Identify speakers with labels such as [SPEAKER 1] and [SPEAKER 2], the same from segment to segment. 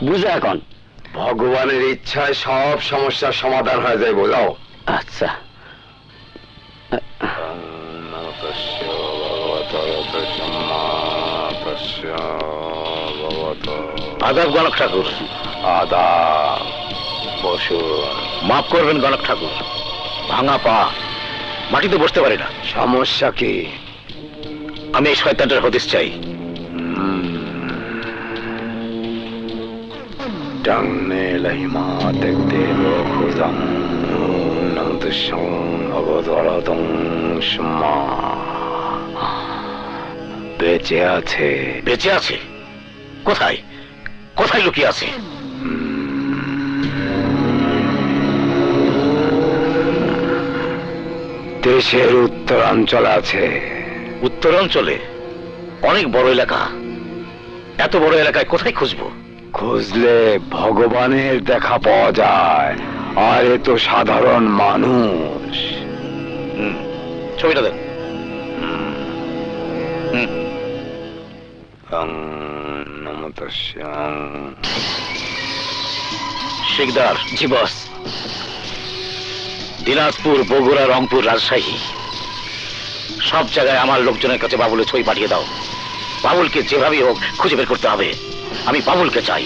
[SPEAKER 1] বুঝো এখন।
[SPEAKER 2] ভগবানের ইচ্ছায় সব সমস্যার সমাধান হয়ে যায়, বোঝাও।
[SPEAKER 1] আচ্ছা।
[SPEAKER 3] আদাব গণক ঠাকুর।
[SPEAKER 2] আদাব, বসুন।
[SPEAKER 3] মাফ করবেন গণক ঠাকুর, ভাঙা পা, মাটিতে বসতে পারি না।
[SPEAKER 2] সমস্যা কি?
[SPEAKER 3] আমি এই শয়তানটার হদিস চাই।
[SPEAKER 2] ডাংনে লাইমা দেখতে খুদাম নন্দসং অবতরতং সমা। বেঁচে আছে।
[SPEAKER 3] বেঁচে আছে? কোথায় কোথায় লুকিয়ে আছে?
[SPEAKER 2] দেশের উত্তরাঞ্চল আছে।
[SPEAKER 3] উত্তরাঞ্চলে? অনেক বড় এলাকা, এত বড় এলাকায় কোথায় খুঁজবো?
[SPEAKER 2] খুঁজলে ভগবানের দেখা পাওয়া যায়, আর এ তো সাধারণ মানুষ।
[SPEAKER 3] ছবিটা দেন। শিকদার।
[SPEAKER 1] জি বস।
[SPEAKER 3] দিনাজপুর, বগুড়া, রংপুর, রাজশাহী সব জায়গায় আমার লোকজনের কাছে বাবুলের ছবি পাঠিয়ে দাও। বাবুলকে যেভাবেই হোক খুঁজে বের করতে হবে। আমি বাবুলকে চাই।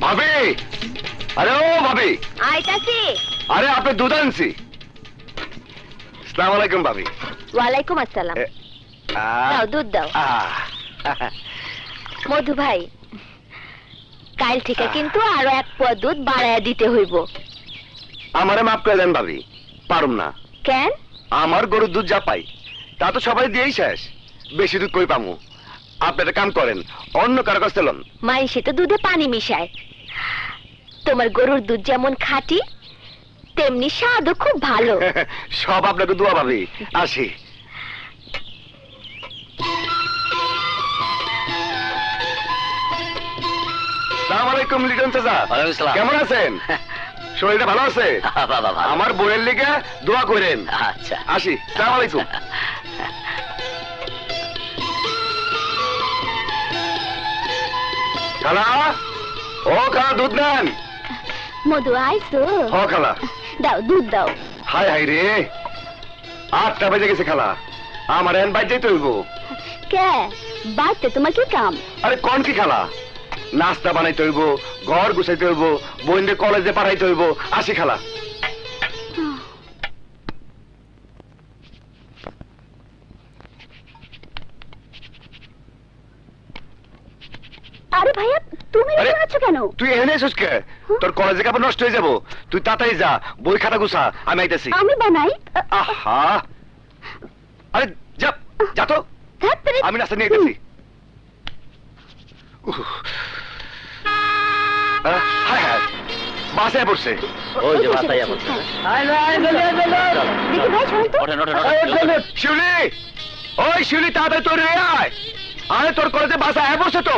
[SPEAKER 2] ভাবি, আরে ও ভাবি।
[SPEAKER 4] আইতাছি।
[SPEAKER 2] আরে আপনি দুধ আনছি। আসসালামু আলাইকুম ভাবি।
[SPEAKER 4] ওয়ালাইকুম আসসালাম। দাও দুধ দাও। মধু ভাই, কাল থেকে কিন্তু আরো এক পোয়া দুধ বাড়ায়া দিতে হইব।
[SPEAKER 2] আমারে মাফ করে দেন ভাবি, পারুম না।
[SPEAKER 4] কেন?
[SPEAKER 2] আমার গরুর দুধ যা পাই তা তো সবাই দিয়েই শেষ। বেশি দুধ কই পামু? আপনি একটা কাম করেন, অন্য কারো কাছ থেকে লন।
[SPEAKER 4] মাইসে তো দুধে পানি মিশায়। তোমার গরুর দুধ যেমন খাঁটি, তেমনি স্বাদও খুব ভালো।
[SPEAKER 2] সব আপনাকে দোয়া ভাবি। আসি। আসসালামু আলাইকুম লিটন চাচা।
[SPEAKER 1] ওয়ালাইকুম আসসালাম।
[SPEAKER 2] কেমন আছেন? শরীরটা ভালো আছে?
[SPEAKER 1] বাবা ভালো।
[SPEAKER 2] আমার বোনের লিগে দোয়া করেন।
[SPEAKER 1] আচ্ছা।
[SPEAKER 2] আসি। আসসালামু আলাইকুম। খালা, ও খালা দুধ নেন।
[SPEAKER 4] মধু আইসো?
[SPEAKER 2] হ খালা।
[SPEAKER 4] দাও দুধ দাও।
[SPEAKER 2] হাই হাই রে, 8টা বেজে গেছে খালা। আমার এন বাইর যাইতে হইব।
[SPEAKER 4] কে বাড়তে তোমার কি কাম?
[SPEAKER 2] আরে কোন কি খালা, নাস্তা বানাইতে হইব, ঘর গুছাইতে হইব, বোনদের কলেজে পাঠাইতে হইব। আসি খালা।
[SPEAKER 4] আরে ভাইয়া, তুমি
[SPEAKER 2] আরে,
[SPEAKER 4] এরকম আছো কেন?
[SPEAKER 2] তুই এখানে এসেছিস কে? তোর কলেজে কাপড় নষ্ট হয়ে যাবো। তুই তাড়াতাড়ি যা, বই খাতা গুছা, আমি আইতেছি।
[SPEAKER 4] আমি বানাই।
[SPEAKER 2] আহা, আরে যা, যা তো।
[SPEAKER 4] ধ্যাত্তেরি।
[SPEAKER 2] আমি নাস্তা নিয়ে আইতেছি। হায় হায়, বাসায় পড়ছে।
[SPEAKER 1] ওই যে বাসায় পড়ছে।
[SPEAKER 4] দেখি ভাই, শোনো তো।
[SPEAKER 1] ওঠেন ওঠেন ওঠেন।
[SPEAKER 2] শিউলি, ওই শিউলি তাড়াতাড়ি তৈরি হয়ে আয়। আরে তোর কলেজে বাসা হ্যাঁ বসে তো,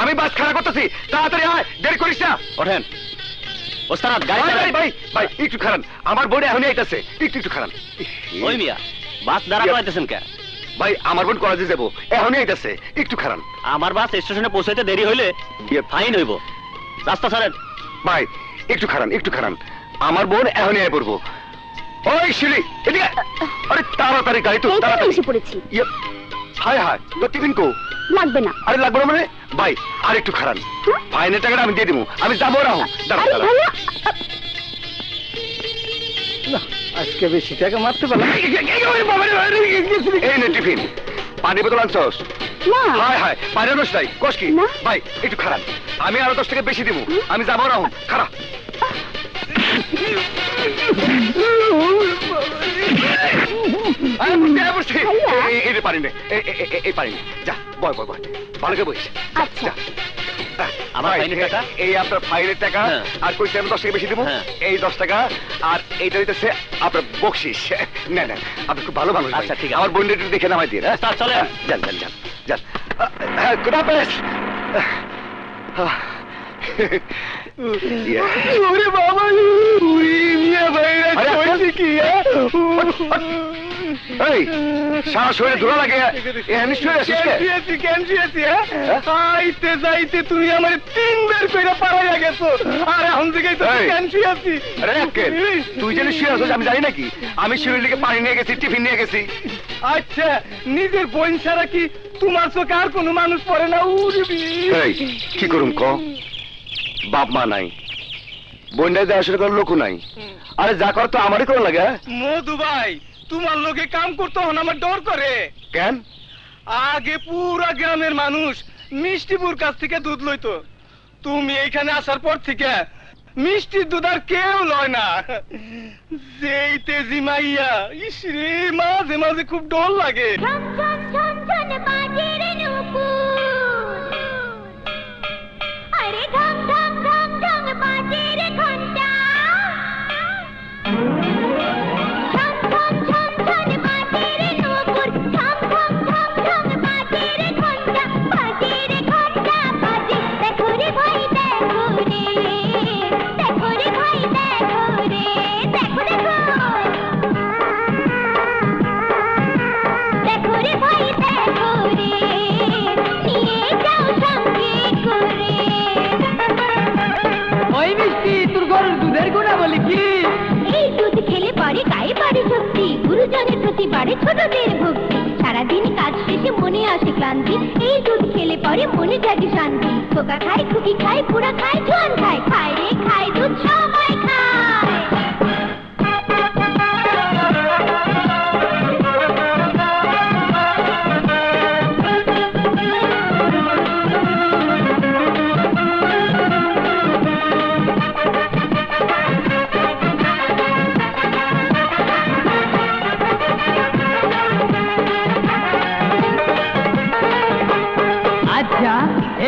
[SPEAKER 2] আমি বাস খারাপ করতেছি, তাড়াতাড়ি আয়, দেরি করিস না।
[SPEAKER 1] ওঠেন। ওস্তাদ গাড়ি
[SPEAKER 2] ভাই
[SPEAKER 1] চালান।
[SPEAKER 2] ভাই ভাই একটু খারান, আমার বোন এখনই আইতাছে, একটু খারান।
[SPEAKER 1] ওই মিয়া, বাস দাঁড়া করাইতেছেন কে?
[SPEAKER 2] ভাই আমার বোন কলেজে যাবো, এখনই আইতাছে, একটু খারান।
[SPEAKER 1] আমার বাস স্টেশনে পৌঁছাইতে দেরি হইলে ফাইন হইব। রাস্তা ছাড়েন।
[SPEAKER 2] ভাই একটু খারান, আমার বোন এখনই আয় পড়বো। ওই শিউলি এদিকে, আরে তাড়াতাড়ি গাড়ি তো,
[SPEAKER 4] এই তো
[SPEAKER 2] তাড়াতাড়ি।
[SPEAKER 4] এসে পড়েছি।
[SPEAKER 2] হায় হায়, তোর টিফিন কো?
[SPEAKER 4] লাগবে না।
[SPEAKER 2] আরে লাগবে না মানে? ভাই আর একটু খারান, ফাইনের টাকাটা আমি দিয়ে দিব, আমি যাবো রাহু।
[SPEAKER 4] আরে ভাইয়া,
[SPEAKER 1] আজকে বেশি টাকা মারতে পারলাম।
[SPEAKER 2] এই নে টিফিন, পানি বোতল আনছস?
[SPEAKER 4] না।
[SPEAKER 2] হায় হায়, পানি আনস নাই, কস কি?
[SPEAKER 4] না।
[SPEAKER 2] ভাই একটু খারান, আমি আরো 10 টাকা বেশি দিব, আমি যাবো রাহু। খারা এই পারি নে, এই পারি নে, যা বয় বয় বয়, ভালো করে বইস।
[SPEAKER 4] আচ্ছা।
[SPEAKER 1] আমার ফাইনের টাকা?
[SPEAKER 2] এই আপনার ফাইনের টাকা,
[SPEAKER 1] হ্যাঁ।
[SPEAKER 2] আর কইতে আমি 10 টাকা বেশি দেবো,
[SPEAKER 1] হ্যাঁ।
[SPEAKER 2] এই 10 টাকা, আর এইটা হইতেছে আপনার বকশিস। না আপনি খুব ভালো মানুষ।
[SPEAKER 1] আচ্ছা, ঠিক আছে।
[SPEAKER 2] আমার বোনটা একটু দেখে নামাই দিয়ে।
[SPEAKER 1] স্যার চলেন।
[SPEAKER 2] যান যান যান যান। খুদা হাফেজ। ওরে বাবা, উড়ি মিয়া ভাইরা কইছি কি? এই সারা শরীরে ধুলা লাগে, এখানে শুয়ে আছিস কে? আইতে যাইতে তুমি আমার 3 বের কইরা পারাইয়া গেছো, আর এখন থেকে তো কেন শুয়ে আছি? আরে আক্কেল, তুই জানিস শুয়ে আছিস আমি জানি নাকি? আমি শিবির লিগে পানি নিয়ে গেছি, টিফিন নিয়ে গেছি। আচ্ছা, নিজের বোন ছাড়া কি তোমার চোখে আর কোনো মানুষ পড়ে না? এই কি করুম ক? বাপ মা নাই, বোনটাই দেওয়া শুরু করার লোকও নাই, আরে যা কর তো আমারই করা লাগে। মধু ভাই, তোমার লোকে কাম করতে হন আমার ডর করে। কেন? আগে পুরা গ্রামের মানুষ মিষ্টিপুর কাছ থেকে দুধ লইতো, তুমি এইখানে আসার পর থেকে মিষ্টির দুধ আর কেউ লয় না। যেই তেজি মাইয়া, ইস রে, মাঝে মাঝে খুব ডর লাগে।
[SPEAKER 5] গুরুজনের প্রতি বাড়ে ছোটদের ভক্তি, সারাদিন কাজ শেষে মনে আসে ক্লান্তি, এই দুধ খেলে পরে মনে জাগে শান্তি। খোকা খায়, খুকি খায়, পুরা খায়, জোয়ান খায়, খায় রে খায় দুধ সবাই খায়।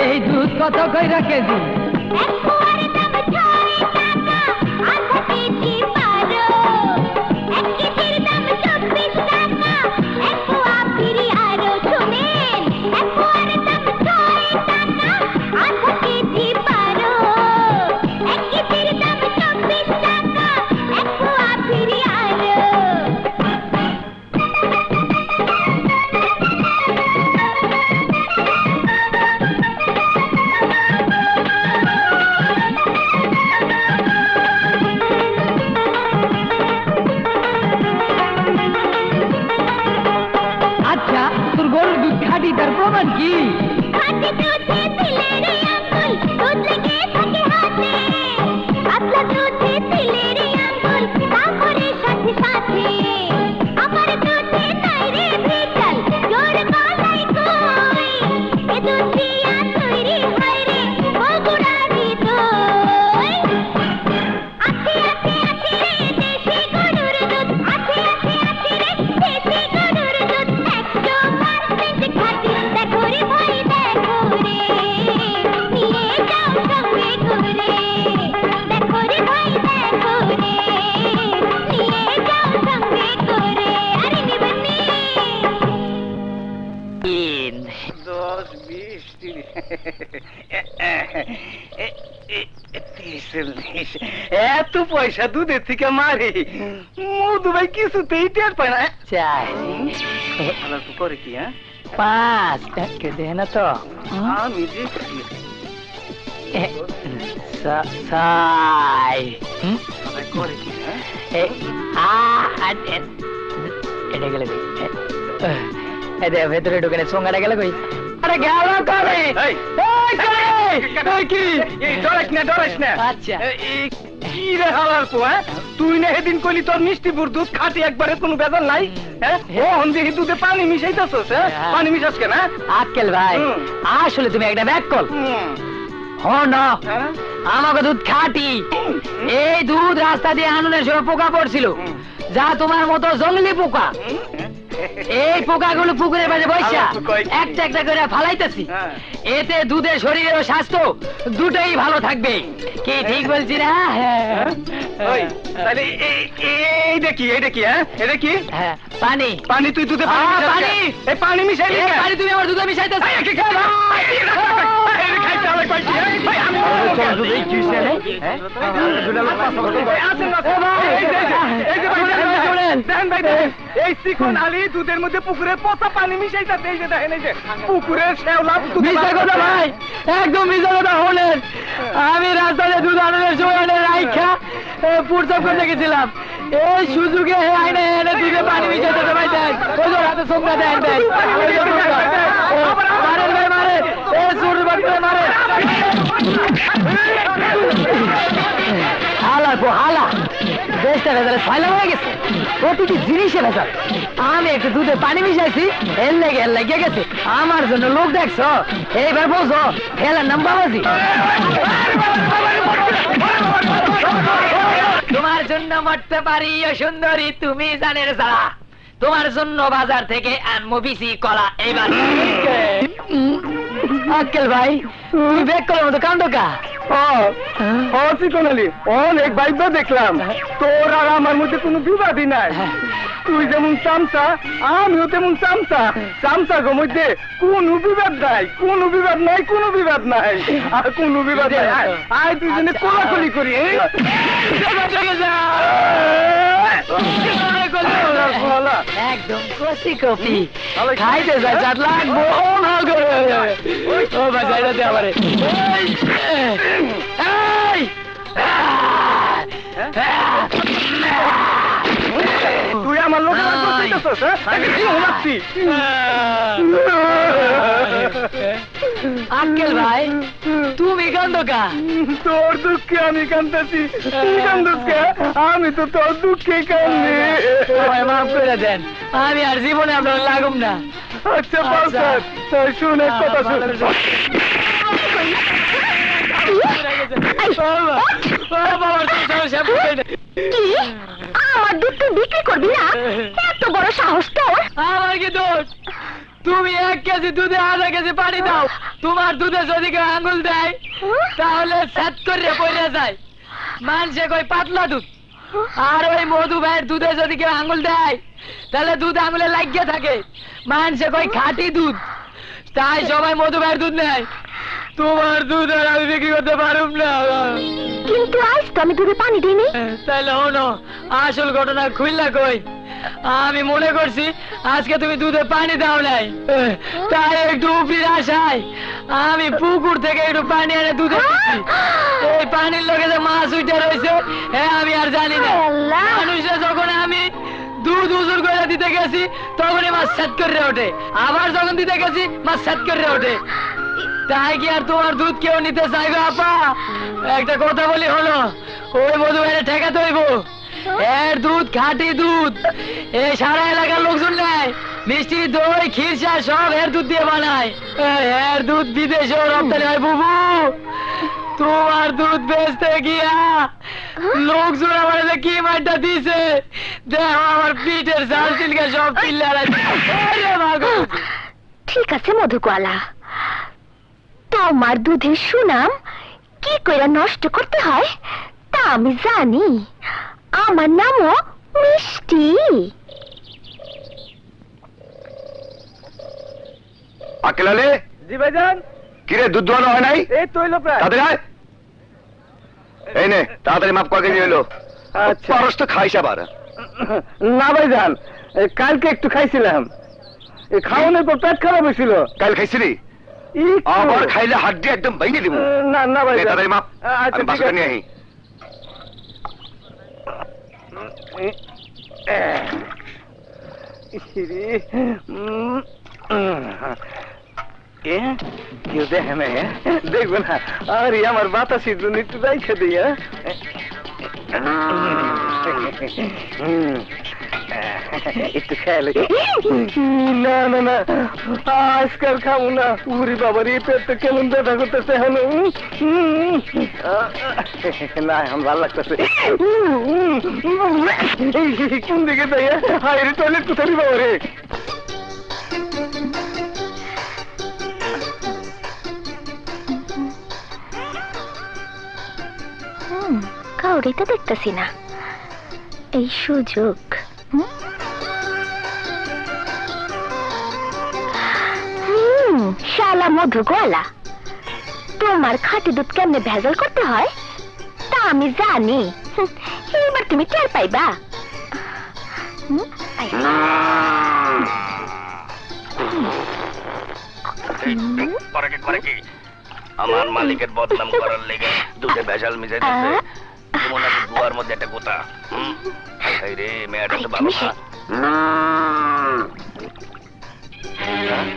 [SPEAKER 6] এই দুধ কত কইরা কেজি? তার প্রমাণ কি?
[SPEAKER 2] এত পয়সা দুধের থেকে মারি, মধু ভাই কিছুতেই টের পায় না। করে কি? হ্যাঁ,
[SPEAKER 6] 5 টাকা দে না তো।
[SPEAKER 2] আমি দেখছি করে কি?
[SPEAKER 6] এটা গেলে ভেতরে ঢুকে সঙ্গাটা গেলে কই? আরে গেল করে
[SPEAKER 2] তুই না সেদিন কইলি তোর মিষ্টিপুর দুধ খাটি, একবারে কোনো বেজাল নাই। দেখি দুধে পানি মিশাইতেছস, পানি মিশাস কেন?
[SPEAKER 6] আক্কেল ভাই, আসলে তুমি একটা ব্যাক কল। আমাকে দুধ খাটি, এই দুধ রাস্তা দিয়ে আনন্দের সময় পোকা পড়ছিল, যা তোমার মতো জঙ্গলি পোকা। এই পোকাগুলো পুকুরের মাঝে বসা একটা একটা করে ফালাইতেছি, এতে দুধের শরীরের ও স্বাস্থ্য দুটোই ভালো থাকবে। কি ঠিক বলছি না?
[SPEAKER 2] এই দেখি, এটা কি? হ্যাঁ, এটা কি?
[SPEAKER 6] পানি।
[SPEAKER 2] পানি? তুই দুধে পানি? এই পানি মিশাই, পানি
[SPEAKER 6] তুমি আমার দুধে মিশাইতেছ।
[SPEAKER 2] এই চিকন আলী দুধের মধ্যে পুকুরে পচা পানি মিশাইতাছে, এই যে দেখেন, এই যে পুকুরের শ্যাওলা
[SPEAKER 6] মিথ্যা কথা ভাই, একদম মিথ্যা কথা হলেন। আমি রাস্তাতে দুধ আনন্দের সময় রাইখা পুরসব করতে গেছিলাম, এই সুযোগে আইনে এনে দুধে পানি মিশাইতে ভাই দেন, ওই যে হাতে সোমটা দেন দেন, মারেন ভাই মারেন, এ সুর বাচ্চা মারেন। হালা গো হালা, দেশটা ভেজালে ফাইলা হয়ে গেছে, প্রতিটি জিনিসে ভেজাল। আমি একটু দুধে পানি মিশাইছি, এর লেগে গেছে। আমার জন্য লোক দেখছো, এইবার বোঝো খেলার নাম বাবাজি। তোমার জন্য মরতে পারি ও সুন্দরী তুমি জানের সারা, তোমার জন্য বাজার থেকে আনবো বিসি কলা। এইবার আক্কেল ভাই, তুমি বেক করার মতো কাণ্ড কা?
[SPEAKER 2] চিকন আলী, অনেক বাইক দেখলাম, তোর আর আমার মধ্যে কোনো বিবাদই নাই। তুই যেমন চামচা, আমিও তেমন চামচা, চামচার মধ্যে কোনো বিবাদ নাই, কোনো বিবাদ নাই, কোনো বিবাদ নাই, আর কোনো বিবাদ নাই। আয় দুজনে কোলাকুলি করি।
[SPEAKER 6] একদম কষি কপি খাইতে যায়, চাট লাগবো ও বাজাইটা দে আমারে।
[SPEAKER 2] তুই আমার লোক
[SPEAKER 6] আঙ্কেল ভাই, তুমি কান্দকা?
[SPEAKER 2] তোর দুঃখে আমি কান্দাছি। আমি তো তোর দুঃখে কান্দি।
[SPEAKER 6] মাফ করে দেন, আমি আর জীবনে আপনার লাগুম না।
[SPEAKER 2] আচ্ছা শুন, এক কথা শুন।
[SPEAKER 4] আমার দুধ তুই বিক্রি করবি না? এত বড় সাহস তোর!
[SPEAKER 6] আমার কি দোষ? তুমি 1 কেজি দুধে আধা কেজি পানি দাও, তোমার দুধে যদি কেউ আঙুল দেয় তাহলে সাত করে পড়ে যায়। মানুষে কই পাতলা দুধ, আর ওই মধু ভাইয়ের দুধে যদি কেউ আঙুল দেয় তাহলে দুধ আঙুলে লাগিয়ে থাকে। মানুষে কই খাঁটি দুধ, তাই সবাই মধু ভাইয়ের দুধ নেয়। তোমার দুধ আর আমি বিক্রি করতে পারুম না।
[SPEAKER 4] কিন্তু আজ তো আমি দুধে পানি দিইনি।
[SPEAKER 6] তাহলে হনো আসল ঘটনা খুললা কই? আমি মনে করছি আজকে তুমি দুধে পানি দাও নাই, তাই একটু উপরির আশায় আমি পুকুর থেকে একটু পানি এনে দুধে দিচ্ছি। এই পানির লগে যে মাছ উঠে রয়েছে আমি আর জানি না। মানুষে যখন আমি দুধ উজুর করে দিতে গেছি তখনই মাছ সেট করে ওঠে, আবার যখন দিতে গেছি মাছ সেট করে ওঠে। তাই কি আর তোমার দুধ কেউ নিতে চাইবে আপা? একটা কথা বলি হলো, ওই মধু ভাইয়ের ঠেকাতে হইব। এর দুধ খাঁটি দুধ, এই সারা এলাকার লোকজন নেয়, মিষ্টি দই ক্ষীরসা সব এর দুধ দিয়ে বানায়। এর দুধ বিদেশেও রপ্তানি হয় বুবু। তোমার দুধ বেচতে গিয়া লোকজন আমার কি মাইটা দিছে দেখো, আমার পিঠের চাল চিলকে সব চিল্লারা।
[SPEAKER 4] ঠিক আছে মধুকলা, তোমার দুধের সুনাম কি করে নষ্ট করতে হয় তা আমি জানি। আমার নামও মিষ্টি।
[SPEAKER 2] আকেল আলী। জি ভাইজান। কিরে দুধ দোয়ানো হয় নাই? এই তো হইলো প্রায়। তাদের আয়। এই নে তাড়াতাড়ি মাপ কয় কেজি হইলো? আচ্ছা পারস তো খাইস আবার? না ভাইজান, কালকে একটু খাইছিলাম, এই খাওয়ানোর পর পেট খারাপ হয়েছিল। কাল খাইছিলি? আবার খাইলে হাড্ডি একদম ভেঙে দিব। না না ভাই তাড়াতাড়ি মাপ। আচ্ছা বাসা নিয়ে আহি। কেউ দেখে না, দেখবে না। আরে আমার বাতাসের জন্য একটু রাইখে দিই। একটু খেয়াল। না না না, আজকাল খাবো না। উরি বাবার এই পেটটা কেমন ব্যথা করতেছে এখন। না এখন ভালো লাগতেছে। কোন দিকে যাই? হায় রে, টয়লেট কোথায় বাবা রে?
[SPEAKER 4] কাউরে তো দেখতেছি না, এই সুযোগ। শালা মধু গলা, তোমার খাঁটি দুধ কেমনে ভেজাল করতে হয় তা আমি জানি। এবার তুমি টের পাইবা।
[SPEAKER 3] আমার মালিকের বদনাম করার লেগে দুধে ভেজাল মিশাই দিচ্ছে। তোমার নাকি গুয়ার মধ্যে একটা গোতা। রে মেয়েটা তো ভালো না।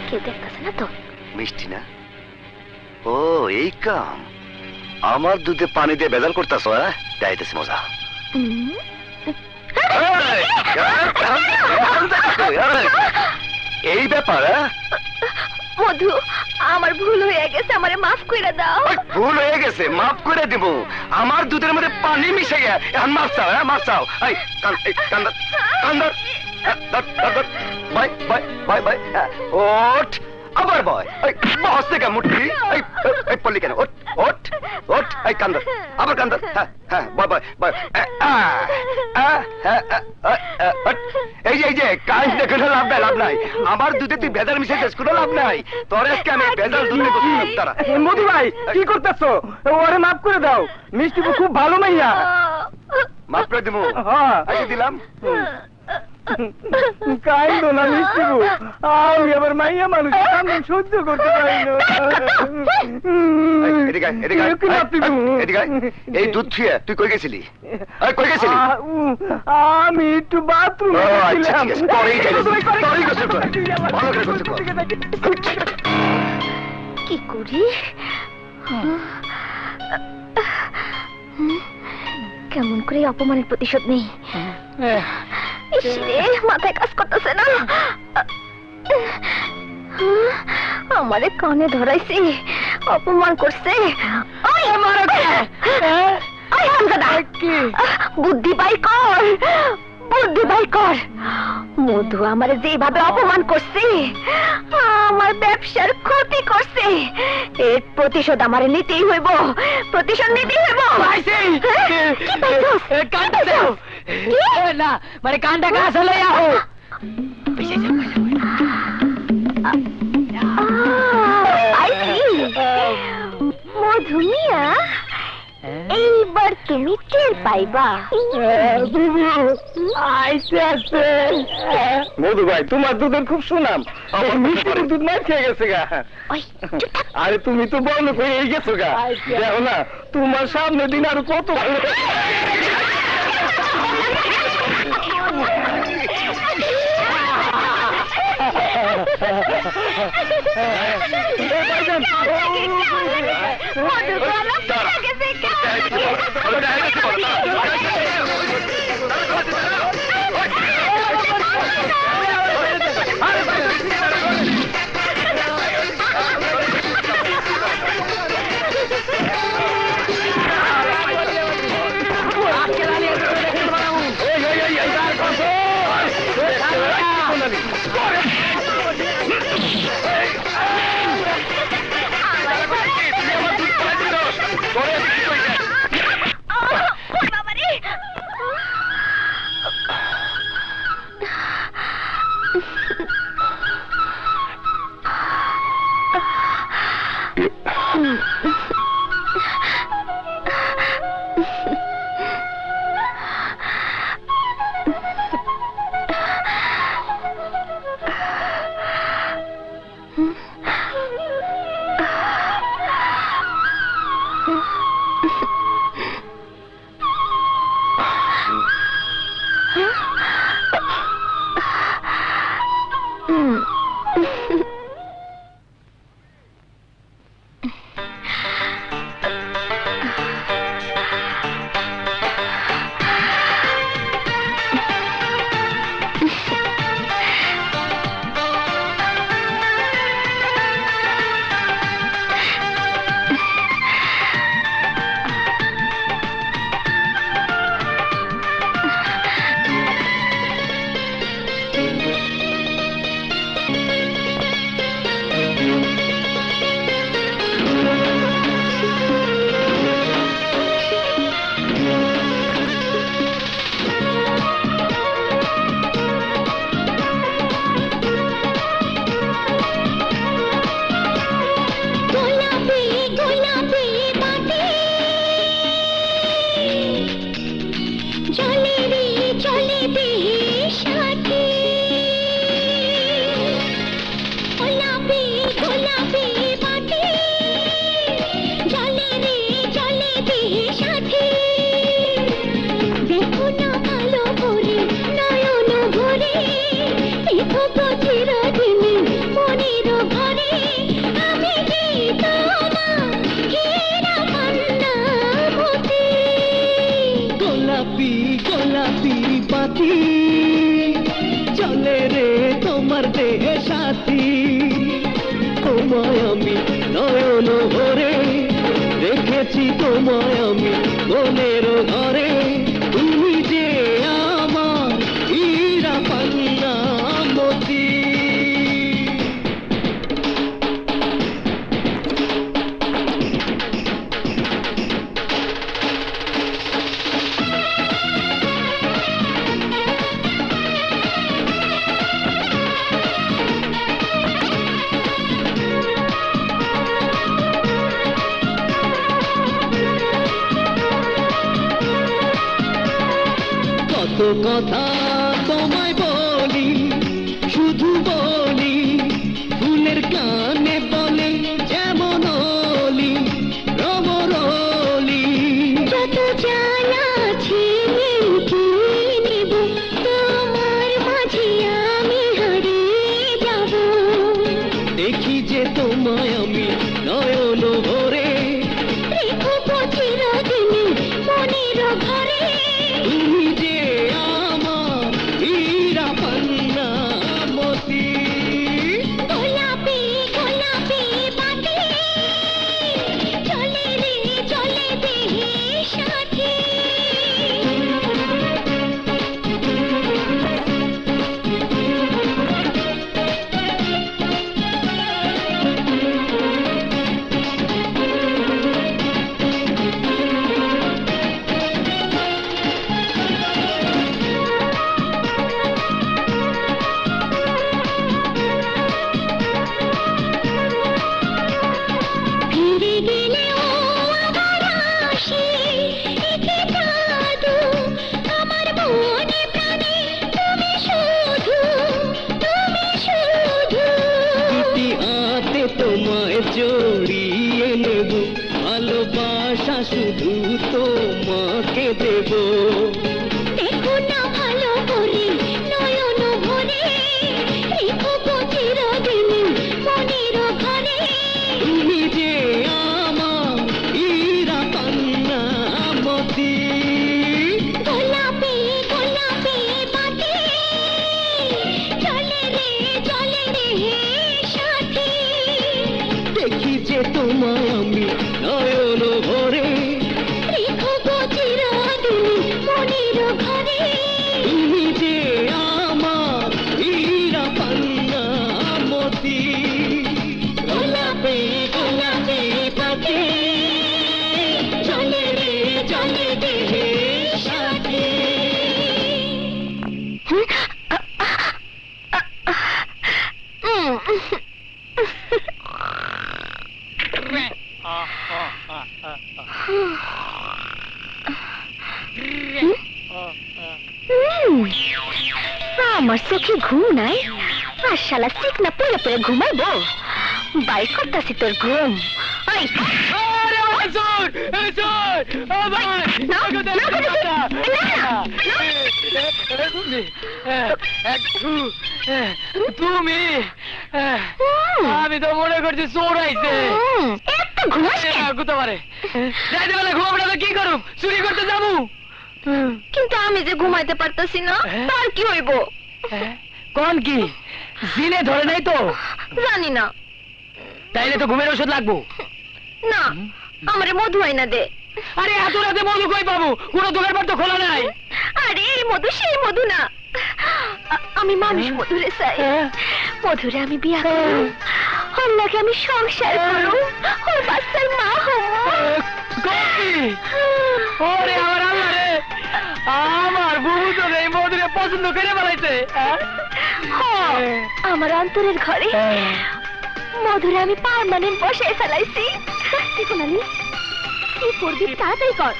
[SPEAKER 4] কেউ দেখতেছে না তো?
[SPEAKER 3] মিষ্টি না? ও এই কাম। আমার দুধে পানি দিয়ে ভেজাল করতেছ? যাইতেছি মজা। এই ব্যাপার?
[SPEAKER 4] মধু, আমার ভুল হয়ে গেছে, আমারে মাফ করে দাও।
[SPEAKER 3] ভুল হয়ে গেছে, মাফ করে দিব। আমার দুধের মধ্যে পানি মিশে গেছে, এখন মাফ চাও। মাফ চাও। ওঠ, আবার বয়। বস থেকে মুঠি পড়লি কেন? ওঠ ওঠ ওঠ, এই কান্দর, আবার কান্দর। হ্যাঁ বয় বয় বয়। এই যে কাজ দেখে লাভ নাই, লাভ নাই। আমার দুধে তুই ভেজাল মিশাইছিস, কোনো লাভ নাই। তোর আজকে আমি ভেজাল দুধে তারা।
[SPEAKER 2] মধু ভাই কি করতেছো? ওরে মাফ করে দাও, মিষ্টি খুব ভালো মাইয়া।
[SPEAKER 3] মাফ করে দিব?
[SPEAKER 2] হ্যাঁ
[SPEAKER 3] আগে দিলাম।
[SPEAKER 2] কাইন্দ না মিষ্টি, আমি আবার মাইয়া মানুষ, আমি সহ্য করতে পারি না।
[SPEAKER 3] এই দুধ ছুঁয়ে তুই কই গেছিলি? কই গেছিলি?
[SPEAKER 2] আমি একটু বাথরুমে
[SPEAKER 4] কি করি? কেমন করে অপমানের প্রতিশোধ নেই? মাথায় কাজ করতেছে না। আমারে কানে ধরাইছি, অপমান করছে। বুদ্ধি বাই কর, বুদ্ধি বাই কর। মধু আমারে যেভাবে অপমান করছে, আমার ব্যবসার ক্ষতি করছে, এর প্রতিশোধ আমারে নিতেই হইব, প্রতিশোধ নিতেই হইব।
[SPEAKER 6] না মানে কানটা কাছে লইয়া হো।
[SPEAKER 4] মধু মিয়া, এইবার তুমি টের পাইবা।
[SPEAKER 2] মধু ভাই, তোমার দুধের খুব সুনাম। মিষ্টির দুধ মার খেয়ে গেছে গা। আরে তুমি তো বন্ধ করে গেছো গা। দেখো না, তোমার সামনে দিন আর কত ভালো।
[SPEAKER 7] গোলাপি গোলাপি বাতি চলে রে তোমার দেহে সাথী তোমায় আমি নয়ন ভরে রেখেছি তোমায় আমি মনের ঘরে তুমি যে আমার হীরা পান্না মতি কত কথা তোমায় বলি শুধু বলি ফুলের গানে বলে যেমন অলি রমরলি
[SPEAKER 5] যত জ্বালা আছে মিটিয়ে নেব তোমার মাঝে আমি হারিয়ে যাব
[SPEAKER 7] দেখি যে তোমায় আমি নয়ন ভরে
[SPEAKER 5] রেখো চিরদিনই মনের ঘরে
[SPEAKER 7] তুমি যে আমার হীরা পান্না মতি
[SPEAKER 5] গোলাপি গোলাপি বাতি চলে রে চলে দেহে সাথী ফিরে গেলে ও আবার আসে একে জাদু আমার মনে প্রাণে তুমি শুধু
[SPEAKER 7] দুটি হাতে তোমায় জড়িয়ে নেব ভালোবাসা শুধু তোমাকে দেব
[SPEAKER 5] দেখো না ভালো করে নয়ন ভরে রেখো চিরদিনই মনের ঘরে
[SPEAKER 7] তুমি যে আমার হীরা পান্না মতি
[SPEAKER 5] গোলাপি গোলাপি বাতি চলে রে সাথী
[SPEAKER 7] দেখি যে তোমায় আমি নয়ন ভরে
[SPEAKER 5] রেখো চিরদিনই মনের ঘরে
[SPEAKER 7] তুমি যে আমার হীরা পান্না মতি গোলাপি গোলাপি পাখি চলে রে চলে দেহে সাথী
[SPEAKER 4] আমার চোখে ঘুম নাই আর শালা চিকনা পড়ে পড়ে ঘুমাইবো বাই করতাছি তোর ঘুম ওই
[SPEAKER 6] তুমি আমি তো মনে করছি চোর আইছে
[SPEAKER 4] এত ঘুমাস কেন?
[SPEAKER 6] গুতে পারে রাইতে বেলা ঘুমাবো না কি করুম চুরি করতে যাবো
[SPEAKER 4] কিন্তু আমি যে ঘুমাইতে পারতাছি না তার কি হইব
[SPEAKER 6] কোন কি জিনে ধরে নাই তো
[SPEAKER 4] জানি না
[SPEAKER 6] তাইলে তো ঘুমের ওষুধ লাগবো
[SPEAKER 4] না আমারে মধু আইনা দে
[SPEAKER 6] আরে এত রাতে মধু কই পাবো কোনো দোকানপাট তো খোলা নাই
[SPEAKER 4] আরে এই মধু সেই মধু না আমি মানুষ মধুরে চাই মধুরে আমি বিয়া করব ওর লাগে আমি সংসার করব ওর বাচ্চার মা হব
[SPEAKER 6] ওরে আমার আল্লাহ রে আমার বউ তো এই মধুরে পছন্দ করে বানাইছে
[SPEAKER 4] আমার অন্তরের ঘরে মধুরে আমি পার্মানেন্ট বসায় ফেলাইছি সোনালি কি করবি তাড়াতাড়ি কর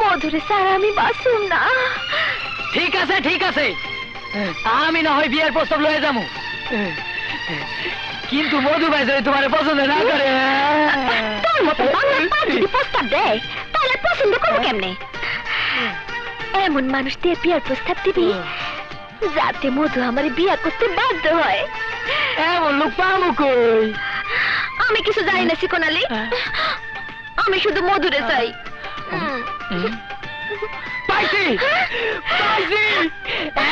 [SPEAKER 4] মধুরে স্যার আমি বাসুম না
[SPEAKER 6] ঠিক আছে আমি না হয় বিয়ের প্রস্তাব লয়ে যাবো কিন্তু মধু ভাই যদি তোমার পছন্দ না করে
[SPEAKER 4] তোর মতো বাংলা পার যদি প্রস্তাব দেয় তাহলে পছন্দ করবো কেমনে এমন মানুষ দিয়ে বিয়ার প্রস্তাব দিবি যাতে মধু আমার বিয়া করতে বাধ্য হয়
[SPEAKER 6] এমন লোক পাবো কই
[SPEAKER 4] আমি কিছু জানি না সিকোনালি আমি শুধু মধুরে চাই
[SPEAKER 6] পাইছি পাইছি,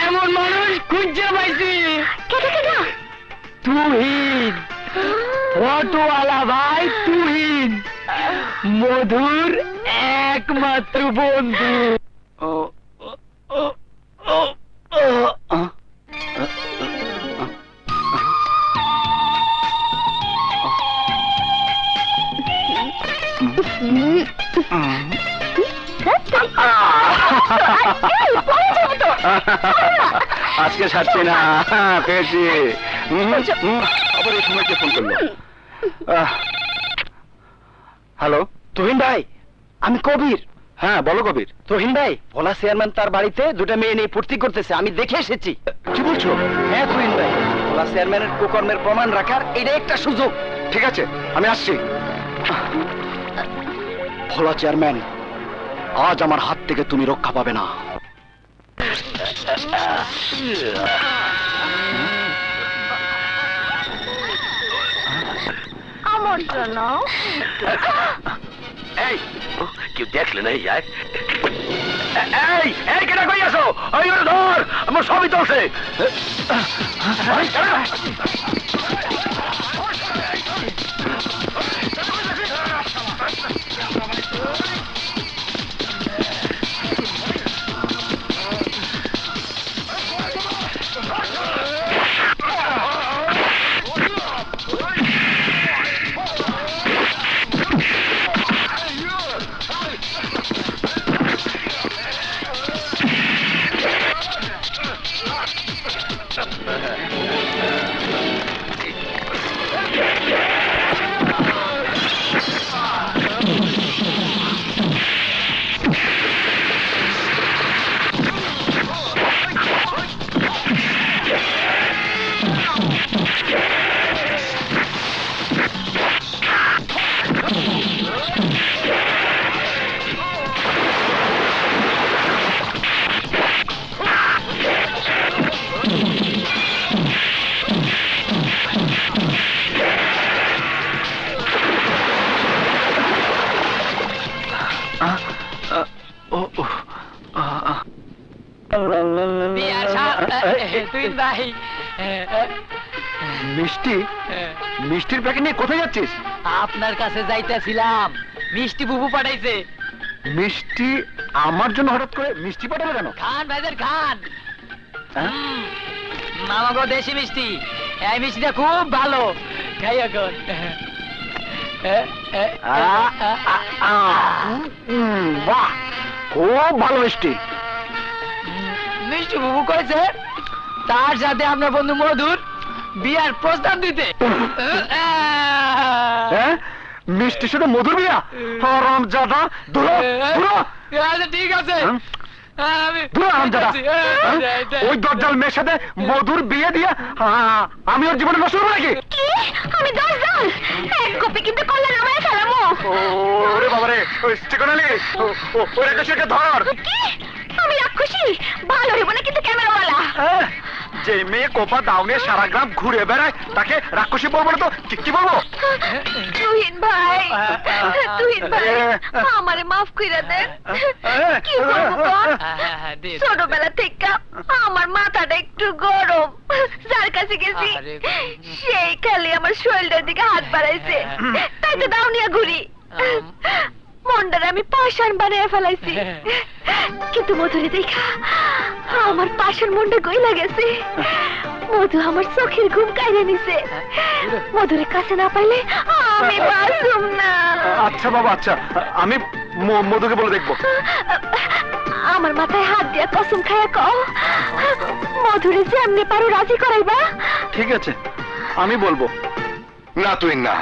[SPEAKER 6] এমন মানুষ খুঁজে পাইছি।
[SPEAKER 4] কেটা কেটা?
[SPEAKER 6] তুহিন, অটোওয়ালা ভাই তুহিন, মধুর একমাত্র বন্ধু।
[SPEAKER 2] আজকে ছাড়ছি না, পেয়েছি। আবার এই সময় কে ফোন করলো? হ্যালো,
[SPEAKER 6] তুহিন ভাই, আমি কবির।
[SPEAKER 2] হ্যাঁ বলো কবির।
[SPEAKER 6] তুহিন ভাই, ভোলা চেয়ারম্যান তার বাড়িতে দুটো মেয়ে নিয়ে ফুর্তি করতেছে, আমি দেখে এসেছি।
[SPEAKER 2] কি বলছো?
[SPEAKER 6] হ্যাঁ তুহিন ভাই, ভোলা চেয়ারম্যানের কুকর্মের প্রমাণ রাখার এটা একটা সুযোগ।
[SPEAKER 2] ঠিক আছে, আমি আসছি। ভোলা চেয়ারম্যান, আজ আমার হাত থেকে তুমি রক্ষা পাবে না।
[SPEAKER 4] আমার জন্য
[SPEAKER 3] এই কেউ দেখলে না? এই এই এই কেটা কই আছো? ওই ওরে ধর, আমার সবই চলছে।
[SPEAKER 6] তুহিন ভাই,
[SPEAKER 2] মিষ্টি, মিষ্টির প্যাকেট নিয়ে কোথায় যাচ্ছিস?
[SPEAKER 6] আপনার কাছে যাইতেছিলাম, মিষ্টি বুবু পাঠাইছে।
[SPEAKER 2] মিষ্টি আমার জন্য হঠাৎ করে মিষ্টি পাঠাবে কেন?
[SPEAKER 6] খান ভাইদের খান,
[SPEAKER 2] হ্যাঁ?
[SPEAKER 6] আমাকে দেশি মিষ্টি, এই মিষ্টিটা খুব ভালো, খাই এখন।
[SPEAKER 2] বাহ, খুব ভালো মিষ্টি।
[SPEAKER 6] মিষ্টি বুবু করেছে তার সাথে আপনার বন্ধু মধুর বিয়ার প্রস্তাব দিতে।
[SPEAKER 2] হ্যাঁ, মিষ্টির সাথে মধুর বিয়া? হারাম জাদা, দূরো দূরো।
[SPEAKER 6] আচ্ছা ঠিক আছে,
[SPEAKER 2] দূরো হারাম জাদা। ওই দরজাল মেয়ের সাথে মধুর বিয়ে দিয়ে আমি ওর জীবনে নষ্ট করবো নাকি?
[SPEAKER 4] কি? আমি 10 জন এক কপি কিন্তু করলে নামায় ফেলাবো।
[SPEAKER 2] ওরে বাবারে, ওই স্টিকনালি, ওই রাক্ষসীকে ধর।
[SPEAKER 4] কি? আমি রাক্ষসী? ভালো হইব না কিন্তু ক্যামেরাওয়ালা।
[SPEAKER 2] যে মেয়ে কোপা দাউনে সারা গ্রাম ঘুরে বেড়ায় তাকে রাক্ষসী বলবো না তো কি বলবো?
[SPEAKER 4] তুহিন ভাই, তুহিন ভাই, আমারে মাফ কইরা দেন। কি করবো বল? ছোটবেলা থেকে আমার মাথাটা একটু গরম, যার কাছে গেছি সেই খালি আমার শরীরের দিকে হাত বাড়াইছে, তাই তো দাউনিয়া ঘুরি। মন্ডারে আমি পাষাণ বানিয়ে ফেলাইছি, কিন্তু মধুরে দেখা আমার পাষাণ মন্ডা গইলা গেছে। মধু আমার চোখের ঘুম কাইরে নিছে, মধুরে কাছে না পাইলে আমি বাঁচুম না।
[SPEAKER 2] আচ্ছা বাবা, আচ্ছা, আমি মধুকে বলে দেখবো।
[SPEAKER 4] আমার মাথায় হাত দিয়া কসম খায়া কও, মধুরে যেমনি পারো রাজি করাইবা।
[SPEAKER 2] ঠিক আছে, আমি বলবো।
[SPEAKER 8] না তুই না,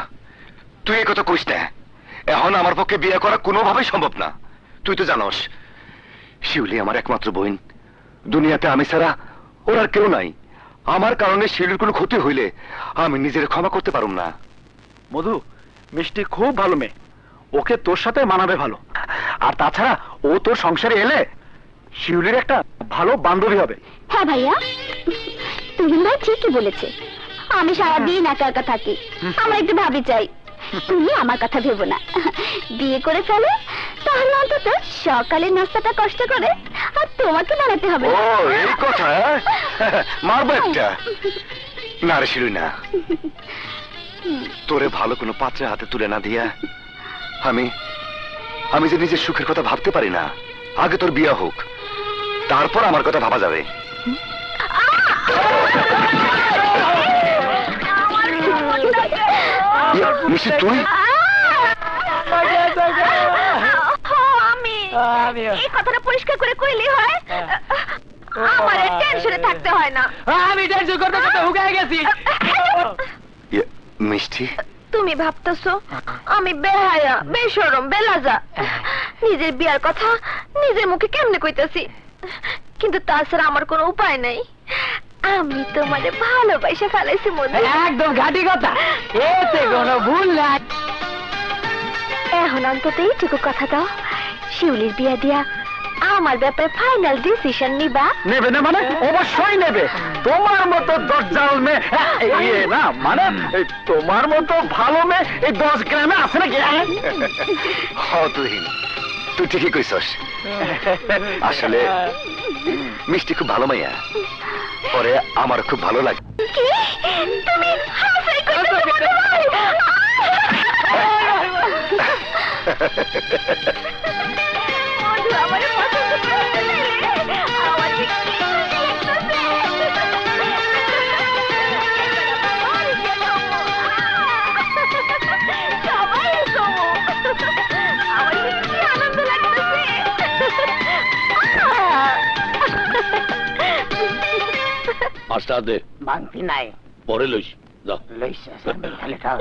[SPEAKER 8] তুই এই কথা কইস না। এখন আমার পক্ষে বিয়ে করা কোনোভাবেই সম্ভব না। তুই তো জানোস শিউলি আমার একমাত্র বোন, দুনিয়াতে আমি ছাড়া ওর আর কেউ নাই। আমার কারণে শিউলির কোনো ক্ষতি হইলে আমি নিজের ক্ষমা করতে পারুম না।
[SPEAKER 2] মধু, মিষ্টি খুব ভালো মেয়ে, ওকে তোর সাথে মানাবে ভালো। আর তাছাড়া ও তোর সংসারে এলে শিউলির একটা ভালো বান্ধবী হবে।
[SPEAKER 4] হ্যাঁ ভাইয়া, তুহিন ভাই ঠিকই বলেছে। আমি সারাদিন একা একা থাকি, আমার একটু ভাবি চাই। তুমি আমার কথা ভেবো না, বিয়ে করে ফেলে তাহলে অন্তত সকালের নাস্তাটা কষ্ট করে আর তোমাকে বানাতে হবে
[SPEAKER 8] ও এই কথা মারবো একটা না রে শিলু না তোরে ভালো কোনো পাত্রে হাতে তুলে না দিয়া আমি যে নিজের সুখের কথা ভাবতে পারি না। আগে তোর বিয়ে হোক, তারপর আমার কথা ভাবা যাবে। মিষ্টি তুই
[SPEAKER 4] আমি এই কথাটা পরিষ্কার করে কইলি হয়, আমার টেনশনে থাকতে হয় না।
[SPEAKER 6] আমি টেনশন করতে করতে হুগায় গেছি।
[SPEAKER 8] মিষ্টি
[SPEAKER 4] তুমি ভাবতেছো আমি বেহায়া বেশরম বেলাজা, নিজের বিয়ার কথা নিজের মুখে কেমনে কইতাছি, কিন্তু তাছাড়া আমার কোনো উপায় নাই। আমি তোমারে ভালোবাসা ফেলাইছি মধ্যে।
[SPEAKER 6] একদম ঘাটি কথা, এতে কোনো ভুল নাই।
[SPEAKER 4] এখন অন্তত এইটুকু কথা দাও, শিউলির বিয়া দিয়া আমার ব্যাপারে ফাইনাল ডিসিশন নিবা।
[SPEAKER 2] নেবে না মানে অবশ্যই নেবে। তোমার মতো দরজাল মেয়ে না মানে তোমার মতো ভালো মেয়ে এই 10 গ্রামে আছে নাকি?
[SPEAKER 8] তুই ঠিকই কইছস। আসলে মিষ্টি খুব ভালো মাইয়া, পরে আমার খুব ভালো লাগে।
[SPEAKER 4] কি তুমি হাসাই কইতেছো মনে হয়? মধু আমারে পছন্দ করতে চাইলে আমার কি
[SPEAKER 1] পাঁচটা দে,
[SPEAKER 6] বাংতি নাই,
[SPEAKER 1] পরে লইস যা।
[SPEAKER 6] লইছে খালি খাও।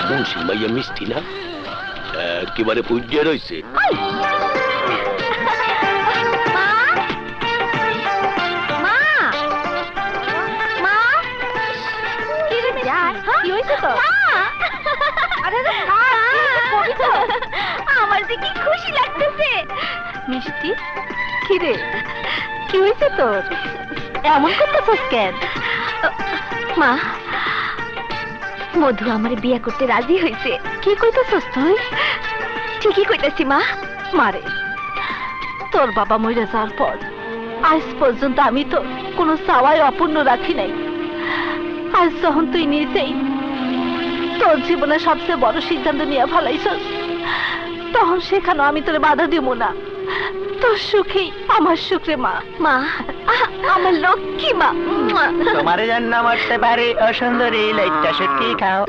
[SPEAKER 1] মুন্সি মাইয়া মিষ্টি না একেবারে পুজে রয়েছে।
[SPEAKER 4] আমার যে কি খুশি লাগতেছে। মিষ্টি কিরে কি হয়েছে তোর, এমন করতেছস কেন? মা, মধু আমার বিয়ে করতে রাজি হয়েছে। কি কইতেছস তুই? ঠিকই কইতেছি মা। মারে, তোর বাবা মরে যাওয়ার পর আজ পর্যন্ত আমি তো কোনো চাওয়াই অপূর্ণ রাখি নাই। আজ যখন তুই নিজেই তোর জীবনে সবচেয়ে বড় সিদ্ধান্ত নিয়ে ফেলাইছস, তখন সেখানে আমি তোরে বাধা দিব না। তোর সুখেই আমার সুখ রে মা। মা, আমার লক্ষ্মী মা।
[SPEAKER 6] তোমার জন্য মরতে পারি অসুন্দরী, লাইটটা সত্যি খাও।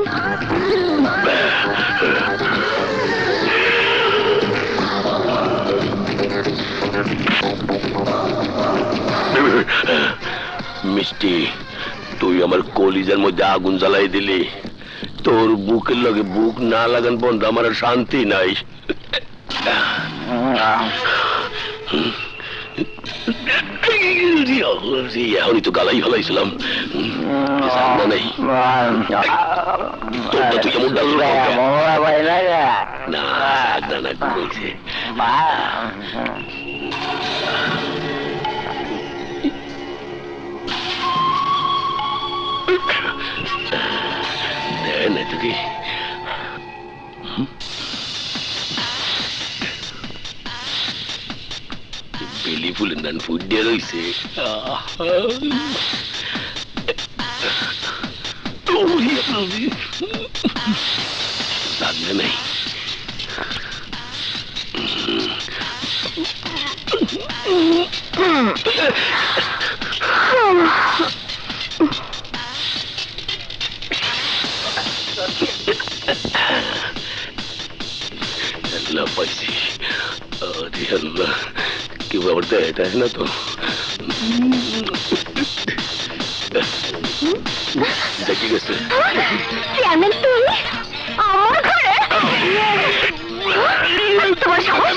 [SPEAKER 1] মিষ্টি, তুই আমার কলিজার মধ্যে আগুন জ্বালাই দিলি। তোর বুকের লগে বুক না লাগান পর্যন্ত আমার আর শান্তি নাই। এখনই তো গালাই ফেলাইছিলাম নাই। তোরটা তুই কেমন ডাল না না ঘুমাইছে। না তুই বেলি ফুলের নান ফুটে রয়েছে। লাগবে নাই। আল্লাহ পাইছি। আরে আল্লাহ, কি ব্যাপারটা এটা না তো দেখি গেছে।
[SPEAKER 4] চেয়ারম্যান তুই আমার ঘরে? তোমার সাহস?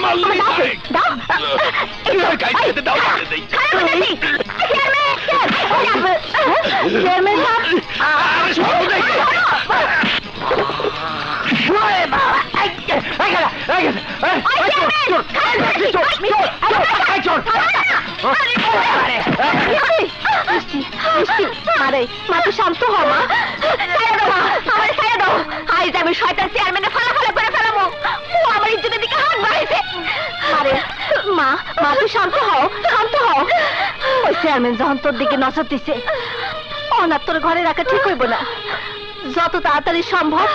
[SPEAKER 4] দাও দাও। চেয়ারম্যান আরে মা তো শান্ত হ মা, ছায়া দাও আজ আমি শয়তান চেয়ারম্যানে ফালাফালা করে ফেলামো। ও আমার ইজ্জতের দিকে হাত বাড়াইছে। আরে মা মা তো শান্ত হও, শান্ত হও। ওই চেয়ারম্যান যখন তোর দিকে নজর দিছে, অনাথ তোর ঘরে রাখা ঠিক হইব না। যত তাড়াতাড়ি সম্ভব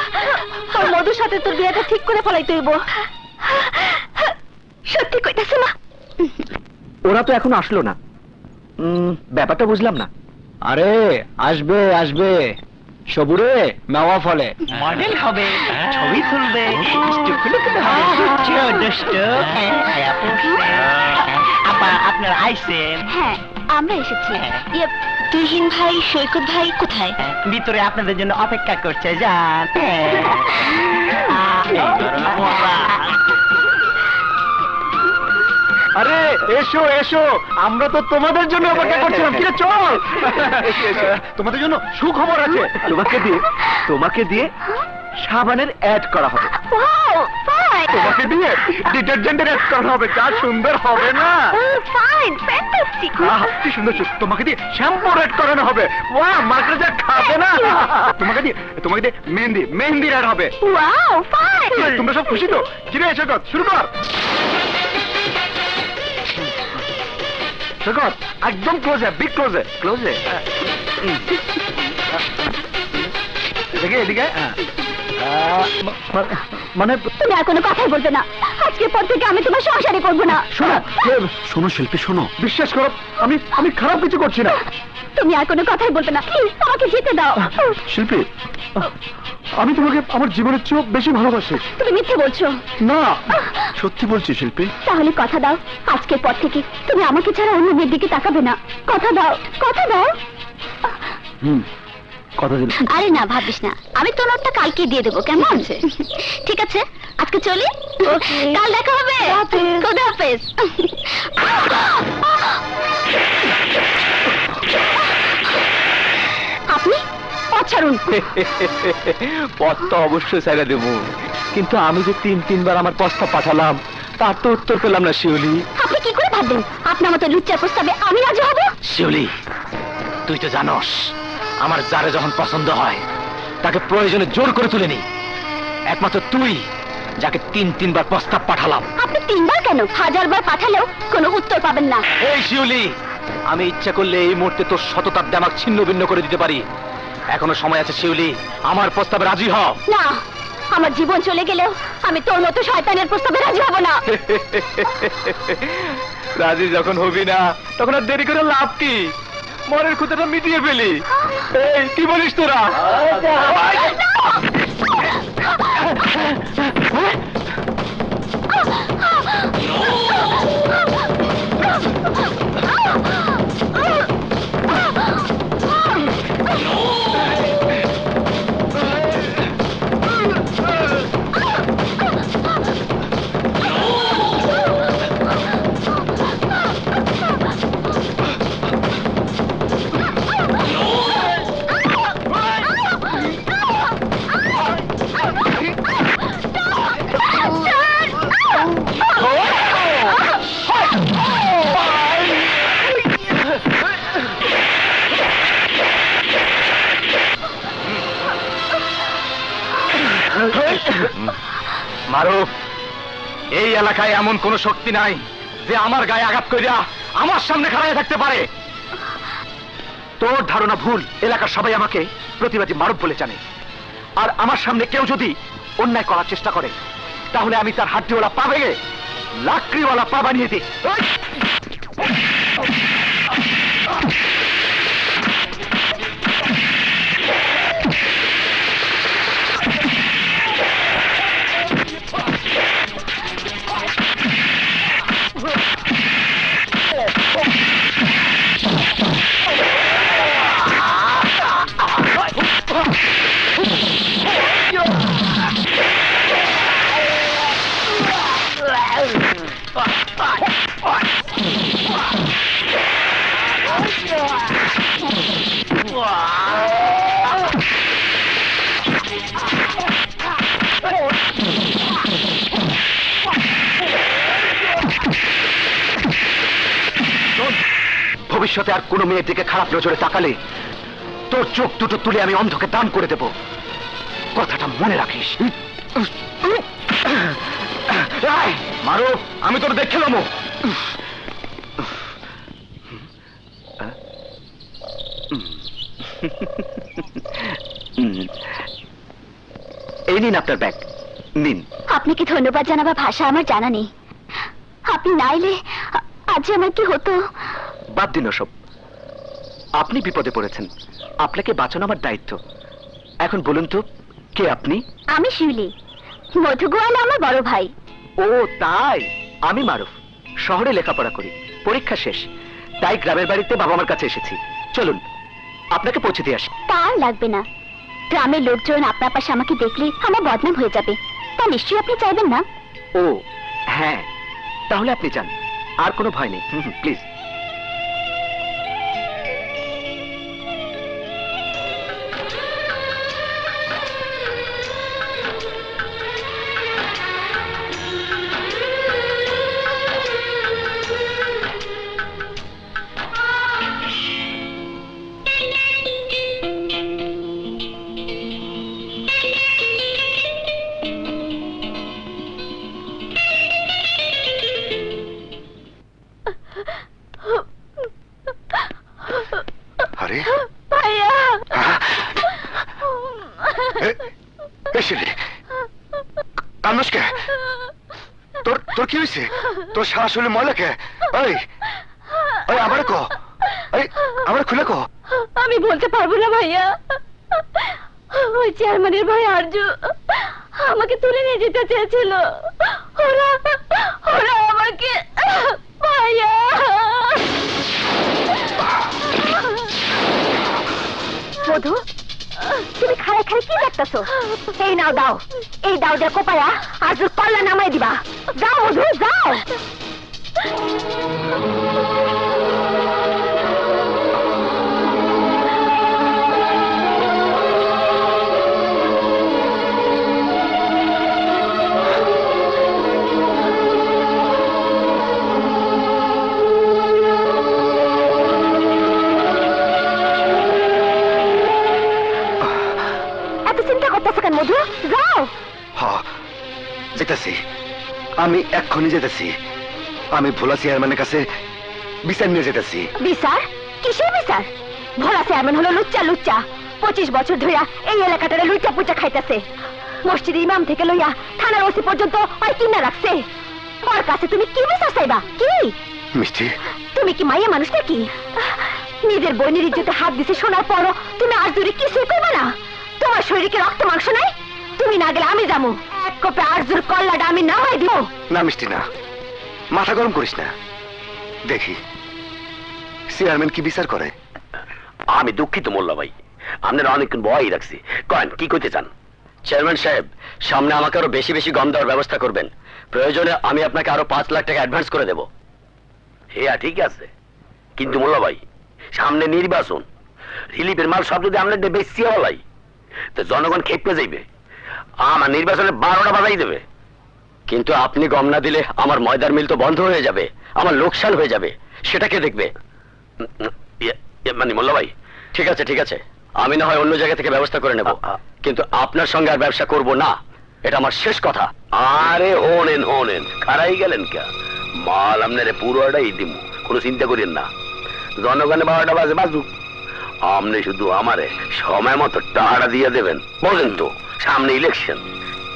[SPEAKER 4] তোর মধুর সাথে তোর বিয়েটা ঠিক করে ফেলাইতে হইব। সত্যি কইতাছে মা?
[SPEAKER 2] ওরা তো এখন আসলো না, ব্যাপারটা বুঝলাম না। আরে আসবে আসবে, সবুরে মেওয়া ফলে
[SPEAKER 6] মডেল হবে, ছবি তুলবে, আপনারা আইসেন?
[SPEAKER 4] হ্যাঁ আমরা এসেছি। তুহিন ভাই সৈকত ভাই কোথায়?
[SPEAKER 6] ভিতরে আপনাদের জন্য অপেক্ষা করছে, যান।
[SPEAKER 2] আরে এসো এসো, আমরা তো তোমাদের জন্য অপেক্ষা করছিলাম। কিরে চল, তোমাদের জন্য সুখবর আছে। তোমাকে দিয়ে সাবানের অ্যাড করা হবে।
[SPEAKER 4] Wow fine.
[SPEAKER 2] তোমাকে দিয়ে ডিটারজেন্টের অ্যাড করা হবে। যা সুন্দর হবে না?
[SPEAKER 4] Fine fantastic.
[SPEAKER 2] কি সুন্দর। তোমাকে দিয়ে শ্যাম্পুর অ্যাড করানো হবে। ওয়াও মার্কেটে যা খাবে না। তোমাকে দিয়ে মেহেন্দির অ্যাড হবে।
[SPEAKER 4] Wow fine.
[SPEAKER 2] তোমরা সব খুশি তো? কিরে সৈকত শুরু কর। সৈকত একদম ক্লোজে, বিগ ক্লোজে। এদিকে মানে
[SPEAKER 4] তুমি আর কোনো কথাই বলবে না। আজকের পর থেকে আমি তোমার সংসারই করবো না।
[SPEAKER 2] শোনো শিল্পী শোনো, বিশ্বাস করো আমি খারাপ কিছু করছি না।
[SPEAKER 4] তুমি আর কোনো কথাই বলবে না, প্লিজ আমাকে যেতে দাও।
[SPEAKER 2] শিল্পী আমি তোমাকে আমার জীবনের চেয়েও বেশি ভালোবাসি।
[SPEAKER 4] তুমি মিথ্যে বলছো।
[SPEAKER 2] না সত্যি বলছি শিল্পী।
[SPEAKER 4] তাহলে কথা দাও, আজকের পর থেকে তুমি আমাকে ছাড়া অন্য মেয়ের দিকে তাকাবে না। কথা দাও, কথা দাও।
[SPEAKER 2] কথা দিল।
[SPEAKER 4] আরে না ভাবিস না, আমি তোর নোটটা কালকে দিয়ে দেবো, কেমন আছে? ঠিক আছে আজকে চলি, কাল দেখা হবে। খোদা হাফেজ। আপনি পথ ছাড়ুন।
[SPEAKER 2] পথ তো অবশ্যই ছেড়ে দেবো, কিন্তু আমি যে তিনবার আমার প্রস্তাব পাঠালাম তার তো উত্তর পেলাম না শিউলি।
[SPEAKER 4] আপনি কি করে ভাববেন আপনার মতো লুচ্চার প্রস্তাবে আমি রাজি হব?
[SPEAKER 3] শিউলি, তুই তো জানোস আমার যারে যখন পছন্দ হয় তাকে প্রয়োজনে জোর করে তুলে নি। একমাত্র তুই যাকে তিনবার প্রস্তাব পাঠালাম।
[SPEAKER 4] আপনি 3 বার কেন, 1000 বার পাঠালেও কোনো উত্তর পাবেন না।
[SPEAKER 3] এই শিউলি, আমি ইচ্ছা করলে এই মুহূর্তে তোর সততার দামাক ছিন্ন ভিন্ন করে দিতে পারি। এখনো সময় আছে শিউলি, আমার প্রস্তাবে রাজি হ।
[SPEAKER 4] না, আমার জীবন চলে গেলেও আমি তোর মতো শয়তানের প্রস্তাবে রাজি হব না।
[SPEAKER 2] রাজি যখন হবি না তখন আর দেরি করে লাভ কি? মনের ক্ষুধাটা মিটিয়ে ফেলি। এই কি বলিস তোরা?
[SPEAKER 3] মারুফ, এই এলাকায় এমন কোন শক্তি নাই যে আমার গায়ে আঘাত করিয়া আমার সামনে খাড়াইয়া থাকতে পারে।
[SPEAKER 2] তোর ধারণা ভুল। এলাকার সবাই আমাকে প্রতিবাদী মারুফ বলে জানে। আর আমার সামনে কেউ যদি অন্যায় করার চেষ্টা করে তাহলে আমি তার হাড্ডিওয়ালা পা ভেঙে লাকড়িওয়ালা পা বানিয়ে দিই।
[SPEAKER 3] ভবিষ্যতে আর কোনো মেয়ের দিকে খারাপ নজরে তাকালে তোর চোখ দুটো তুলে আমি অন্ধকে দান করে দেব, কথাটা মনে রাখিস। মারো, আমি তোর দেখলাম। এই নিন আপনার ব্যাগ, নিন।
[SPEAKER 4] আপনাকে ধন্যবাদ জানাবার ভাষা আমার জানা নেই। আপনি না এলে আজ আমার কি হতো।
[SPEAKER 3] বাদ দিন ওসব, আপনি বিপদে পড়েছেন, আপনাকে বাঁচানো আমার দায়িত্ব। এখন বলুন তো, কে আপনি?
[SPEAKER 4] আমি শিউলি, মধু গোয়ালা আমার বড় ভাই।
[SPEAKER 3] ও তাই, আমি মারুফ, শহরে লেখাপড়া করি, পরীক্ষা শেষ, তাই গ্রামের বাড়িতে বাবা মার কাছে এসেছি। চলুন আপনাকে পৌঁছে দিয়ে আসি।
[SPEAKER 4] তার লাগবে না, গ্রামের লোকজন আপনার পাশে আমাকে দেখলে আমার বদনাম হয়ে যাবে, তা নিশ্চয়ই আপনি চাইবেন না।
[SPEAKER 3] ও হ্যাঁ, তাহলে আপনি যান, আর কোনো ভয় নেই, প্লিজ।
[SPEAKER 8] আরে
[SPEAKER 4] ভাইয়া,
[SPEAKER 8] কান্নসকে, তোর তোর কি হয়েছে? তোর সারা শরীরে ময়লা কে? আমার কো, আমার খুলে কো।
[SPEAKER 4] আমি বলতে পারবো না ভাইয়া, ওই চেয়ারম্যানের ভাই আরজু আমাকে তুলে নিয়ে যেতে চেয়েছিল। ওরা ওরা আমাকে, ভাইয়া মধু, তুমি খাড়ে খাড়ে কি দেখতেছো? এই নাও, দাও, এই দাও দিয়ে কোপায়া আরজুর কল্লা নামাই দিবা। যাও মধু, যাও। মধু, যাও।
[SPEAKER 8] হ্যাঁ যেতেছি, আমি এক্ষুনি যেতেছি। আমি ভোলা চেয়ারম্যানের কাছে বিচার নিয়ে যেতেছি।
[SPEAKER 4] বিচার? কিসের বিচার? ভোলা চেয়ারম্যান হলো লুচ্চা লুচ্চা, 25 বছর ধরে এই এলাকাটারে লুচ্চা পুচা খাইতেছে। মসজিদ ইমাম থেকে লইয়া থানার ওসি পর্যন্ত ওই কিনা রাখছে। ওর কাছে তুমি কি বিচার চাইবা? কি
[SPEAKER 8] মিষ্টি,
[SPEAKER 4] তুমি কি মাইয়া মানুষ নাকি? নিজের বোনের ইজ্জতে হাত দিছে শোনার পরও তুমি আর দূরে কিছুই করবে না? তোমার শরীরে রক্ত মাংস নাই? তুমি না গেলে আমি যাবো, এক কোপে আরজুর কল্লাটা আমি না হয় দিব।
[SPEAKER 8] না মিষ্টি না, মাথা গরম করিস না। দেখি চেয়ারম্যান কি বিচার করে।
[SPEAKER 1] আমি দুঃখিত মোল্লা ভাই, আপনারা অনেকক্ষণ ভয় রাখছি। কয়েন কি করতে চান? চেয়ারম্যান সাহেব, সামনে আমাকে আরো বেশি বেশি গম দেওয়ার ব্যবস্থা করবেন। প্রয়োজনে আমি আপনাকে আরো 5 লাখ টাকা অ্যাডভান্স করে দেব। হ্যাঁ ঠিক আছে, কিন্তু মোল্লা ভাই সামনে নির্বাচন, রিলিফের মাল সব যদি আপনাদের বেশি হলাই তো জনগণ খেপে যাইবে, আমার নির্বাচনে 12টা বাজাই দেবে। কিন্তু আপনি গম না দিলে আমার ময়দার মিল তো বন্ধ হয়ে যাবে, আমার লোকসান হয়ে যাবে, সেটা কে দেখবে? মানে মোল্লা ভাই, ঠিক আছে ঠিক আছে, আমি না হয় অন্য জায়গা থেকে ব্যবস্থা করে নেব, কিন্তু আপনার সঙ্গে আর ব্যবসা করব না, এটা আমার শেষ কথা। আরে হোনেন হোনেন, খারাই গেলেন কে? মাল আপনারে পুরোটাই দিব, কোনো চিন্তা করেন না। জনগণে 12টা বাজে বাজুক, আপনি শুধু আমারে সময় মতো টাকাটা দিয়ে দেবেন। বলেন তো, সামনে ইলেকশন,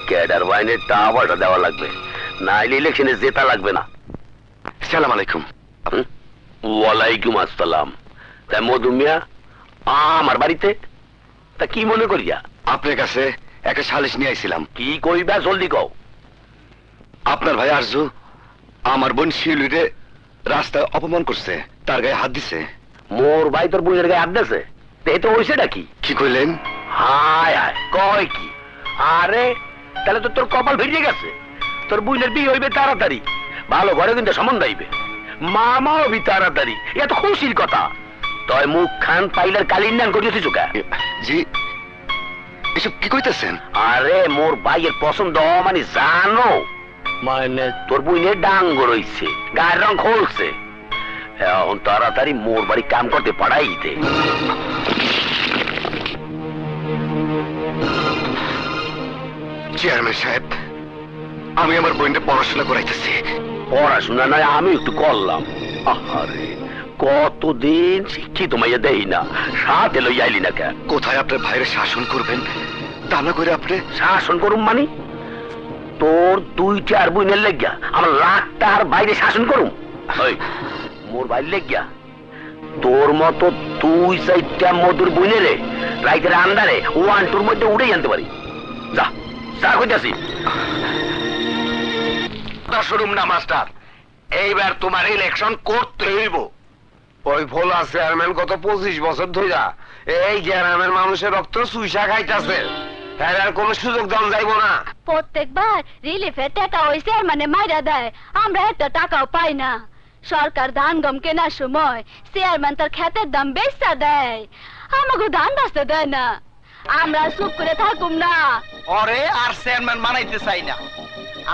[SPEAKER 1] ক্যাডার ওয়াইনের টাকাটা দেওয়া লাগবে, নাইলে ইলেকশনে জেতা লাগবে না।
[SPEAKER 8] সালাম আলাইকুম।
[SPEAKER 1] ওয়ালাইকুম আসসালাম। তাই মধু মিয়া আমার বাড়িতে? তা কি মনে করিয়া?
[SPEAKER 8] আপনার কাছে একটা সালিশ নিয়ে আইছিলাম।
[SPEAKER 1] কি কইবা জলদি কও।
[SPEAKER 8] আপনার ভাই আরজু আমার বোন শিউলিরে রাস্তায় অপমান করছে, তার গায়ে হাত দিছে।
[SPEAKER 1] মোর ভাই তোর বোনের গায়ে হাত দিছে? এই তো হইছেটা কি?
[SPEAKER 8] কি কইলেন?
[SPEAKER 1] হায় হায়, কয় কি? আরে তাহলে তো তোর কপাল ভিজে গেছে, তোর বোনের বিয়ে হইবে তাড়াতাড়ি, ভালো ঘরে কিন্তু সম্বন্ধ হইবে, মামাও বি তাড়াতাড়ি, এত খুশির কথা। তয় মুখ খান পাইলার কালির নান করিয়েছি চুকা।
[SPEAKER 8] জি, এসব কি কইতেছেন?
[SPEAKER 1] আরে মোর ভাইয়ের পছন্দ মানে জানো, মানে তোর বোনের ডাঙ্গ রইছে, গায়ের রং খোলছে, এখন তাড়াতাড়ি মোর বাড়ি কাম করতে পাঠাই দে।
[SPEAKER 8] চেয়ারম্যান সাহেব, আমি আমার বোনটা পড়াশোনা করাইতেছি।
[SPEAKER 1] পড়াশোনা নয়, আমি একটু করলাম। আরে কতদিন শিক্ষিত মাইয়া দেই না, সাথে লই আইলি না কেন?
[SPEAKER 8] কোথায় আপনার ভাইয়ের শাসন করবেন, তা না করে আপনি
[SPEAKER 1] শাসন করুম মানে? তোর 2-4 বোনের লেগিয়া আমার লাখ টাকার বাইরে শাসন করুম? ওই মোর বাইর লেগিয়া তোর মতো 2-4টা মধুর বোনের রাইতের আন্দারে 1-2 মধ্যে উড়ে আনতে পারি। যা যা কইতাছি।
[SPEAKER 8] শুনুম না মাস্টার, এইবার তোমার ইলেকশন করতে হইব।
[SPEAKER 2] ওই ভোলা চেয়ারম্যান গত 25 বছর ধইরা এই গ্রামের মানুষের রক্ত চুইসা খাইতাছে। হ্যাঁ, আর কোনো সুযোগ দাম যাইব না।
[SPEAKER 4] প্রত্যেকবার রিলিফের টাকা ওই চেয়ারম্যানে মাইরা দেয়, আমরা একটা টাকাও পাই না। সরকার ধান গম কেনার সময় চেয়ারম্যান তার ক্ষেতের দাম বেচা দেয়, আমাকে ধান বাঁচতে দেয় না। আমরা চুপ করে থাকুম না।
[SPEAKER 2] ওরে আর চেয়ারম্যান বানাইতে চাই না,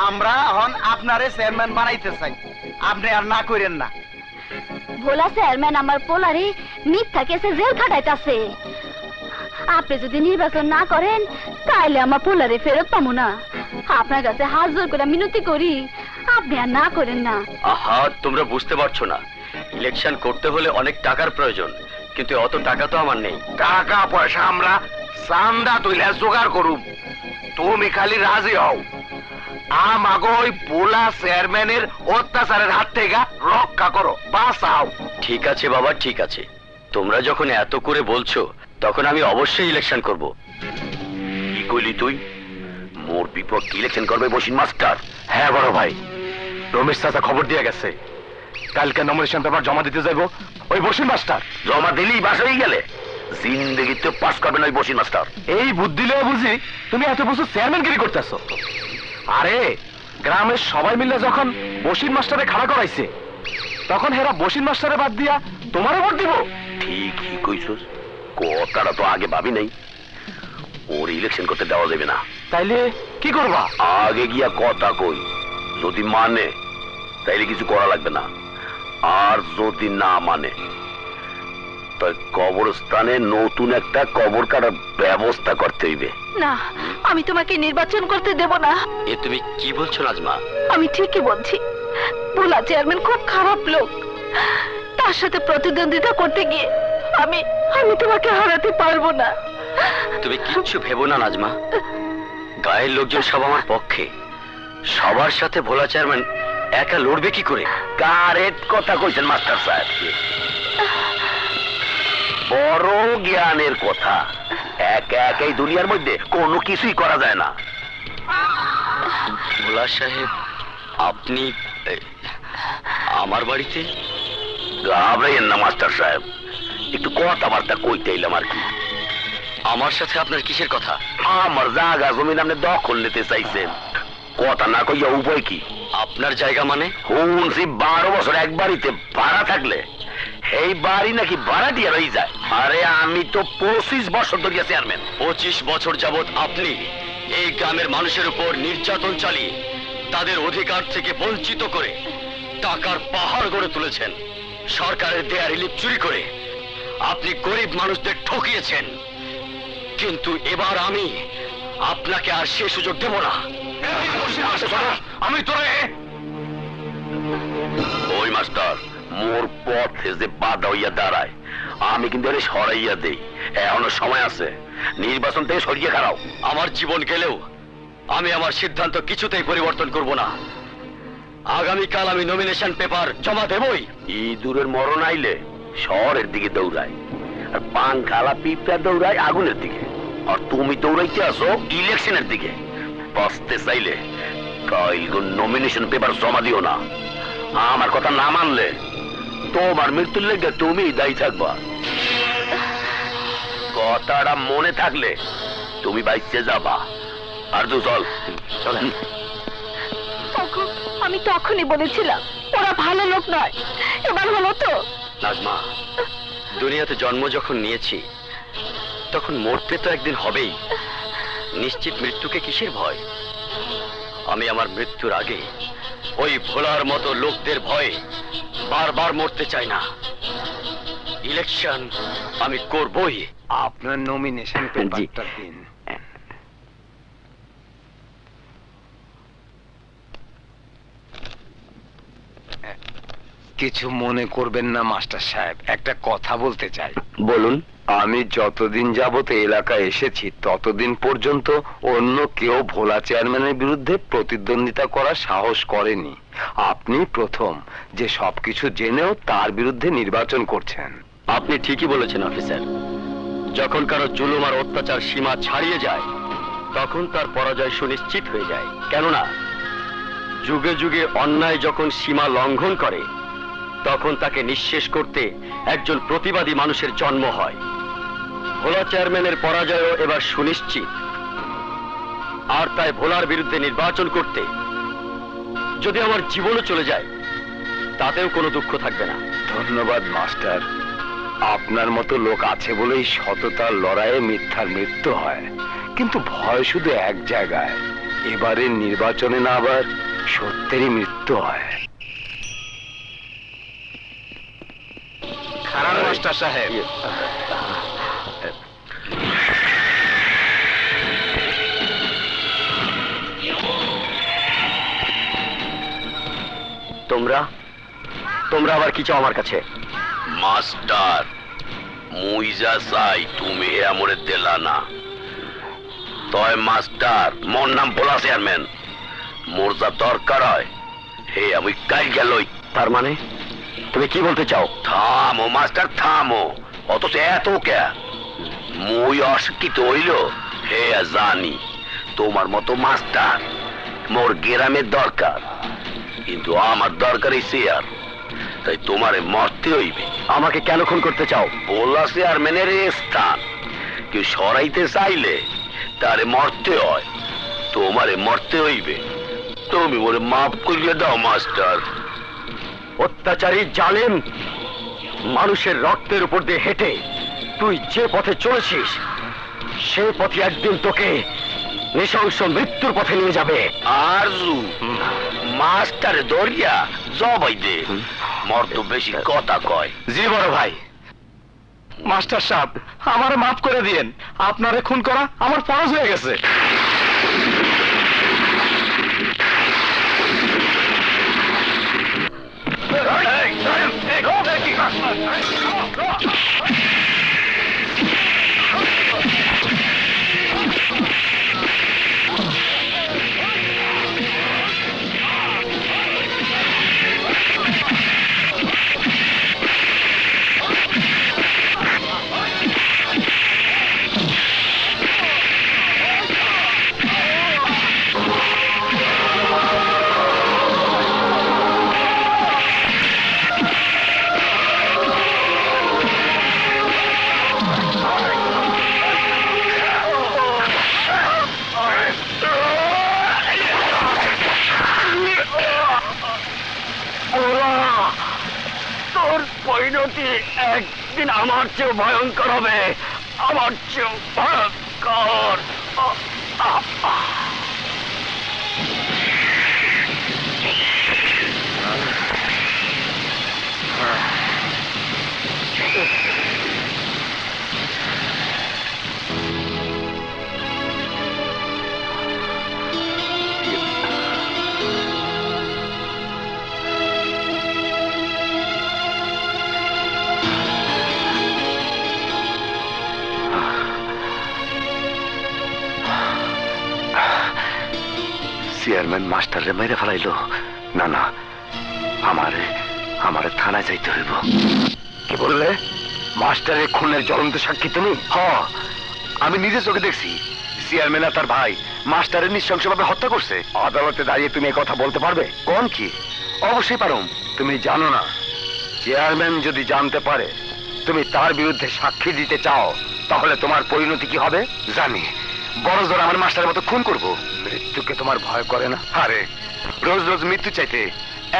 [SPEAKER 2] আমরা এখন আপনারে চেয়ারম্যান বানাইতে চাই, আপনি আর না করেন না।
[SPEAKER 4] ভোলা চেয়ারম্যান আমার পোলারে মিথ্যা কেসে জেল খাটাইতাছে। আপনি যদি নির্বাচন না করেন তাইলে আমার পোলারে ফেরত পাবো না। আপনার কাছে হাত জোর করে মিনতি করি, আপনি আর না করেন না।
[SPEAKER 1] আহা, তোমরা বুঝতে পারছো না, ইলেকশন করতে হলে অনেক টাকার প্রয়োজন, কিন্তু অত টাকা তো আমার নেই।
[SPEAKER 2] টাকা পয়সা আমরা চান্দা তুইলা জোগাড় করুম, তুমি খালি রাজি হও। আমাগো ওই পোলা চেয়ারম্যানের অত্যাচারের হাত থেকে রক্ষা করো, বাঁচাও।
[SPEAKER 1] ঠিক আছে বাবা, ঠিক আছে, তোমরা যখন এত করে বলছো তখন আমি অবশ্যই ইলেকশন করব। কি কইলি তুই? মোর বিপক্ষে ইলেকশন করবে বসিন মাস্টার?
[SPEAKER 8] হ্যাঁ বড় ভাই, রমেশ চাচা খবর দিয়ে গেছে, কালকে নমিনেশন পেপার জমা দিতে যাইব ওই বসির মাস্টার।
[SPEAKER 1] জমা দিলেই বাস হয়ে গেলে? জিন্দগিতে পাস করবে না ওই বসিন মাস্টার।
[SPEAKER 8] এই বুদ্ধি লয়ে বুঝি তুমি এত বছর চেয়ারম্যানগিরি করতেছো। আরে গ্রামের সবাই মিলে যখন বসির মাস্টারে খাড়া করাইছে, তখন হেরা বসির মাস্টারে বাদ দিয়া তোমারও ভোট দিব?
[SPEAKER 1] ঠিকই কইছস, কথাটা তো আগে ভাবি নাই। ওর ইলেকশন করতে দেওয়া যাবে না।
[SPEAKER 8] তাইলে কি করবা?
[SPEAKER 1] আগে গিয়া কথা কই, যদি মানে তাইলে কিছু করা লাগবে না, আর যদি না মানে তাই কবরস্থানে নতুন একটা কবর কাটার ব্যবস্থা করতে হইবে।
[SPEAKER 4] না, আমি তোমাকে নির্বাচন করতে দেব না।
[SPEAKER 1] এ তুমি কি বলছো নাজমা?
[SPEAKER 4] আমি ঠিকই বলছি, ভোলা চেয়ারম্যান খুব খারাপ লোক। তার সাথে প্রতিদ্বন্দ্বিতা করতে গিয়ে আমি তোমাকে হারাতে পারবো না।
[SPEAKER 1] তুমি কিচ্ছু ভেবো না নাজমা, গায়ের লোকজন সব আমার পক্ষে। সবার সাথে ভোলা চেয়ারম্যান একা লড়বে কি করে? কারেক্ট কথা কইছেন মাস্টার সাহেব, বড় জ্ঞানের কথা। একা একাই দুনিয়ার মধ্যে কোনো কিছুই করা যায় না। ভোলা সাহেব, আপনি আমার বাড়িতে? ঘাবড়াইয়েন না মাস্টার সাহেব, একটু কথাবার্তা কইতে এলাম আর কি। আমার সাথে আপনার কিসের কথা? আমার জায়গা জমিন আপনি দখল নিতে চাইছেন, কথা না কইয়া উপায় কি? আপনার জায়গা মানে? শুনছি 12 বছর এক বাড়িতে ভাড়া থাকলে এই বাড়ি নাকি ভাড়া দিয়ে রয়ে যায়। আরে আমি তো 25 বছর ধরে চেয়ারম্যান। 25 বছর যাবৎ আপনি এই গ্রামের মানুষের উপর নির্যাতন চালিয়ে তাদের অধিকার থেকে বঞ্চিত করে টাকার পাহাড় গড়ে তুলেছেন। সরকারের দেয়া রিলিফ চুরি করে আপনি গরিব মানুষদের ঠকিয়েছেন, কিন্তু এবার আমি আপনাকে আর সে সুযোগ দেব না।
[SPEAKER 8] আমি তোরে
[SPEAKER 1] ওই মাস্টার মোর পথে যে বাধা হইয়া দাঁড়ায় আমি কিন্তু এর সরাইয়া দেই। এখনো সময় আছে, নির্বাচন থেকে সরিয়ে খাড়াও। আমার জীবন গেলেও আমি আমার সিদ্ধান্ত কিছুতেই পরিবর্তন করব না। আগামীকাল আমি নমিনেশন পেপার জমা দেবই। ইঁদুরের মরণ আইলে শহরের দিকে দৌড়ায়, আর পাংখালা পিঁপড়া দৌড়ায় আগুনের দিকে, আর তুমি দৌড়াইতে আসো ইলেকশনের দিকে। বাঁচতে চাইলে কাল নমিনেশন পেপার জমা দিও না। আমার কথা না মানলে তোমার মৃত্যুর লেগে তুমি দায়ী থাকবা। কথাটা মনে থাকলে তুমি বাইচে যাবা। আর তো চল চলেন।
[SPEAKER 4] আমি তখনই বলেছিলাম ওরা ভালো লোক নয়, এবার হলো তো।
[SPEAKER 1] নাজমা, দুনিয়াতে জন্ম যখন নিয়েছি তখন মরতে তো একদিন হবেই। নিশ্চিত মৃত্যুকে কিসের ভয়? আমি আমার মৃত্যুর আগে ওই ভোলার মতো লোকদের ভয়ে বারবার মরতে চাই না। ইলেকশন আমি করবই।
[SPEAKER 2] আপনার নমিনেশন পেপারটা দিন। কিছু মনে করবেন না মাস্টার সাহেব, একটা কথা বলতে চাই।
[SPEAKER 1] বলুন।
[SPEAKER 2] আমি যতদিন যাবত এলাকায় এসেছি ততদিন পর্যন্ত অন্য কেউ ভোলা চেয়ারম্যানের বিরুদ্ধে প্রতিদ্বন্দ্বিতা করার সাহস করেনি। আপনি প্রথম যে সবকিছু জেনেও তার বিরুদ্ধে নির্বাচন করছেন।
[SPEAKER 1] আপনি ঠিকই বলেছেন অফিসার। যখন কারো জুলুম আর অত্যাচার সীমা ছাড়িয়ে যায় তখন তার পরাজয় সুনিশ্চিত হয়ে যায়। কেননা যুগে যুগে অন্যায় যখন সীমা লঙ্ঘন করে তখন তাকে নিঃশেষ করতে একজন প্রতিবাদী মানুষের জন্ম হয়। ভোলা চেয়ারম্যানের পরাজয়ও এবার সুনিশ্চিত, আর তাই ভোলার বিরুদ্ধে নির্বাচন করতে যদি আমার জীবনও চলে যায় তাতেও কোনো দুঃখ থাকবে না।
[SPEAKER 2] ধন্যবাদ মাস্টার। আপনার মতো লোক আছে বলেই সততার লড়াইয়ে মিথ্যার মৃত্যু হয়, কিন্তু ভয় শুধু এক জায়গায়, এবারের নির্বাচনে না আবার সত্যেরই মৃত্যু হয়। খারাপ মাস্টার সাহেব।
[SPEAKER 1] তোমরা তোমরা আবার কি চাও আমার কাছে?
[SPEAKER 9] মাস্টার মুই যা চাই তুমি হে আমরে দিলা না। তয় মাস্টার মোর নাম ভোলা চেয়ারম্যান, মোর যা দরকার হয় হে আমি কাই গেলই।
[SPEAKER 1] তার মানে তুমি কি বলতে চাও?
[SPEAKER 9] থামো মাস্টার থামো, অথচ এত কে? মুই অশিক্ষিত হইল হে জানি তোমার মতো মাস্টার মোর গ্রামের দরকার, কিন্তু আমার দরকার এই চেয়ার, তাই তোমারে মরতে হইবে।
[SPEAKER 1] আমাকে কেন খুন করতে চাও?
[SPEAKER 9] ভোলা চেয়ারম্যানের স্থান কেউ সরাইতে চাইলে তারে মরতে হয়, তোমারে মরতে হইবে। তুমি ওরে মাফ করিয়ে দাও মাস্টার।
[SPEAKER 1] অত্যাচারী জালেম মানুষের রক্তের উপর দিয়ে হেঁটে তুই যে পথে চলেছিস সেই পথে একদিন তোকে নৃশংস মৃত্যুর পথে নিয়ে যাবে।
[SPEAKER 9] আরজু মাস্টারে দরিয়া জবাই দে, মর্দ বেশি কথা কয়।
[SPEAKER 2] জি বড় ভাই। মাস্টার সাহেব আমারে মাফ করে দিয়েন, আপনারে খুন করা আমার ফরজ হয়ে গেছে।
[SPEAKER 1] তোর পরিণতি একদিন আমার চেয়েও ভয়ঙ্কর হবে, আমার চেয়েও ভয়ঙ্কর।
[SPEAKER 8] চেয়ারম্যান মাস্টারে মেরে ফেলাইলো। না না, আমারে থানায় যাইতে হইব।
[SPEAKER 2] কি বললে? মাস্টারের খুনের জ্বলন্ত সাক্ষী তুমি?
[SPEAKER 8] আমি নিজে চোখে দেখছি চেয়ারম্যান আর তার ভাই মাস্টারের নৃশংসভাবে হত্যা করছে।
[SPEAKER 2] আদালতে দাঁড়িয়ে তুমি এই কথা বলতে পারবে?
[SPEAKER 8] কোন কি? অবশ্যই পারুম।
[SPEAKER 2] তুমি জানো না, চেয়ারম্যান যদি জানতে পারে তুমি তার বিরুদ্ধে সাক্ষী দিতে চাও তাহলে তোমার পরিণতি কি হবে?
[SPEAKER 8] জানি, বড় জোর আমার মাস্টারের মতো খুন করব।
[SPEAKER 2] মৃত্যুকে তোমার ভয় করে না?
[SPEAKER 8] আরে রোজ রোজ মৃত্যু চাইতে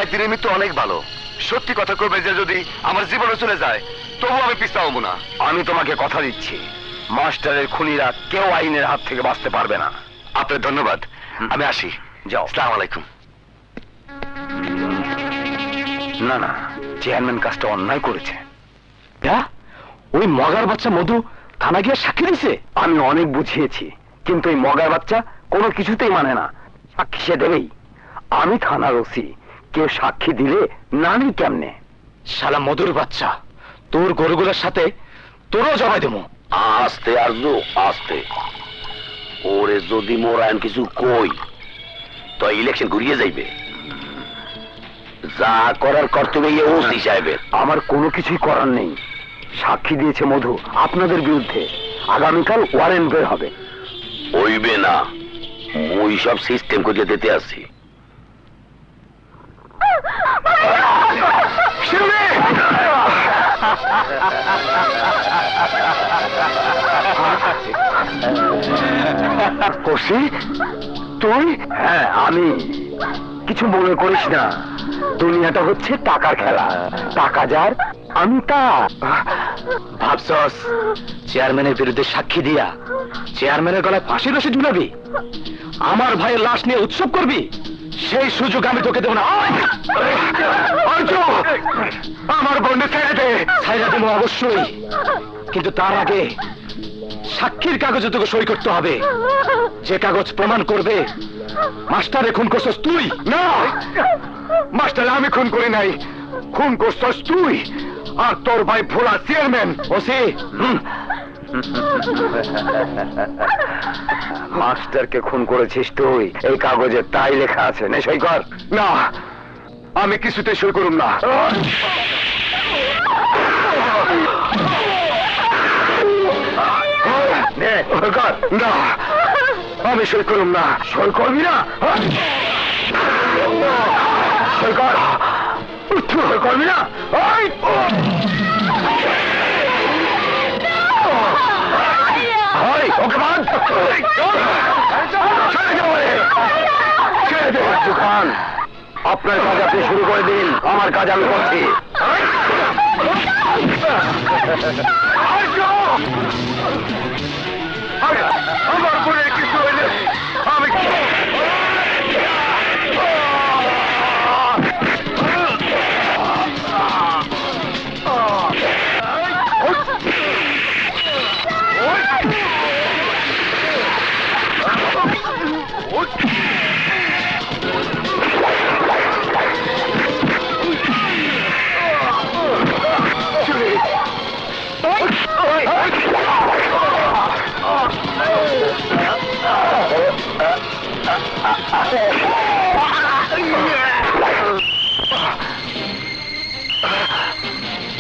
[SPEAKER 8] একদিনের মৃত্যু অনেক ভালো। সত্যি কথা করবে যে যদি আমার জীবনে চলে যায় তবু আমি পিছাবো না।
[SPEAKER 2] আমি তোমাকে কথা দিচ্ছি, মাস্টারের খুনিরা কেউ আইনের হাত থেকে বাঁচতে পারবে না।
[SPEAKER 8] আপনার ধন্যবাদ, আমি আসি।
[SPEAKER 2] যাও।
[SPEAKER 8] আসসালামু আলাইকুম।
[SPEAKER 2] না না,
[SPEAKER 8] চেয়ারম্যান কাজটা অন্যায় করেছে।
[SPEAKER 3] ওই মগার বাচ্চা মধু থানা গিয়ে সাক্ষী দিছে।
[SPEAKER 8] আমি অনেক বুঝিয়েছি, কিন্তু এই মগার বাচ্চা কোনো কিছুতেই মানে না। সাক্ষী সে দেবেই। আমি থানার ওসি, কেউ সাক্ষী দিলে না নি কেমনে?
[SPEAKER 3] শালা মধুর বাচ্চা, তোর গরুগুলোর সাথে তোরও জবাই দেবো।
[SPEAKER 9] আস্তে আরজু আস্তে, ওরে যদি মোরায়ন কিছু কই তো ইলেকশন ঘুরিয়ে যাইবে। যা করার কর্তব্য ওসি সাহেবের।
[SPEAKER 8] আমার কোনো কিছুই করার নেই। সাক্ষী দিয়েছে মধু আপনাদের বিরুদ্ধে, আগামীকাল ওয়ারেন্ট বের হবে।
[SPEAKER 9] হইবে না, ওই সব সিস্টেম করিয়ে দিতে আসছি।
[SPEAKER 8] কষি তুই? হ্যাঁ আমি। কিছু মনে করিস না, দুনিয়াটা হচ্ছে টাকার খেলা। টাকা যার আমি তার।
[SPEAKER 3] ভাবছস চেয়ারম্যানের বিরুদ্ধে সাক্ষী দিয়া চেয়ারম্যানের গলায় ফাঁসির রশি ঝুলাবি? আমার ভাইয়ের লাশ নিয়ে উৎসব করবি? সেই সুযোগ আমি তোকে দেব না।
[SPEAKER 8] আমার বন্ধু ছেড়ে দে।
[SPEAKER 3] ছাইরা দেবো অবশ্যই, কিন্তু তার আগে সাক্ষীর কাগজে তোকে সই করতে হবে, যে কাগজ প্রমাণ করবে মাস্টারে খুন করছস তুই।
[SPEAKER 8] না, মাস্টার আমি খুন করি নাই, খুন করছস তুই আর তোর ভাই ভোলা চেয়ারম্যান।
[SPEAKER 3] ওসি,
[SPEAKER 8] মাস্টারকে খুন করেছিস তুই, এই কাগজে তাই লেখা আছে। নে সই কর। না, আমি কিছুতে সই করুম না। নে সই কর। না, আমি সই করুম না। সই করবি না? সই কর। সই করবি না? ওকে বাদ। খান, আপনার কাজ আপনি শুরু করে দিন, আমার কাজ আমি করছি। আমার বোনের কিছু হইলে আমি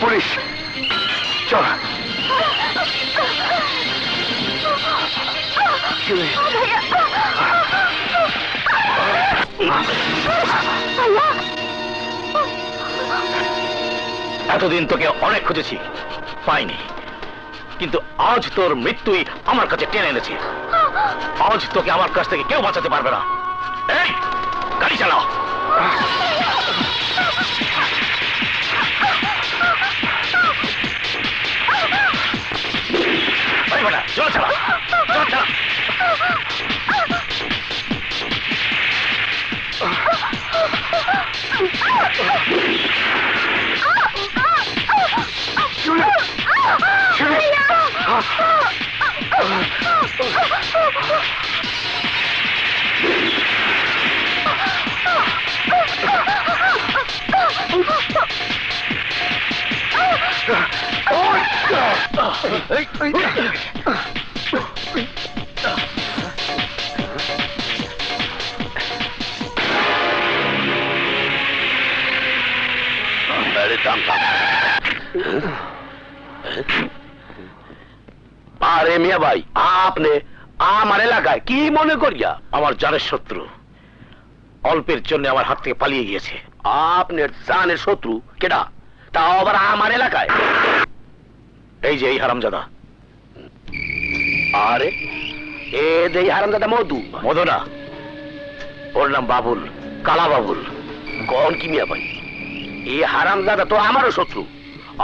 [SPEAKER 8] পুলিশ চল।
[SPEAKER 3] এতদিন তোকে অনেক খুঁজেছি, পাইনি, কিন্তু আজ তোর মৃত্যুই আমার কাছে টেনে এনেছে। আজ তোকে আমার কাছ থেকে কেউ বাঁচাতে পারবে না। এই গাড়ি চালাও। জোর চালা, জোর চালা।
[SPEAKER 9] আরে মিয়া ভাই, আপনি আমার এলাকায় কি মনে করিয়া?
[SPEAKER 3] আমার জানের শত্রু অল্পের জন্য আমার হাত থেকে পালিয়ে গিয়েছে।
[SPEAKER 9] আপনার জানের শত্রু কেডা? তাও আবার আমার এলাকায়?
[SPEAKER 3] এই যে এই হারামজাদা।
[SPEAKER 9] আরে এ দেই হারামজাদা মধু?
[SPEAKER 3] মধু না, ওর নাম বাবুল, কালা বাবুল।
[SPEAKER 9] কোন কি মিয়া ভাই, এই হারামজাদা তো আমারও শত্রু।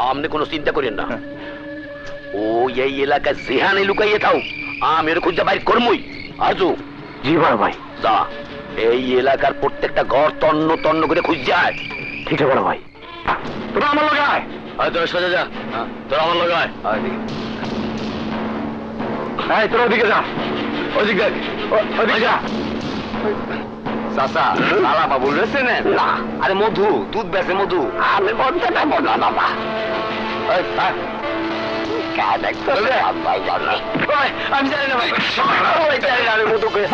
[SPEAKER 9] আপনি কোনো চিন্তা করেন না, ও এই এলাকায় যেহানে লুকাইয়ে থাও আমি এর খুঁজে বাইর করমই। আজু
[SPEAKER 8] জি বড় ভাই।
[SPEAKER 9] যা এই এলাকার প্রত্যেকটা ঘর তন্ন তন্ন করে খুঁজে আয়।
[SPEAKER 8] ঠিক আছে বড় ভাই।
[SPEAKER 3] তোরা আমার লগে আয়।
[SPEAKER 1] তোরা সোজা যা, তোরা আমার লগে আয়।
[SPEAKER 3] এই তোরা ওদিকে যা, ওদিক দেখ, ওদিকে যা।
[SPEAKER 8] চাচা কালা বাবুল রয়েছে না? আরে মধু, দুধ বেচে মধু।
[SPEAKER 1] আমি বলতে পারবো না বাবা। আমি জানি না ভাই, জানি না আমি মধু করে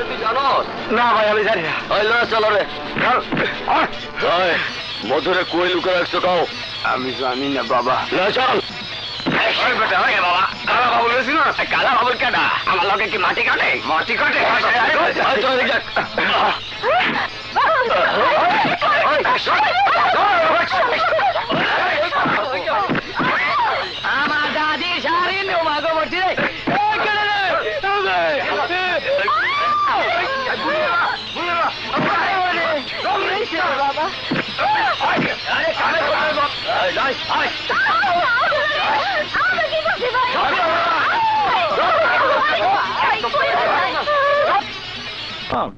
[SPEAKER 1] তুই জানোস?
[SPEAKER 3] না ভাই আমি জানি না।
[SPEAKER 1] ওই লোক চলো রে, মধুরে কই লুকে রাখছো কাও?
[SPEAKER 8] আমি জানি না বাবা।
[SPEAKER 1] চল।
[SPEAKER 8] কালা বাবুল রয়েছে না?
[SPEAKER 1] কালা বাবুর কাটা আমার লোকে কি মাটি কাটে?
[SPEAKER 8] মাটি কাটে?
[SPEAKER 6] আমার দাদি শাড়ি নোমাগো বলছি রে।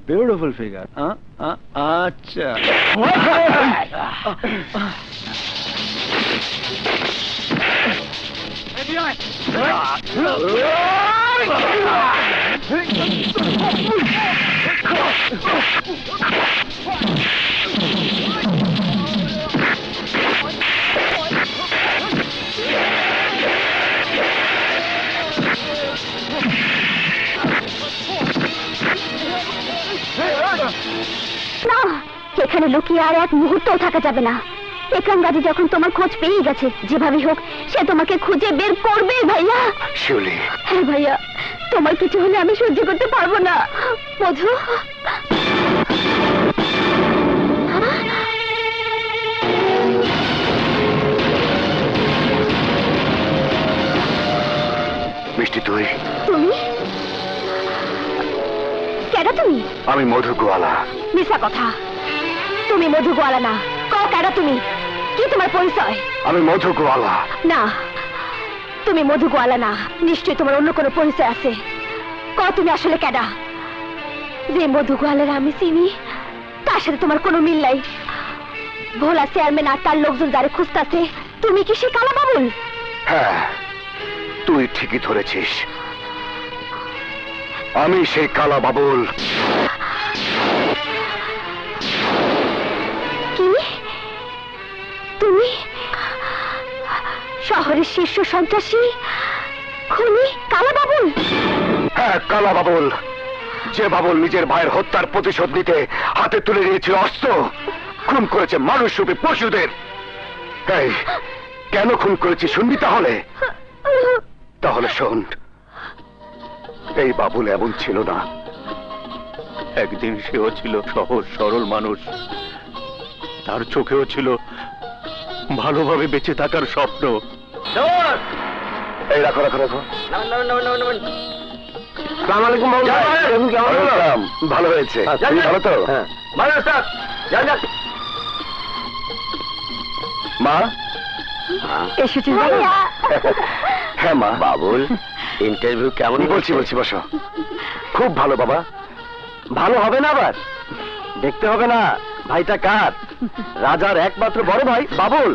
[SPEAKER 2] Beautiful figure. আচ্ছা
[SPEAKER 4] না, এখানে লুকিয়ে আর এক মুহূর্তও থাকা যাবে না। একরাম গাজী যখন তোমার খোঁজ পেয়ে গেছে, যেভাবে হোক সে তোমাকে খুঁজে বের করবে ভাইয়া।
[SPEAKER 8] শিউলি,
[SPEAKER 4] হ্যাঁ ভাইয়া, তোমার কিছু হলে আমি সহ্য করতে পারবো না। মধু,
[SPEAKER 8] মিষ্টি তুই?
[SPEAKER 4] তুমি কেডা? তুমি?
[SPEAKER 8] আমি মধু গোয়ালা।
[SPEAKER 4] মিশা কথা, তুমি মধু গোয়ালা না। কও কেডা তুমি? কি তোমার পরিচয়?
[SPEAKER 8] আমি মধু গোয়ালা।
[SPEAKER 4] না, তুমি মধু গোয়ালা না। নিশ্চয়ই তোমার অন্য কোনো পরিচয় আছে। কও তুমি আসলে কেডা? যে মধু গোয়ালার আমি চিনি তার সাথে তোমার কোনো মিল নাই। ভোলা চেয়ারম্যান আর তার লোকজন যারে খুঁজতেছে, তুমি কি সে কালা বাবুল?
[SPEAKER 8] হ্যাঁ, তুই ঠিকই ধরেছিস, আমি সেই কালা বাবুল।
[SPEAKER 4] কি? তুমি শহরের শীর্ষ সন্ত্রাসী খুনি কালা বাবুল?
[SPEAKER 8] হ্যাঁ, কালা বাবুল। যে বাবুল নিজের ভাইয়ের হত্যার প্রতিশোধ নিতে হাতে তুলে নিয়েছিল অস্ত্র, খুন করেছে মানুষরূপী পশুদের। এই, কেন খুন করেছি শুনবি তাহলে? তাহলে শোন, এই বাবুল এমন ছিল না।
[SPEAKER 3] একদিন সেও ছিল সহজ সরল মানুষ, তার চোখেও ছিল ভালোভাবে বেঁচে থাকার স্বপ্ন।
[SPEAKER 8] এই রাখো রাখো রাখো। ভালো হয়েছে, তুমি ভালো তো? মা
[SPEAKER 4] এসেছিস?
[SPEAKER 8] হ্যাঁ মা।
[SPEAKER 1] বাবুল, ইন্টারভিউ কেমন?
[SPEAKER 8] বলছি বসো। খুব ভালো বাবা।
[SPEAKER 1] ভালো হবে না আবার? দেখতে হবে না ভাইটা কার? রাজার একমাত্র বড় ভাই বাবুল।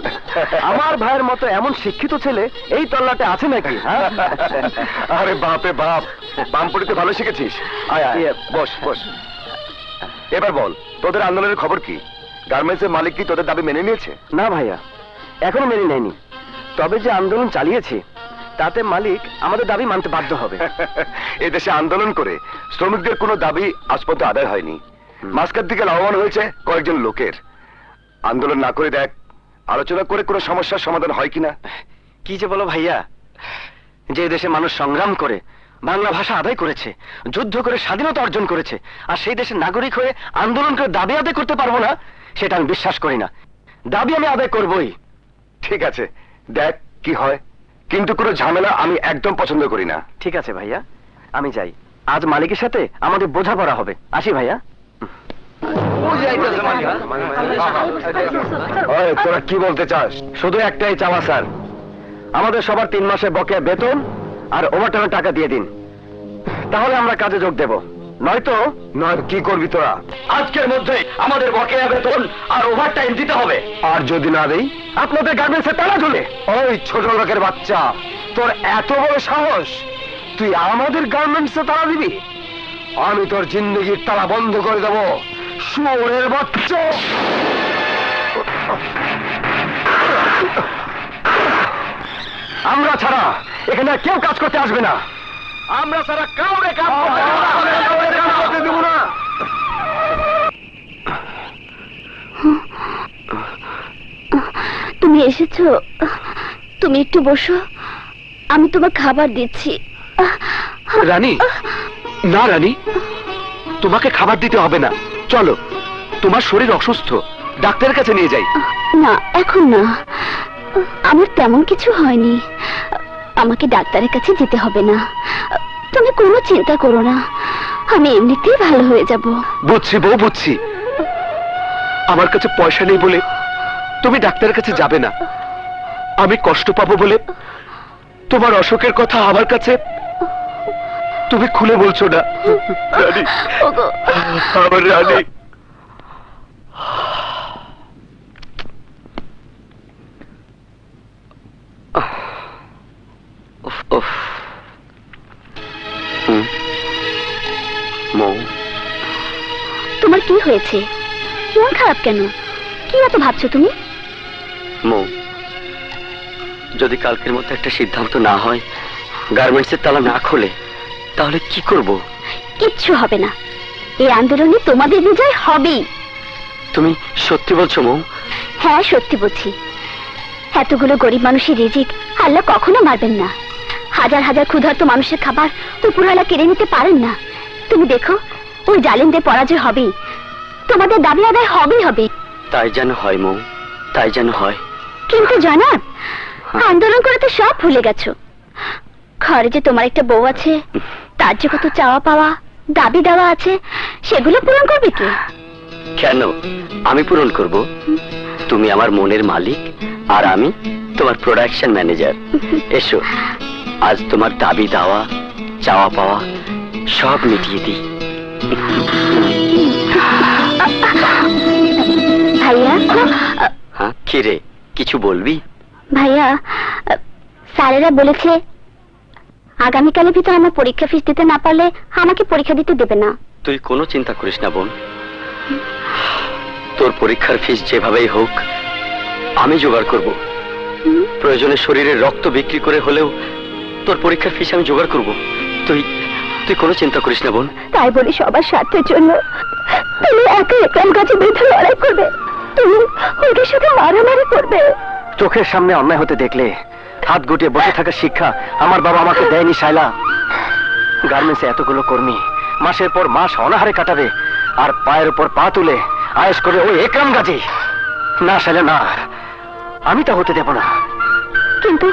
[SPEAKER 1] আমার ভাইয়ের মতো এমন শিক্ষিত ছেলে এই তল্লাটে আছে নাকি?
[SPEAKER 8] আরে বাপে বাপ, বামপুরিতে ভালো শিখেছিস। আয় আয়, বস বস। এবার বল, তোদের আন্দোলনের খবর কি? গার্মেন্টসের মালিক কি তোদের দাবি মেনে নিয়েছে?
[SPEAKER 1] না ভাইয়া, এখনো মেনে নেয়নি। তবে যে আন্দোলন চালিয়েছে তাতে মালিক আমাদের দাবি মানতে বাধ্য হবে।
[SPEAKER 8] এদেশে আন্দোলন করে শ্রমিকদের কোনো দাবি আজ পর্যন্ত আদায় হয়নি। মাঝখান থেকে লাভবান হয়েছে কয়েকজন লোকের। আন্দোলন না করে দেখ, আলোচনা করে কোনো সমস্যার সমাধান হয় কিনা।
[SPEAKER 1] কি যে বলো ভাইয়া, যে দেশে মানুষ সংগ্রাম করে বাংলা ভাষা আদায় করেছে, যুদ্ধ করে স্বাধীনতা অর্জন করেছে, আর সেই দেশের নাগরিক হয়ে আন্দোলন করে দাবি আদায় করতে পারবো না, সেটা আমি বিশ্বাস করি না। দাবি আমি আদায় করবই।
[SPEAKER 8] ঠিক আছে, দেখ কি হয়, কিন্তু কোনো ঝামেলা আমি একদম পছন্দ করি না।
[SPEAKER 1] ঠিক আছে ভাইয়া, আমি যাই। আজ মালিকের সাথে আমাদের বোঝাপড়া হবে। আসি ভাইয়া।
[SPEAKER 8] তোরা কি বলতে চাস?
[SPEAKER 1] শুধু একটাই চাওয়া স্যার, আমাদের সবার 3 মাসের বকেয়া বেতন আর ওভারটাইমের টাকা দিয়ে দিন, তাহলে আমরা কাজে যোগ দেব।
[SPEAKER 8] নয়তো নয় কি করবি তোরা?
[SPEAKER 1] আজকের মধ্যে আমাদের বকেয়া বেতন আর ওভারটাইম দিতে হবে।
[SPEAKER 8] আর যদি না দেই আপনাদের গার্মেন্টসে তালা ঝুলে। ওই ছোট লোকের বাচ্চা, তোর এত বড় সাহস, তুই আমাদের গার্মেন্টসে তালা দিবি? আমি তোর জিন্দগির তালা বন্ধ করে দেব, শুয়োরের বাচ্চা। আমরা ছাড়া এখানে আর কেউ কাজ করতে আসবে না।
[SPEAKER 2] আমরা সারা কাউরে কাজ
[SPEAKER 8] করতে দেব না।
[SPEAKER 4] তুমি এসেছো, তুমি একটু বসো, আমি তোমার খাবার দিচ্ছি।
[SPEAKER 8] রানী, না রানী, তোমাকে খাবার দিতে হবে না, চলো, তোমার শরীর অসুস্থ, ডাক্তারের কাছে নিয়ে যাই।
[SPEAKER 4] না, এখন না, আমার তেমন কিছু হয়নি, আমাকে ডাক্তারের কাছে যেতে হবে না, তুমি কোনো চিন্তা করো না, আমি এমনিতেই ভালো হয়ে যাব।
[SPEAKER 8] বুঝছি বউ, বুঝছি, আমার কাছে পয়সা নেই বলে তুমি ডাক্তারের কাছে যাবে না, আমি কষ্ট পাবো বলে তোমার অসুখের কথা আমার কাছে তুমি খুলে বলছো না। রানী,
[SPEAKER 4] ওগো,
[SPEAKER 8] আমার রানী।
[SPEAKER 4] তোমার কি হয়েছে? মন খারাপ কেন? কি এত ভাবছো তুমি?
[SPEAKER 1] মৌ, যদি কালকের মধ্যে একটা সিদ্ধান্ত না হয়, গার্মেন্টসের তালা না খোলে, তাহলে কি করব?
[SPEAKER 4] কিচ্ছু হবে না, এই আন্দোলনে তোমাদের বিজয় হবেই।
[SPEAKER 1] তুমি সত্যি বলছো মৌ?
[SPEAKER 4] হ্যাঁ, সত্যি বলছি। এতগুলো গরিব মানুষের রিজিক আল্লাহ কখনো মারবেন না। হাজার হাজার ক্ষুধার্ত মানুষের খাবার উপরওয়ালা কেড়ে নিতে পারেন না। তুমি দেখো, ওই জালিমদের পরাজয় হবেই, তোমাদের দাবি আদায় হবেই হবে।
[SPEAKER 1] তাই যেন হয় মৌ, তাই যেন হয়।
[SPEAKER 4] কিন্তু জানাব, আন্দোলন করে তো সব ভুলে গেছো। ঘরে যে তোমার একটা বউ আছে, তার যে কত চাওয়া পাওয়া, দাবি দেওয়া আছে, সেগুলো পূরণ করবে কে?
[SPEAKER 1] কেন আমি পূরণ করব? তুমি আমার মনের মালিক, আর আমি তোমার প্রোডাকশন ম্যানেজার। এসো, আজ তোমার দাবি দেওয়া, চাওয়া পাওয়া সব মিটিয়ে দিই।
[SPEAKER 4] ভাইয়া,
[SPEAKER 1] হ্যাঁ, কি রে, কিছু বলবি?
[SPEAKER 4] ভাইয়া, স্যারেরা বলেছে আগামীকালের ভিতর আমার পরীক্ষা ফিস দিতে না পারলে আমাকে পরীক্ষা দিতে দেবে না।
[SPEAKER 1] তুই কোনো চিন্তা করিস না বোন, তোর পরীক্ষার ফিস যেভাবেই হোক আমি জোগাড় করব। প্রয়োজনে শরীরের রক্ত বিক্রি করে হলেও তোর পরীক্ষার ফিস আমি জোগাড় করব। তুই তুই কোনো চিন্তা করিস না বোন।
[SPEAKER 4] তাই বলি সবার স্বার্থের জন্য তুমি একা একরাম গাছের বিরুদ্ধে লড়াই করবে? তুমি ওদের সাথে মারামারি করবে?
[SPEAKER 8] চোখের সামনে অন্যায় হতে দেখলে হাত গুটিয়ে বসে থাকার শিক্ষা আমার বাবা আমাকে দেয়নি শায়লা। গার্মেন্টসে এতগুলো কর্মী মাসের পর মাস অনাহারে কাটাবে, আর পায়ের উপর পা তুলে আয়েশ করে ওই একরাম গাজী? না শায়লা, না, আমি তা হতে দেব না।
[SPEAKER 4] কিন্তু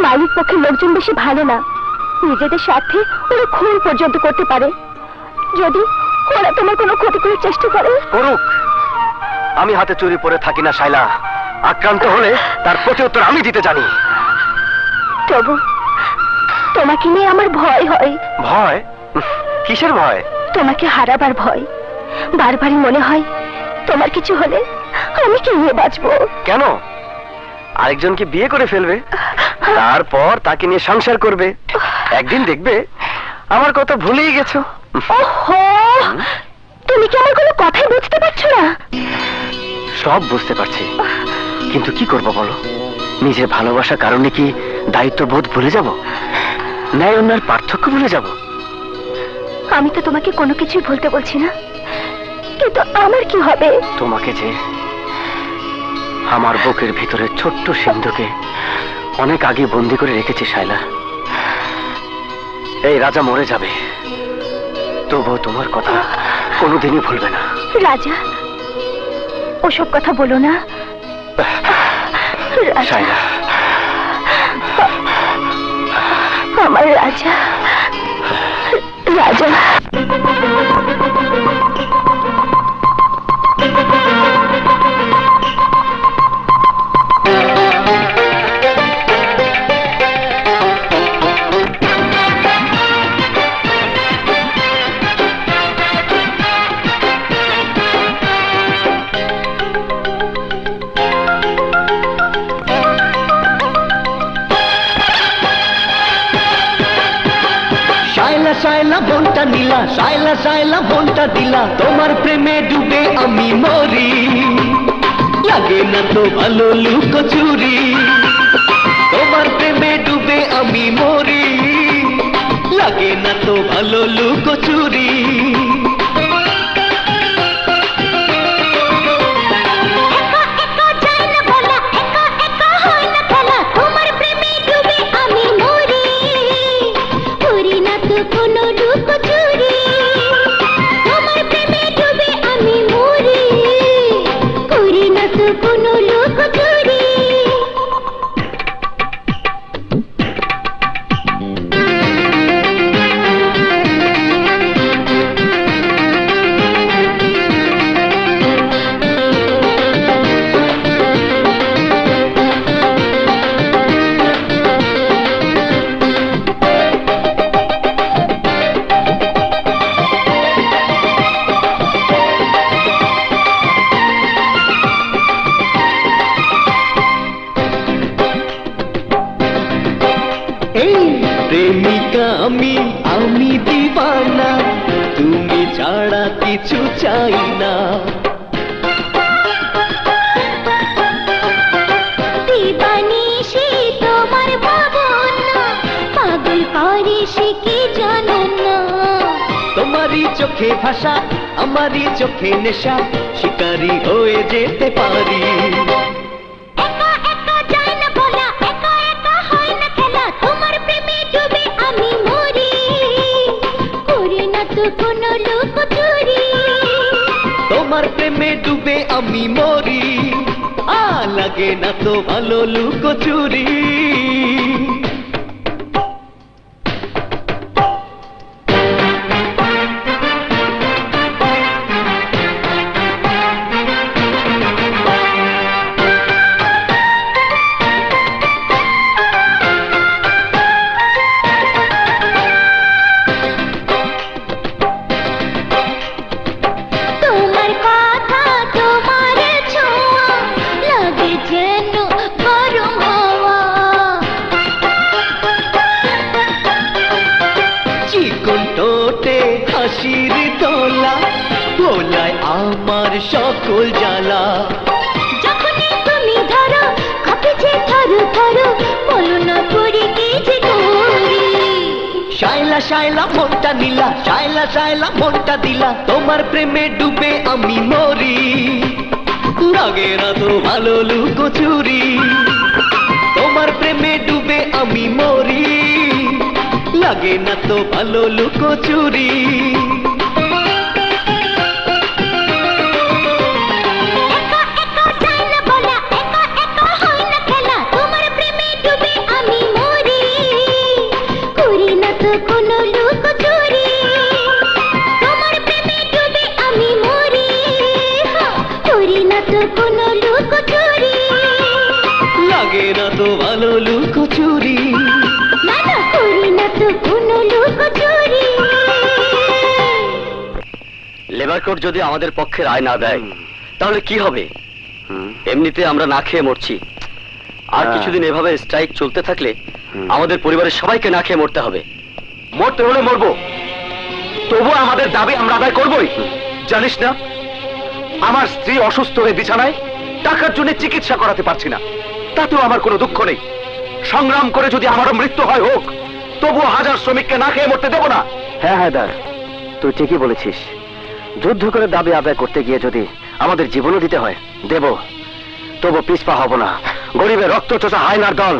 [SPEAKER 4] মালিক পক্ষের লোকজন বেশি ভালো না, নিজেদের স্বার্থে ওরা খুন পর্যন্ত করতে পারে। যদি ওরা তোমার কোনো ক্ষতি করার চেষ্টা করে?
[SPEAKER 8] করুক, আমি হাতে চুরি পরে থাকি না শায়লা। আক্রান্ত হলে তার প্রত্যুত্তর আমি দিতে জানি।
[SPEAKER 4] তবু তোমাকে নিয়ে আমার ভয় হয়।
[SPEAKER 8] ভয়? কিসের ভয়?
[SPEAKER 4] তোমাকে হারাবার ভয়। বারবারই মনে হয় তোমার কিছু হলে আমি কি নিয়ে বাঁচবো।
[SPEAKER 8] কেন? আরেকজনকে বিয়ে করে ফেলবে, তারপর তাকে নিয়ে সংসার করবে। একদিন দেখবে আমার কথা ভুলেই গেছো।
[SPEAKER 4] ওহো, তুমি কি আমার কোনো কথাই বুঝতে পারছো না?
[SPEAKER 8] সব বুঝতে পারছি, কিন্তু কি করব বলো? নিজের ভালোবাসার কারণে কি দায়িত্ববোধ ভুলে যাব? ন্যায় অন্যায়ের পার্থক্য ভুলে যাব?
[SPEAKER 4] আমি তো তোমাকে কোনো কিছুই ভুলতে বলছি না, কিন্তু আমার কি হবে?
[SPEAKER 8] তোমাকে যে আমার বুকের ভিতরে ছোট্ট সিন্ধুকে অনেক আগে বন্দি করে রেখেছি শায়লা। এই রাজা মরে যাবে, তবুও তোমার কথা কোনোদিনই ভুলবে না।
[SPEAKER 4] রাজা? ওসব কথা বলো না
[SPEAKER 8] শায়লা।
[SPEAKER 4] আমার রাজা, রাজা।
[SPEAKER 7] শায়লা মনটা নীলা, শায়লা শায়লা মনটা দিলা, তোমার প্রেমে ডুবে আমি মরি, লাগে না তো ভালো লুকোচুরি, তোমার প্রেমে ডুবে আমি মরি, লাগে না তো ভালো লুকোচুরি। প্রেমিকা আমি দিবানা, তুমি ছাড়া কিছু চাই না।
[SPEAKER 5] দিবানিশি তোমার ভাবনা, পাগল করে সে কি জানো না।
[SPEAKER 7] তোমারই চোখে ভাষা, আমারই চোখে নেশা, শিকারি হয়ে যেতে পারি।
[SPEAKER 5] একা একা যায় না বলা, একা একা হয় না খেলা, তোমার প্রেমে ডুবে আমি মরি, করি না তো কোনো লুকোচুরি।
[SPEAKER 7] তোমার প্রেমে ডুবে আমি মরি, লাগে না তো ভালো লুকোচুরি।
[SPEAKER 5] তোমার কথা তোমার ছোঁয়া লাগে যেন গরম হাওয়া।
[SPEAKER 7] চিকন ঠোঁটে হাসির দোলা, ভোলায় আমার সকল জ্বালা।
[SPEAKER 5] যখনই তুমি ধরো কাঁপছে থরু থরু, বলো না করি কি যে করি।
[SPEAKER 7] শায়লা শায়লা মনটা নীলা, শায়লা শায়লা মনটা দিলা, তোমার প্রেমে ডুবে আমি মরি, লাগে না তো ভালো লুকোচুরি। তোমার প্রেমে ডুবে আমি মরি, লাগে না তো ভালো লুকোচুরি।
[SPEAKER 5] একা একা যায় না বলা, একা একা হয় না খেলা, তোমার প্রেমে ডুবে আমি মরি, করি না তো কোনো লুকোচুরি। তোমার প্রেমে ডুবে আমি মরি, করি না তো কোনো লুকোচুরি।
[SPEAKER 7] লাগে না তো ভালো লুকোচুরি,
[SPEAKER 5] না না করি না তো কোনো লুকোচুরি।
[SPEAKER 1] লেবার কোর্ট যদি আমাদের পক্ষে রায় না দেয় তাহলে কি হবে? এমনিতে আমরা না খেয়ে মরছি, আর কিছুদিন এভাবে স্ট্রাইক চলতে থাকলে আমাদের পরিবারের সবাইকে না খেয়ে মরতে হবে।
[SPEAKER 8] মরতে হলে মরবো, তবু আমাদের দাবি আমরা আদায় করবই। জানিস না, আমার স্ত্রী অসুস্থ হয়ে বিছানায়, টাকার জন্য চিকিৎসা করাতে পারছি না, তাতেও আমার কোনো দুঃখ নেই। সংগ্রাম করে যদি আমারও মৃত্যু হয় হোক, তবুও হাজার শ্রমিককে না খেয়ে মরতে দেব না।
[SPEAKER 1] হ্যাঁ হায়দার, তুই ঠিকই বলেছিস। যুদ্ধ করে দাবি আদায় করতে গিয়ে যদি আমাদের জীবনও দিতে হয় দেব, তবু পিছপা হব না। গরিবের রক্ত চোষা হায়নার দল,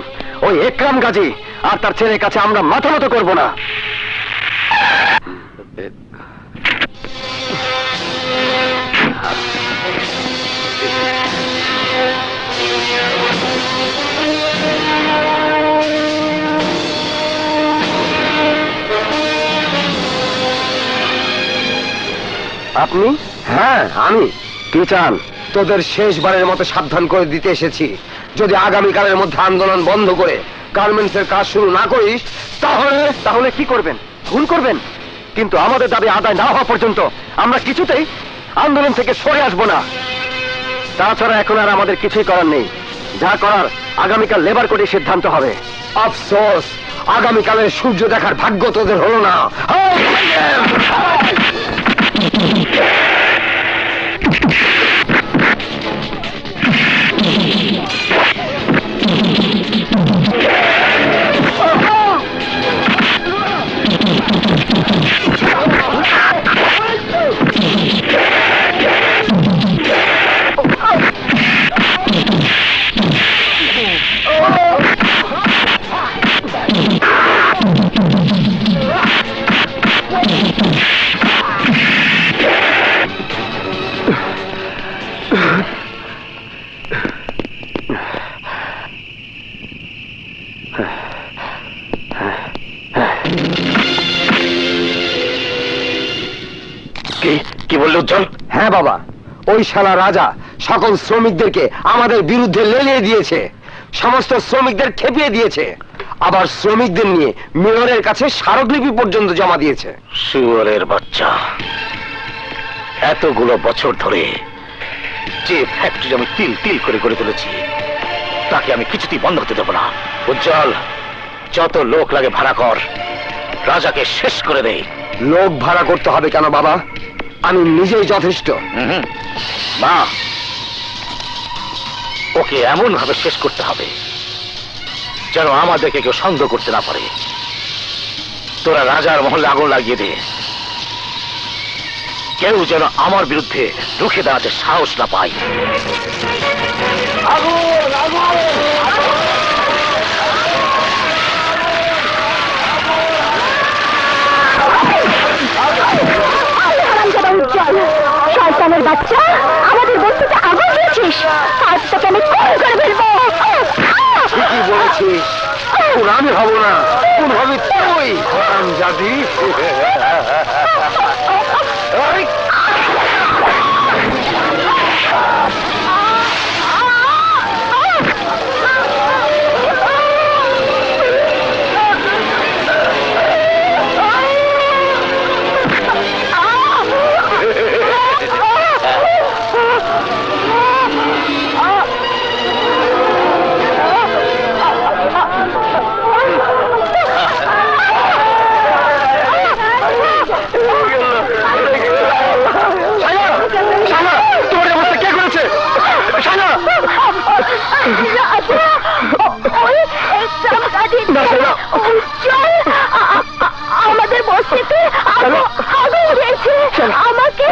[SPEAKER 1] ওই একরাম গাজী আর তার ছেলের কাছে আমরা মাথা মতো করবো না। আপনি? হ্যাঁ আমি। কি চান? তোদের শেষবারের মতো সাবধান করে দিতে এসেছি, যদি আগামীকালের মধ্যে আন্দোলন বন্ধ করে গার্মেন্টসের কাজ শুরু না করিস তাহলে কি করবেন? খুন করবেন? কিন্তু আমাদের দাবি আদায় না হওয়া পর্যন্ত আমরা কিছুতেই আন্দোলন থেকে সরে আসবো না। তাছাড়া এখন আর আমাদের কিছুই করার নেই, যা করার আগামীকাল লেবার কোর্টে সিদ্ধান্ত হবে। আফসোস,
[SPEAKER 2] আগামীকালের সূর্য দেখার ভাগ্য তোদের হলো না।
[SPEAKER 3] কি বললে উজ্জ্বল?
[SPEAKER 2] হ্যাঁ বাবা, ওই শালা রাজা সকল শ্রমিকদেরকে আমাদের বিরুদ্ধে লেলিয়ে দিয়েছে, সমস্ত শ্রমিকদের খেপিয়ে দিয়েছে, আবার শ্রমিকদের নিয়ে মেয়রের কাছে স্মারকলিপি পর্যন্ত জমা দিয়েছে।
[SPEAKER 3] শুয়োরের বাচ্চা, এতগুলো বছর ধরে যে ফ্যাক্টরি আমি তিল তিল করে গড়ে তুলেছি তাকে আমি কিছুতেই বন্ধ হতে দেবো না। উজ্জ্বল, যত লোক লাগে ভাড়া কর, রাজাকে শেষ করে দেই।
[SPEAKER 2] লোক ভাড়া করতে হবে কেন বাবা? আমি নিজেই যথেষ্ট।
[SPEAKER 3] না, ওকে এমন ভাবে শেষ করতে হবে যেন আমাদেরকে কেউ সন্দেহ করতে না পারে। তোরা রাজার মহলে আগুন লাগিয়ে দে, কেউ যেন আমার বিরুদ্ধে রুখে দাঁড়াতে সাহস না পায়।
[SPEAKER 4] শয়তানের বাচ্চা, আমাদের বস্তুতে আগুন দিয়েছিস, আজ তোকে আমি খুন করে ফেলবো।
[SPEAKER 2] ঠিকই বলেছিস, কোন আমি হব না, কোন হবে তুই জাতি।
[SPEAKER 4] আমাদের বস্তিতে আগুন দিয়েছে, আমাকে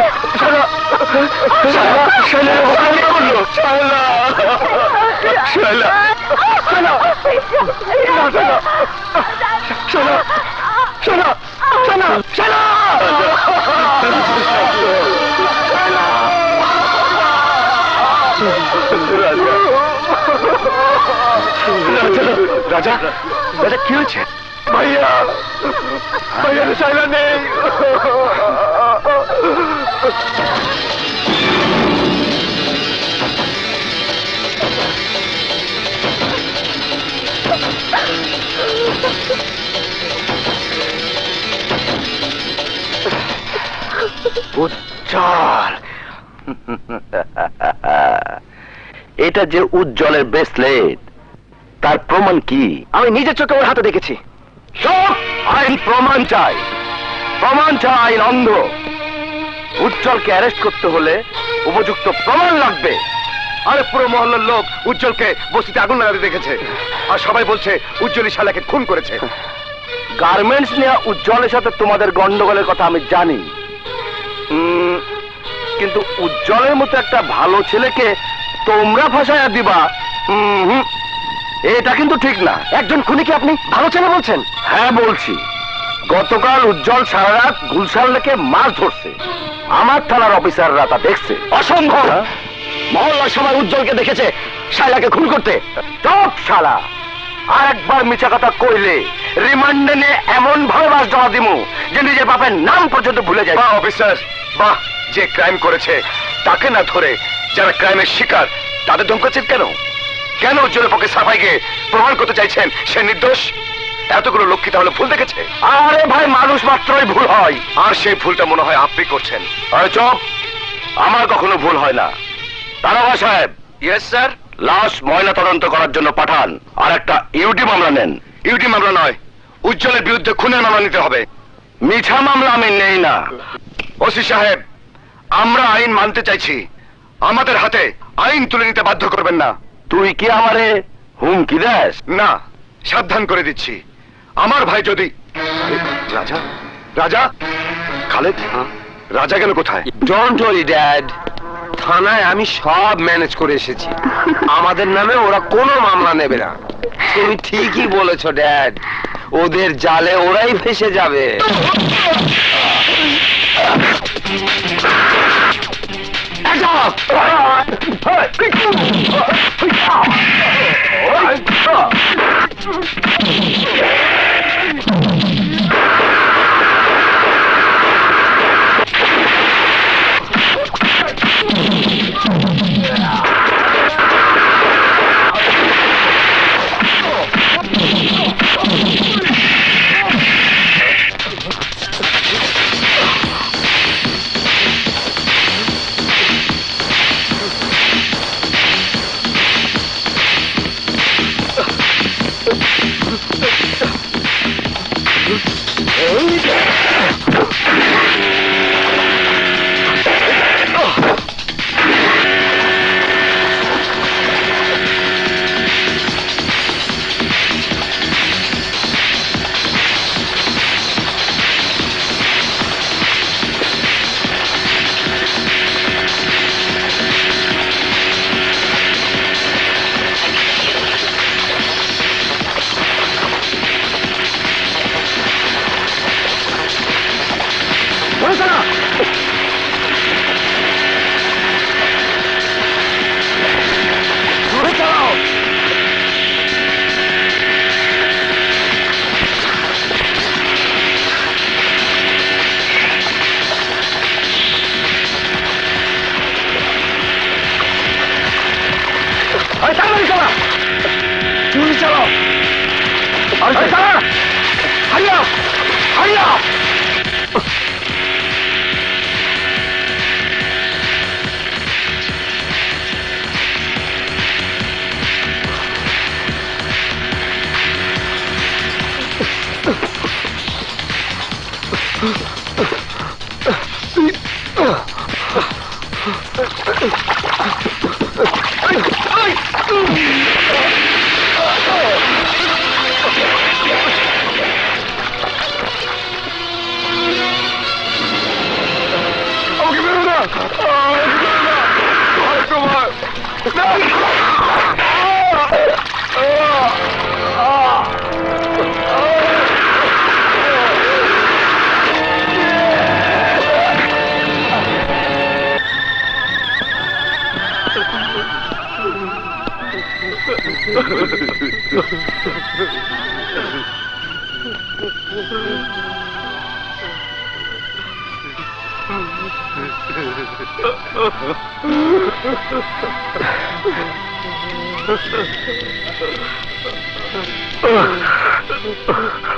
[SPEAKER 2] রাজা, রাজা কি হয়েছে? ভাইয়া, ভাইয়া শাইলা নেই।
[SPEAKER 1] উজ্জ্বল, এটা যে উজ্জ্বলের ব্রেসলেট, তার প্রমাণ কি?
[SPEAKER 2] আমি নিজের চোখে ওর হাতে দেখেছি।
[SPEAKER 1] সব আইন প্রমাণ চাই, প্রমাণ চাই আইন অন্ধ। উজ্জ্বলকে অ্যারেস্ট করতে হলে উপযুক্ত প্রমাণ লাগবে।
[SPEAKER 2] আরে পুরো মহল্লার লোক উজ্জ্বলকে বস্তিতে আগুন লাগাতে দেখেছে, আর সবাই বলছে উজ্জ্বলই শালাকে খুন করেছে।
[SPEAKER 1] গার্মেন্টস নিয়ে উজ্জ্বলের সাথে তোমাদের গন্ডগোলের কথা আমি জানি, কিন্তু উজ্জ্বলের মতো একটা ভালো ছেলেকে তোমরা ফাঁসাইয়া দিবা, এটা কিন্তু ঠিক না।
[SPEAKER 2] একজন খুনিকে আপনি ভালো ছেলে বলছেন?
[SPEAKER 1] হ্যাঁ বলছি। গতকাল উজ্জ্বল সারা রাত গুলশান লেকে মাছ ধরছে, আমার থানার অফিসাররা তা দেখছে।
[SPEAKER 2] অসম্ভব!
[SPEAKER 1] মহল্লার সবাই উজ্জ্বলকে দেখেছে শালাকে খুন করতে। চুপ শালা, আর একবার মিছা কথা কইলে রিমান্ডে নিয়ে এমন ভাবে বাস জমা দিমু যে নিজের বাপের নাম পর্যন্ত ভুলে যায়।
[SPEAKER 2] বাহ অফিসার, বাহ! যে ক্রাইম করেছে তাকে না ধরে যারা ক্রাইমের শিকার তাদের ধমকাচ্ছেন কেন? কেন উজ্জ্বলের পক্ষে সাফাই গিয়ে প্রমাণ করতে চাইছেন সে নির্দোষ? এতগুলো লোক কি তাহলে ভুল দেখেছে?
[SPEAKER 1] আরে ভাই, মানুষ মাত্রই ভুল হয়,
[SPEAKER 2] আর সেই ভুলটা মনে হয় আপনি করছেন।
[SPEAKER 1] আরে চুপ, আমার কখনো ভুল হয় না। দারোগা সাহেব,
[SPEAKER 2] ইয়েস স্যার।
[SPEAKER 1] লাশ ময়না তদন্ত করার জন্য পাঠান, আর একটা ইউটি মামলা নেন।
[SPEAKER 2] ইউটি মামলা নয়,
[SPEAKER 8] উজ্জ্বলের বিরুদ্ধে খুনের মামলা নিতে হবে। মিঠা মামলা আমি নেই না। ওসি সাহেব, আমরা আইন মানতে চাইছি, আমাদের হাতে আইন তুলে নিতে বাধ্য করবেন না।
[SPEAKER 1] তুই কি আমারে হুমকি দেস?
[SPEAKER 8] না, সাবধান করে দিচ্ছি, আমার ভাই যদি... আরে, রাজা, রাজা, খালেদ, রাজা গেল কোথায়?
[SPEAKER 2] ডোন্ট ওয়ারি ড্যাড, থানায় আমি সব ম্যানেজ করে এসেছি, আমাদের নামে ওরা কোনো মামলা নেবে না। তুমি ঠিকই বলেছো ড্যাড, ওদের জালে ওরাই ফেসে যাবে।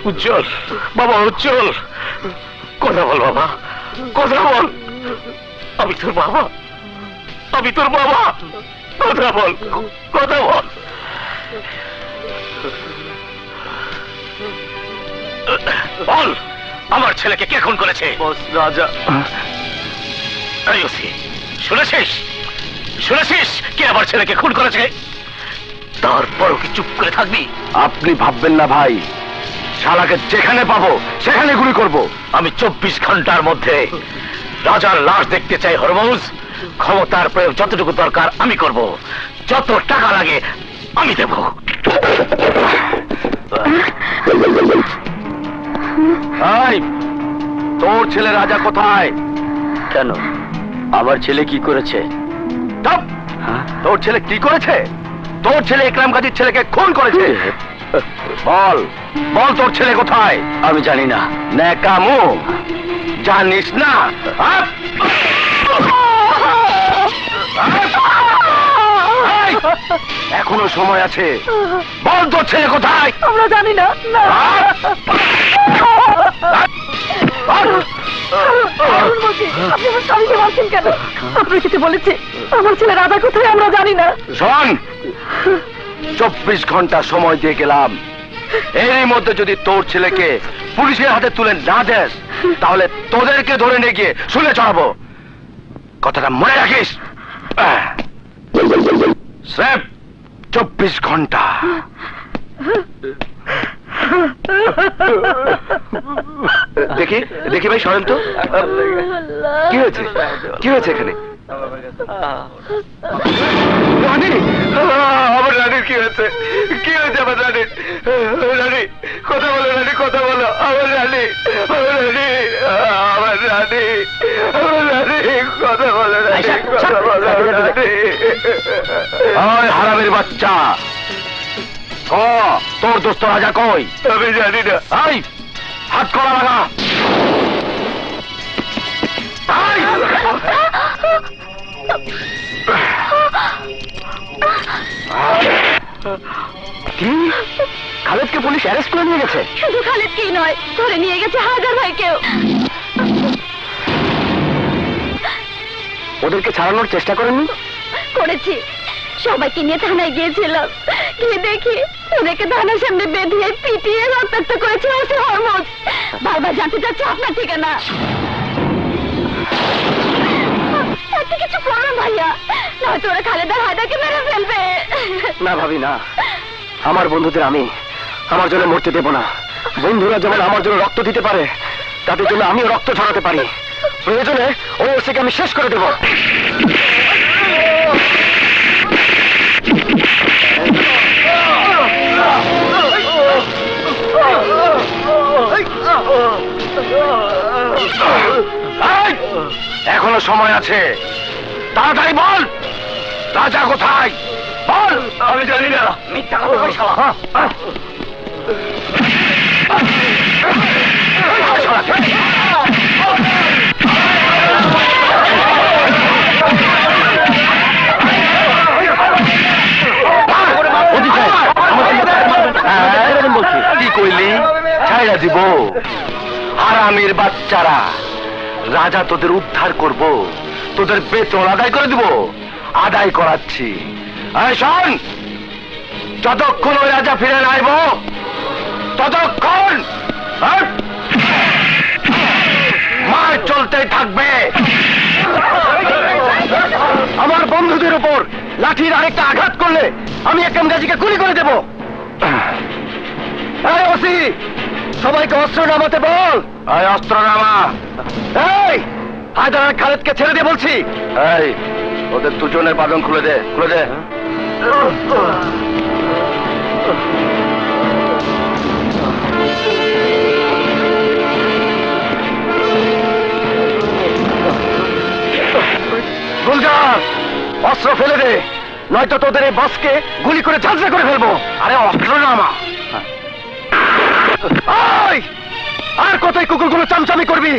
[SPEAKER 3] উজ্জ্বল, বাবা উজ্জ্বল, কথা বল বাবা, কথা বল। আমি তোর বাবা, আমি তোর বাবা, কথা বল, কথা বল। বল, আমার ছেলেকে কে খুন করেছে?
[SPEAKER 1] রাজা।
[SPEAKER 3] শুনেছিস, শুনেছিস কে আমার ছেলেকে খুন করেছে? তারপরও কি চুপ করে থাকবি?
[SPEAKER 1] আপনি ভাববেন না ভাই, শালাকে যেখানে পাবো সেখানে গুলি করব।
[SPEAKER 3] আমি 24 ঘন্টার মধ্যে রাজার লাশ দেখতে চাই হরমুজ। ক্ষমতার প্রয়োগ যতটুকু দরকার আমি করব, যত টাকা লাগে আমি দেব।
[SPEAKER 1] তোর ছেলে রাজা কোথায়? কেন, আমার ছেলে কি করেছে? তোর ছেলে কি করেছে? তোর ছেলে ইকরাম গাজীর ছেলেকে খুন করেছে। বল, বল তোর ছেলে কোথায়? আমি জানি না। ন্যাকামো, জানিস না? এখনো সময় আছে, বল তোর ছেলে কোথায়?
[SPEAKER 4] আমরা জানি না। আপনি আমার স্বামীকে মারছেন কেন? আপনার কিছু বলেছে আমার ছেলে রাজা কোথায় আমরা জানি না।
[SPEAKER 1] শোন, 24 ঘন্টা সময় দিয়ে গেলাম,
[SPEAKER 8] এরই মধ্যে যদি তোর ছেলেকে পুলিশের হাতে তুলে না দেস তাহলে তোদেরকে ধরে নিয়ে গিয়ে শুলে চড়াবো। কথাটা মনে রাখিস। স্রেফ 24 ঘন্টা। দেখি দেখি ভাই সরেন তো। কি হয়েছে, কি হয়েছে এখানে? রানী, আমার রানীর কি হয়েছে? কি হয়েছে আমার রানীর? রানী কথা বলো, রানী কথা বলো। আমার রানী, আমার রানী, আমার রানী, আমার রানী কথা বলো, রানী কথা বলো, রানী। ওই হারামের বাচ্চা, তোর দোস্ত রাজা কই? আমি জানি না। এই হাত করা লাগা। কি? খালেদকে পুলিশ অ্যারেস্ট করে নিয়ে গেছে?
[SPEAKER 4] শুধু খালেদকেই নয়, ধরে নিয়ে গেছে হাজার ভাইকেও।
[SPEAKER 8] ওদেরকে ছাড়ানোর চেষ্টা করেননি?
[SPEAKER 4] করেছি, সবাইকে নিয়ে থানায় গিয়েছিলাম। গিয়ে দেখি ওদেরকে থানার সামনে বেঁধিয়ে পিটিয়ে রক্তাক্ত করেছে ওসি হরমুজ। বারবার জানতে চাচ্ছে আপনার ঠিকানা। একটা কিছু করুন ভাইয়া, নয়তো ওরা খালেদার হায়দারকে মেরে ফেলবে।
[SPEAKER 8] না ভাবি না, আমার বন্ধুদের আমি আমার জন্য মরতে দেব না। বন্ধুরা যেমন আমার জন্য রক্ত দিতে পারে, তাদের জন্য আমিও রক্ত ঝরাতে পারি। প্রয়োজনে ওই ওসিকে আমি শেষ করে দেব। এখনো সময় আছে, তাড়াতাড়ি বল রাজা কোথায়? বল। আমি জানি না। মিথ্যা কথা কই শালা। কি কইলি? ছাইড়া দিব। হারামির বাচ্চারা, রাজা তোদের উদ্ধার করব, তোদের বেতন আদায় করে দিব। আদায় করাচ্ছি। এই শোন, যতক্ষণ ওই রাজা ফিরে না আইব ততক্ষণ মার চলতেই থাকবে। আমার বন্ধুদের উপর লাঠির আরেকটা আঘাত করলে আমি একদম গাজীকে গুলি করে দেব। এই ওসি, সবাইকে অস্ত্র নামাতে বল। এই অস্ত্র নামা। এই হায়দার আর খালেদকে ছেড়ে দিয়ে বলছি। এই ওদের দুজনের বাঁধন খুলে দে, খুলে দে। গুলজার, অস্ত্র ফেলে দে, নয়তো তোদের এই বসকে গুলি করে ঝাঁঝরা করে ফেলবো। আরে অস্ত্র নামা। আর কতই কুকুরগুলো চামচামি করবি?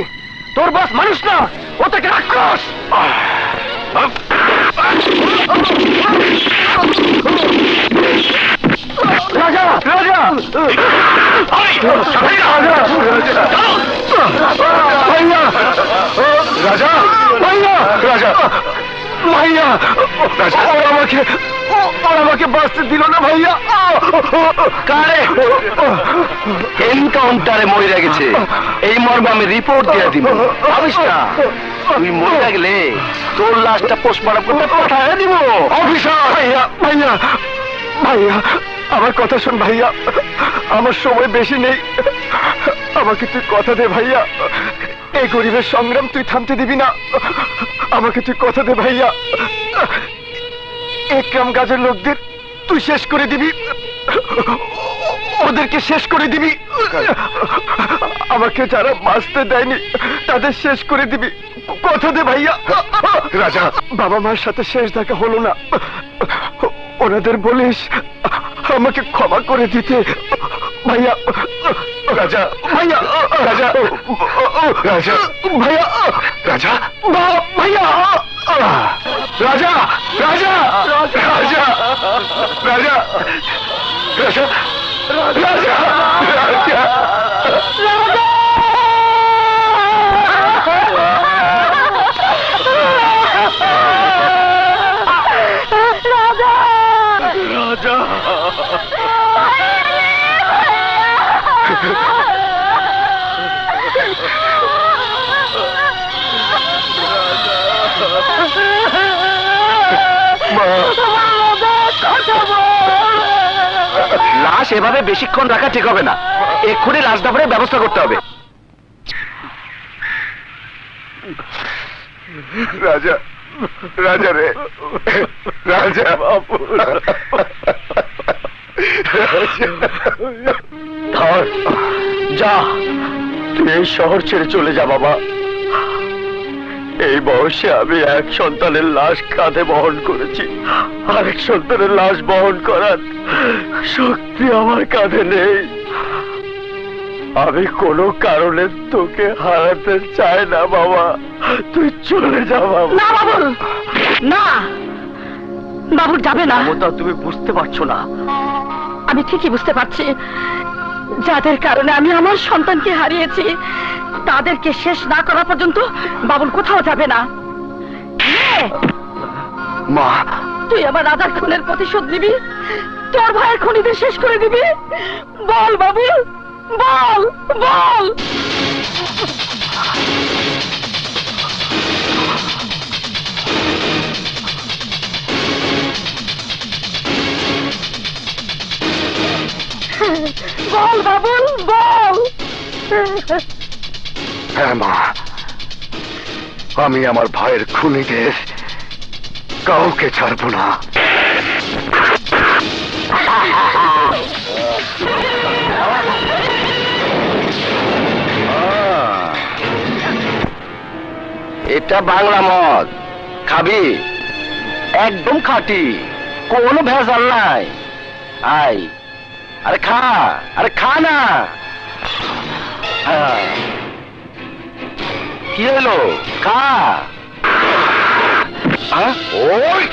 [SPEAKER 8] তোর বস মানুষ না, ও থেকে রাক্ষস। রাজা, রাজা, ভাইয়া, রাজা, ভাইয়া, রাজা, ভাইয়া, আমাকে বাঁচতে দিল না ভাইয়া। কারে? এনকাউন্টারে মরে গেছে, এই মর্মে আমি রিপোর্ট দিয়ে দিব। ভাবিস না তুই মরে গেলে তোর লাশটা পোস্টমর্টম করতে পাঠায় দিব। অফিসার, ভাইয়া, ভাইয়া, ভাইয়া, আমার কথা শোন ভাইয়া, আমার সময় বেশি নেই। আমাকে তুই কথা দে ভাইয়া, এই গরিবের সংগ্রাম তুই থামতে দিবি না। আমাকে তুই কথা দে ভাইয়া, একরাম গাজের লোকদের তুই শেষ করে দিবি, ওদেরকে শেষ করে দিবি। আমাকে যারা বাঁচতে দেয়নি তাদের শেষ করে দিবি। কথা দে ভাইয়া। রাজা, বাবা মার সাথে শেষ দেখা হলো না, ওনাদের বলিস আমাকে ক্ষমা করে দিতে ভাইয়া। রাজা, ভাইয়া, রাজা, রাজা, ভাইয়া, রাজা, ভাইয়া, রাজা, রাজা, রাজা, রাজা, রাজা, রাজা, রাজা, রাজা, রাজা,
[SPEAKER 3] লাশ এভাবে বেশিক্ষণ রাখা ঠিক হবে না, এক্ষুনি লাশ দাফনের ব্যবস্থা করতে হবে।
[SPEAKER 8] রাজা, রাজা রে, রাজা বাবু,
[SPEAKER 1] ধর, যা, তুই এই শহর ছেড়ে চলে যা বাবা। এই বয়সে আমি এক সন্তানের লাশ কাঁধে বহন করেছি, আরেক সন্তানের লাশ বহন করার শক্তি আমার কাঁধে নেই। আমি কোনো কারণে তোকে হারাতে চাই না বাবা, তুই চলে যা বাবা।
[SPEAKER 6] না বাবুল, না, বাবুল যাবে না।
[SPEAKER 1] মমতা, তুমি বুঝতে পারছো না।
[SPEAKER 6] আমি ঠিকই বুঝতে পারছি, যাদের কারণে আমি আমার সন্তানকে হারিয়েছি তাদেরকে শেষ না করা পর্যন্ত বাবুল কোথাও যাবে না।
[SPEAKER 1] মা,
[SPEAKER 6] তুই আমার রাজার খুনের প্রতিশোধ নিবি, তোর ভাইয়ের খুনিদের শেষ করে দিবি। বল বাবুল, বল বল। বল বাবুল, বল।
[SPEAKER 8] হ্যাঁ মা, আমি আমার ভাইয়ের খুনিদের কাউকে ছাড়বো না।
[SPEAKER 1] এটা বাংলা মদ, খাবি? একদম খাঁটি, কোনো ভেজাল নাই। আয়, আরে খা, আরে খা না। হ্যাঁ, কি হলো? খা।
[SPEAKER 8] ওই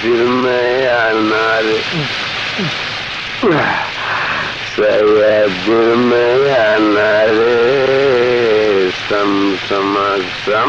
[SPEAKER 1] दिल में अनार, दिल में अनार, सम सम सम।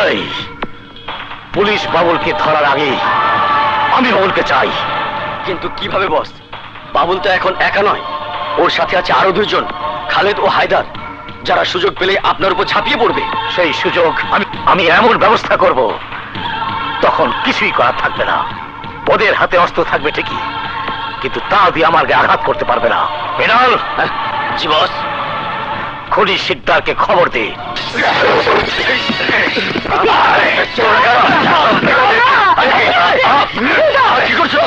[SPEAKER 3] এই, পুলিশ বাবুলকে ধরার আগে আমি বাবুলকে চাই।
[SPEAKER 1] কিন্তু কিভাবে বস? বাবুল তো এখন একা নয়, ওর সাথে আছে আরো দুইজন, খালেদ ও হায়দার, যারা সুযোগ পেলে আপনার উপর ঝাঁপিয়ে পড়বে।
[SPEAKER 3] সেই সুযোগ আমি এমন ব্যবস্থা করব, তখন কিছুই করার থাকবে না। ওদের হাতে অস্ত্র থাকবে ঠিকই, কিন্তু তা দিয়ে আমার গায়ে আঘাত করতে পারবে না। মৃণাল,
[SPEAKER 1] জি বস।
[SPEAKER 3] খুনি শিকদারকে খবর দে।
[SPEAKER 1] কি করছো?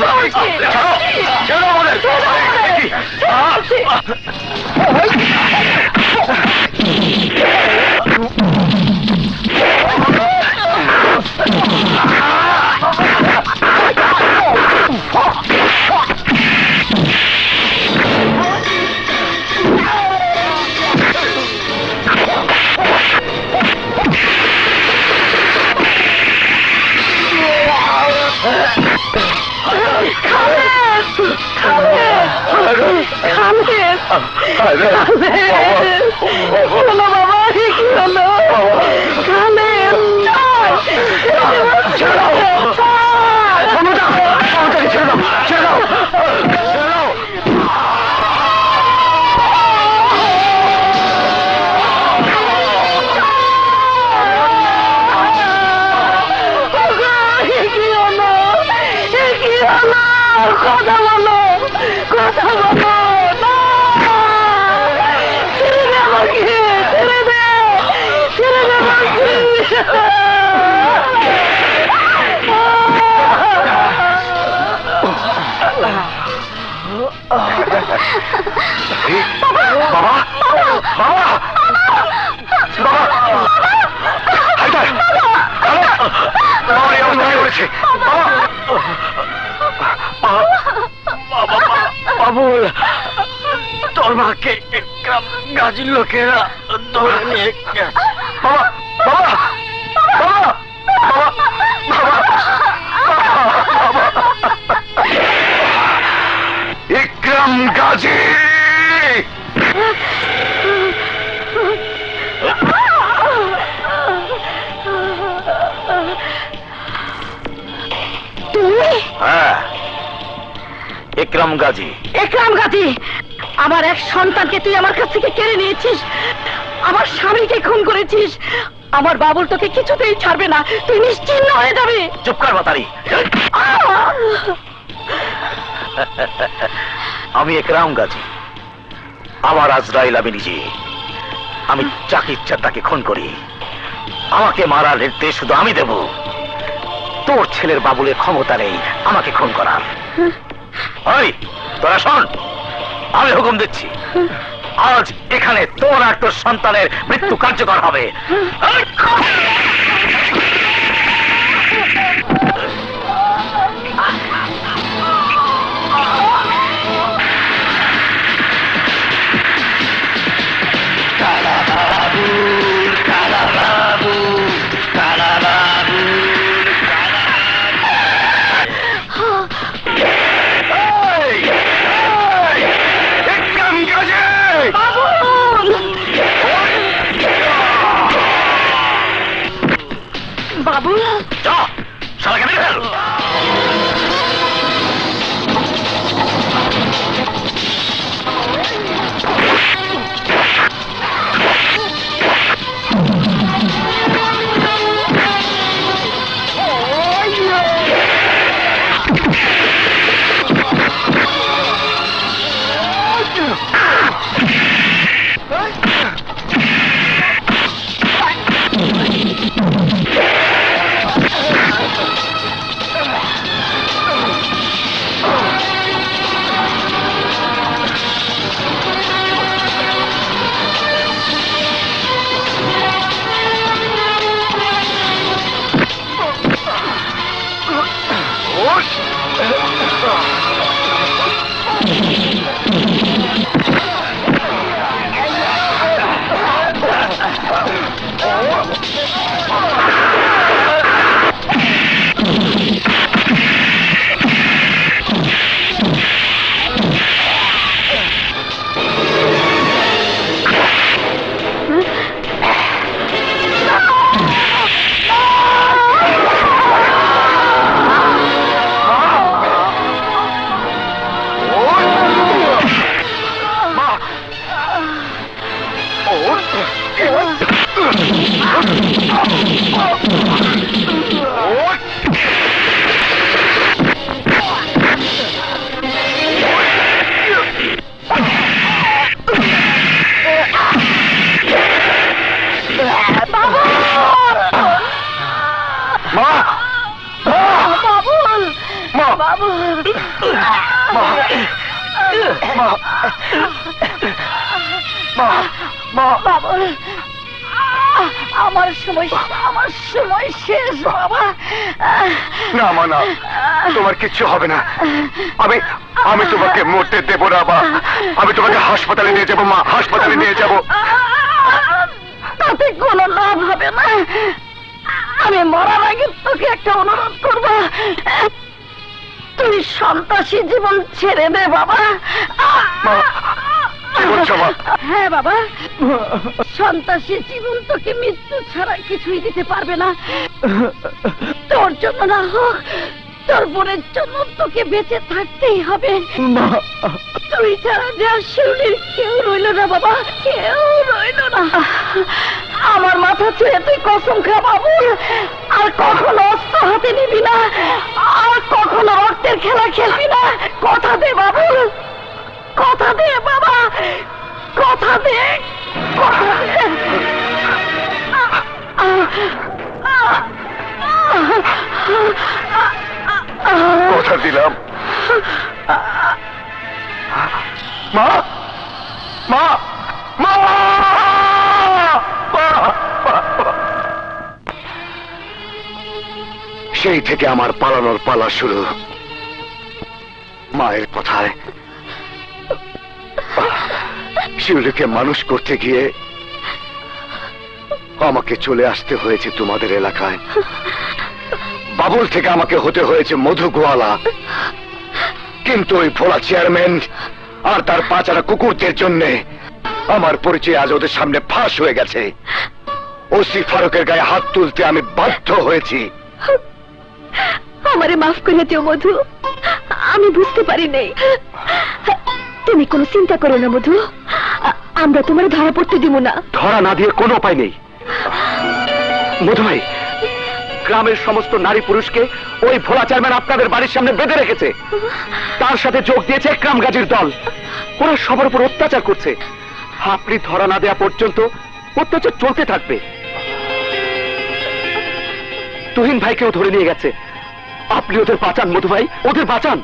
[SPEAKER 4] কথা বলো, কথা বলো, না ছেড়ে দে আমাকে, ছেড়ে দে, ছেড়ে দে আমাকে।
[SPEAKER 8] বাবা, বাবা, বাবা, হায়দার, বাবা এই অবস্থায় করেছে।
[SPEAKER 1] বাবুল, তোর মাকে গাজীর লোকেরা ধরে নিয়ে
[SPEAKER 8] বাবা, বাবা, বাবা, ইকরাম গাজী।
[SPEAKER 3] হ্যাঁ, ইকরাম গাজী।
[SPEAKER 4] একরাম গাজী, আমার এক সন্তানকে তুই আমার কাছ থেকে কেড়ে নিয়েছিস, আমার স্বামীকে খুন করেছিস। আমার বাবুল তোকে কিছুতেই ছাড়বে না, তুই নিশ্চিন্ন হয়ে যাবে।
[SPEAKER 3] চুপ কর বাতারি। আমি ইকরাম গাজী, আমার আজরাইল আমি নিজে। আমি যাকে ইচ্ছা তাকে খুন করি। আমাকে মারার নির্দেশ শুধু আমি দেব। তোর ছেলের বাবুলের ক্ষমতা নেই আমাকে খুন করার। ওই তোরা শোন, আমি হুকুম দিচ্ছি, আজ এখানে তোর আর তোর সন্তানের মৃত্যু কার্যকর হবে।
[SPEAKER 4] বাবুল, আমার সময় শেষ বাবা।
[SPEAKER 8] না মা, না, তোমার কিচ্ছু হবে না। আমি আমি তোমাকে মরতে দেবো না মা। আমি তোমাকে হাসপাতালে নিয়ে যাবো মা, হাসপাতালে নিয়ে যাবো।
[SPEAKER 4] তাতে কোনো লাভ হবে না। আমি মরার আগে তোকে একটা অনুরোধ করব, তুই সন্ত্রাসী জীবন ছেড়ে দে বাবা।
[SPEAKER 8] মা, কি বলছো মা?
[SPEAKER 4] হ্যাঁ বাবা, সন্ত্রাসী জীবন তোকে মৃত্যু ছাড়া কিছুই দিতে পারবে না। তোর জন্য না হোক, তোর বোনের জন্য তোকে বেঁচে থাকতেই হবে। তুই ছাড়া যা শিউলির কেউ রইল না বাবা, কেউ রইল না। আমার মাথা ছুঁয়ে তুই কসম খা বাবুল, আর কখনো অস্ত্র হাতে নিবি না, আর কখনো রক্তের খেলা খেলবি না। কথা দে বাবুল, কথা দে বাবা, কথা দে, কথা দে।
[SPEAKER 8] কথা দিলাম। মা, মা, মা, সেই থেকে আমার পালানোর পালা শুরু। মায়ের কথায় শিউলিকে মানুষ করতে গিয়ে আমাকে চলে আসতে হয়েছে তোমাদের এলাকায়। বাবুল থেকে আমাকে হতে হয়েছে মধু গোয়ালা। কিন্তু ওই ভোলা চেয়ারম্যান আর তার পাচারা কুকুরদের জন্য আমার পরিচয় আজ ওদের সামনে ফাঁস হয়ে গেছে। ওসি ফারুকের গায়ে হাত তুলতে আমি বাধ্য হয়েছি।
[SPEAKER 4] আমারে মাফ করে দিও মধু, আমি বুঝতে পারি নাই। তুমি কোনো চিন্তা করো না মধু, আমরা তোমার ধরা পড়তে দিব না।
[SPEAKER 8] ধরা না দিয়ে কোনো উপায় নেই। মধু ভাই, গ্রামের সমস্ত নারী পুরুষকে ওই ভোলা চেয়ারম্যান আপনাদের বাড়ির সামনে বেঁধে রেখেছে। তার সাথে যোগ দিয়েছে একরাম গাজীর দল। ওরা সবার উপর অত্যাচার করছে। আপনি ধরা না দেওয়া পর্যন্ত অত্যাচার চলতে থাকবে। তুহিন ভাইকেও ধরে নিয়ে গেছে। আপনি ওদের বাঁচান মধু ভাই, ওদের বাঁচান।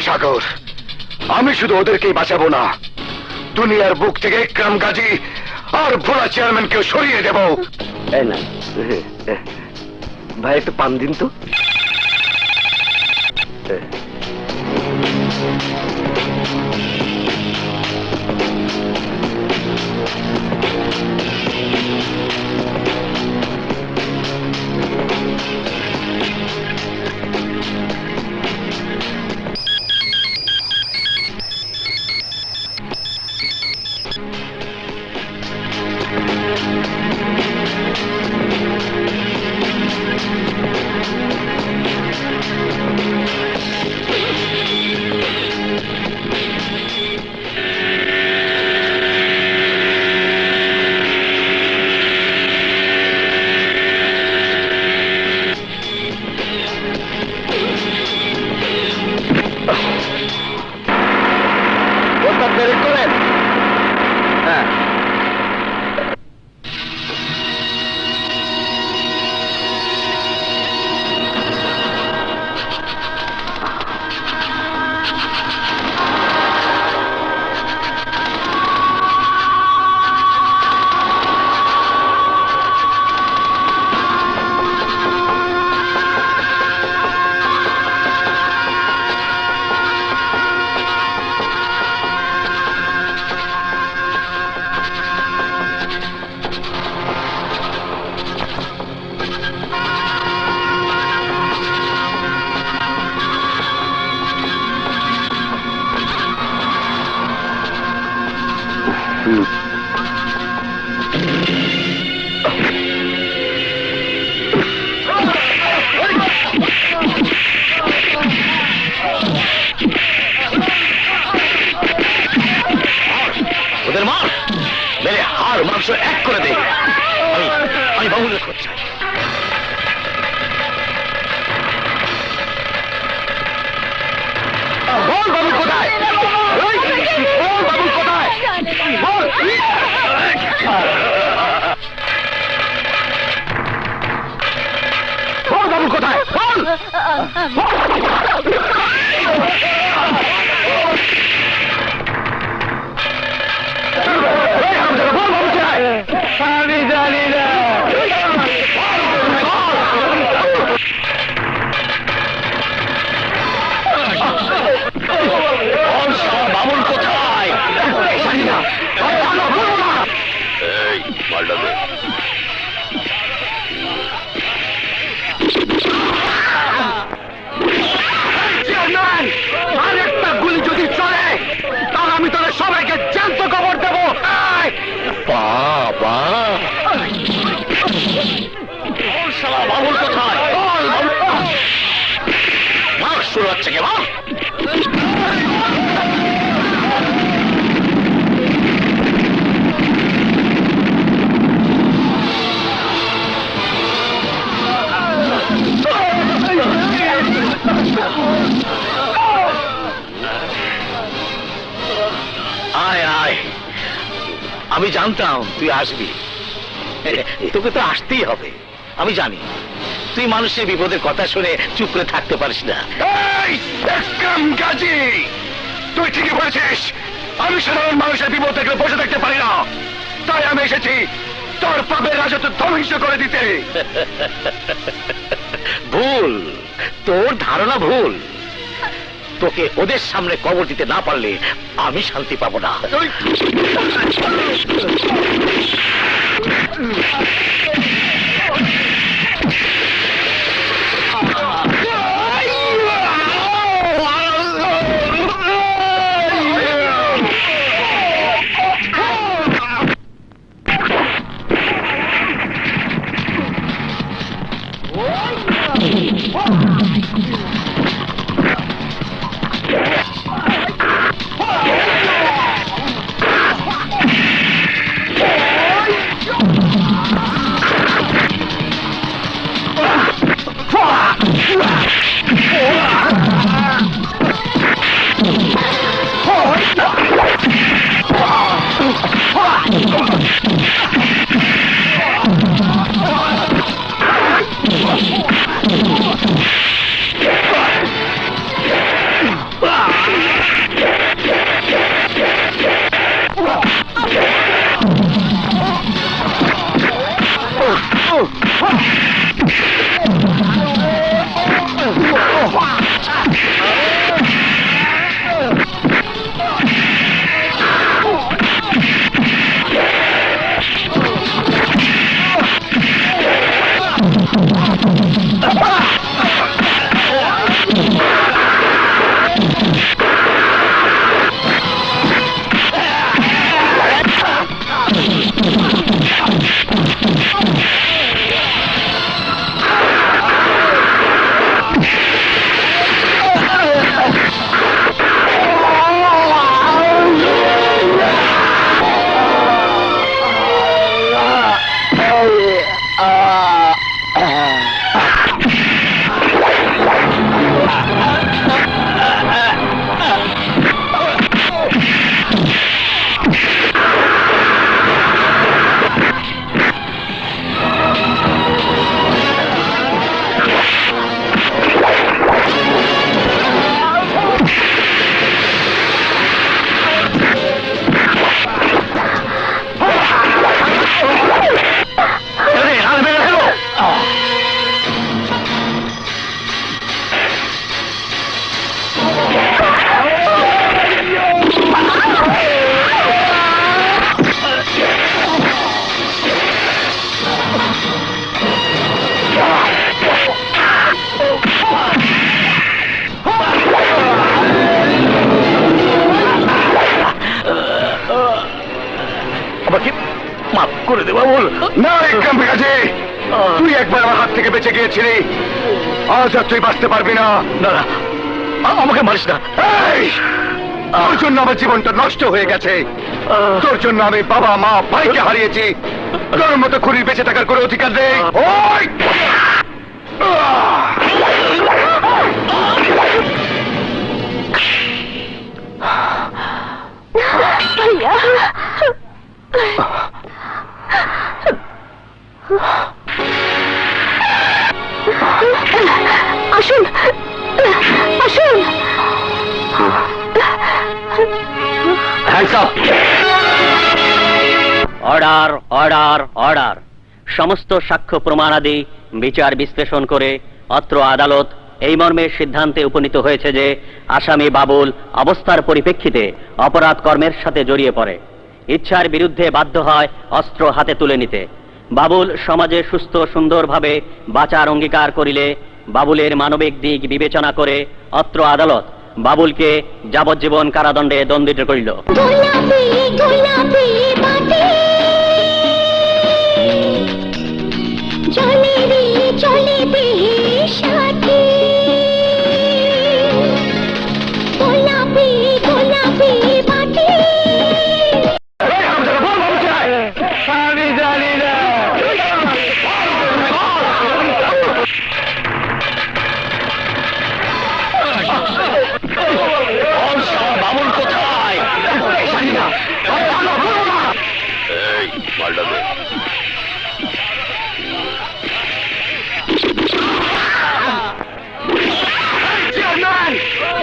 [SPEAKER 8] সাগর, আমি শুধু ওদেরকেই বাঁচাবো না, দুনিয়ার বুক থেকে একরাম গাজী আর ভোলা চেয়ারম্যানকেও সরিয়ে দেব। না ভাই, একটু পান দিন তো।
[SPEAKER 3] ওদের মার। বাক্স এক করে দে। আমি বাবুলের খোঁজ চাই।
[SPEAKER 2] বল বাবুল কোথায়? বল বাবুল কোথায়? বল। বল বাবুল কোথায়? বল। আমি জানি না।
[SPEAKER 3] বাবুল কোথায়?
[SPEAKER 2] জানি না।
[SPEAKER 9] এই মালটা দে।
[SPEAKER 2] চেয়ারম্যান, আরেকটা গুলি যদি চলে তাহলে আমি তোদের সবাইকে জ্যান্ত কবর দেবো।
[SPEAKER 3] বাবা বাবুল কোথায়? শুরু হচ্ছে কে বল? আয় আয়, আমি জানতাম তুই আসবি। তোকে তো আসতেই হবে। আমি জানি তুই মানুষের বিপদের কথা শুনে চুপ করে থাকতে পারিস না।
[SPEAKER 8] এই একরাম গাজী, তুই ঠিকই বলেছিস, আমি সাধারণ মানুষের বিপদ দেখলে বসে থাকতে পারি না। তাই আমি এসেছি তোর পাপের রাজত্ব ধ্বংস করে দিতে।
[SPEAKER 3] ভুল, তোর ধারণা ভুল। তোকে ওদের সামনে কবর দিতে না পারলে আমি শান্তি পাবো না। করে দে বাবুল।
[SPEAKER 8] না একরাম গাজী, তুই একবার আমার হাত থেকে বেঁচে গিয়েছিলি, আজ আর তুই বাঁচতে পারবি না।
[SPEAKER 3] না না, আমাকে মারিস না।
[SPEAKER 8] এই তোর জন্য আমার জীবনটা নষ্ট হয়ে গেছে। তোর জন্য আমি বাবা মা ভাইকে হারিয়েছি। তোর মতো খুনির বেঁচে থাকার কোনো অধিকার নেই। ওই!
[SPEAKER 4] ভাইয়া আসুন আসুন।
[SPEAKER 1] Order order order. সমস্ত সাক্ষ্য প্রমাণাদি বিচার বিশ্লেষণ করে অত্র আদালত এই মর্মে সিদ্ধান্তে উপনীত হয়েছে যে আসামি বাবুল অবস্থার পরিপ্রেক্ষিতে অপরাধ কর্মের সাথে জড়িয়ে পড়ে, ইচ্ছার বিরুদ্ধে বাধ্য হয় অস্ত্র হাতে তুলে নিতে। বাবুল সমাজে সুস্থ সুন্দরভাবে বাঁচার অঙ্গীকার করিলে বাবুলের মানবিক দিক বিবেচনা করে অত্র আদালত বাবুলকে যাবজ্জীবন কারাদণ্ডে দণ্ডিত করিল।
[SPEAKER 5] গোলাপি গোলাপি বাটি চলে রে চলে দেহের সাথে গোলাপি গোলাপি বাটি
[SPEAKER 2] আমি জানি না।
[SPEAKER 3] বাবুল কোথায়?
[SPEAKER 9] এই মালটা দে।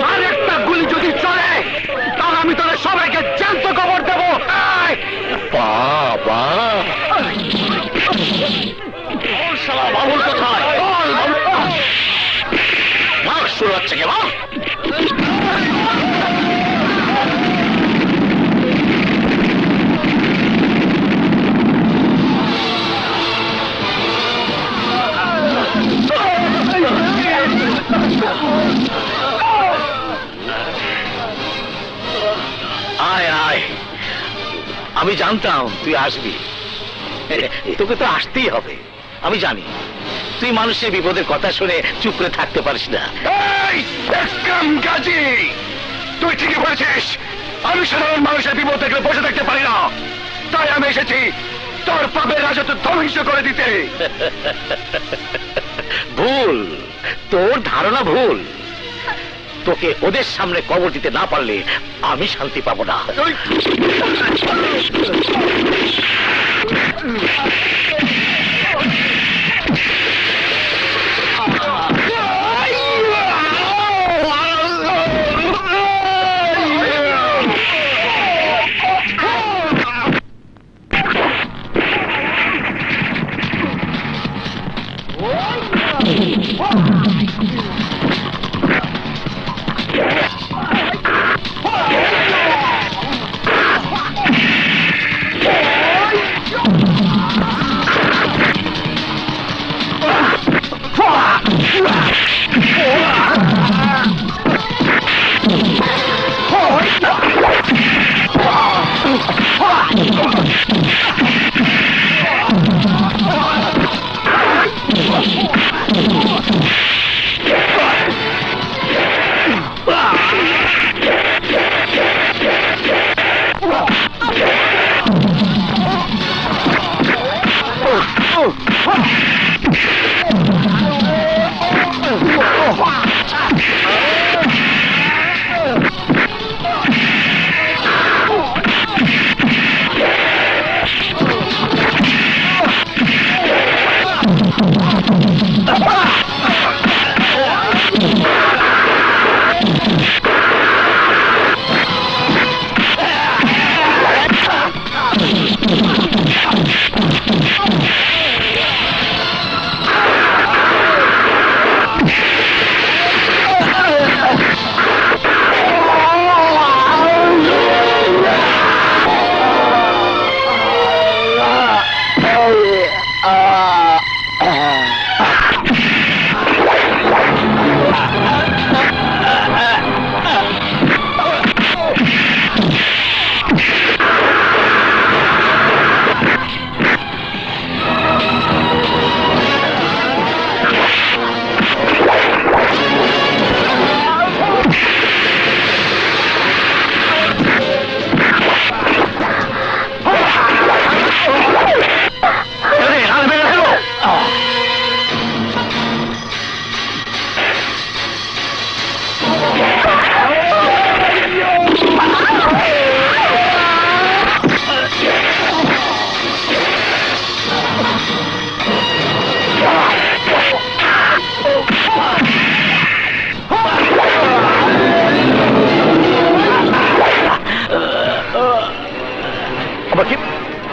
[SPEAKER 8] আর একটা গুলি যদি চলে তাহলে আমি তোদের সবাইকে জ্যান্ত কবর দেবো।
[SPEAKER 3] বাবা বাবুল কোথায়? মার শুরু হচ্ছে কে? মার! আয় আয়, আমি জানতাম তুই আসবি। তোকে তো আসতেই হবে। আমি জানি তুই মানুষের বিপদের কথা শুনে চুপ করে থাকতে পারিস না।
[SPEAKER 8] এই একদম গাজী, তুই ঠিকই বলেছিস। আমি সাধারণ মানুষের বিপদ দেখলে বসে থাকতে পারি না। তাই আমি এসেছি তোর পাপের রাজত্ব ধ্বংস করে দিতে।
[SPEAKER 3] ভুল, তোর ধারণা ভুল। তোকে ওদের সামনে কবর দিতে না পারলে আমি শান্তি পাবো না।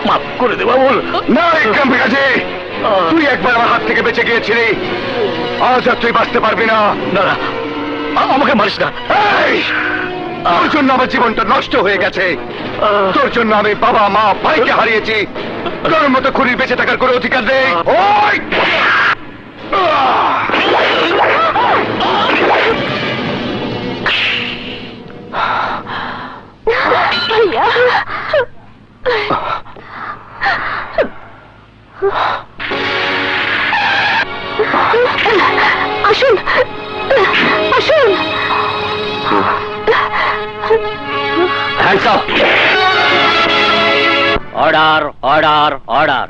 [SPEAKER 3] মাফ করে দে বাবুল।
[SPEAKER 8] না ইকরাম গাজী, তুই একবার আমার হাত থেকে বেঁচে গিয়েছিলি, আজ আর তুই বাঁচতে পারবি না।
[SPEAKER 3] না না, আমাকে মারিস না।
[SPEAKER 8] এই, তোর জন্য আমার জীবনটা নষ্ট হয়ে গেছে, তোর জন্য আমি বাবা মা ভাইকে হারিয়েছি, তোর মতো খুনির বেঁচে থাকার কোনো অধিকার নেই। ওই!
[SPEAKER 4] ভাইয়া আসুন আসুন।
[SPEAKER 1] Hands up. Order order order.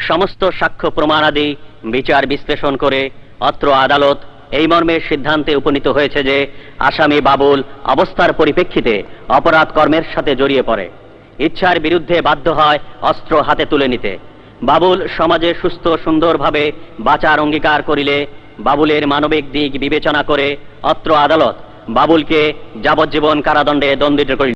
[SPEAKER 1] সমস্ত সাক্ষ্য প্রমাণাদি বিচার বিশ্লেষণ করে অত্র আদালত এই মর্মে সিদ্ধান্তে উপনীত হয়েছে যে আসামি বাবুল অবস্থার পরিপ্রেক্ষিতে অপরাধ কর্মের সাথে জড়িয়ে পড়ে, ইচ্ছার বিরুদ্ধে বাধ্য হয় অস্ত্র হাতে তুলে নিতে। বাবুল সমাজে সুস্থ সুন্দরভাবে বাঁচার অঙ্গীকার করিলে বাবুলের মানবিক দিক বিবেচনা করে অত্র আদালত বাবুলকে যাবজ্জীবন কারাদণ্ডে দণ্ডিত করিল।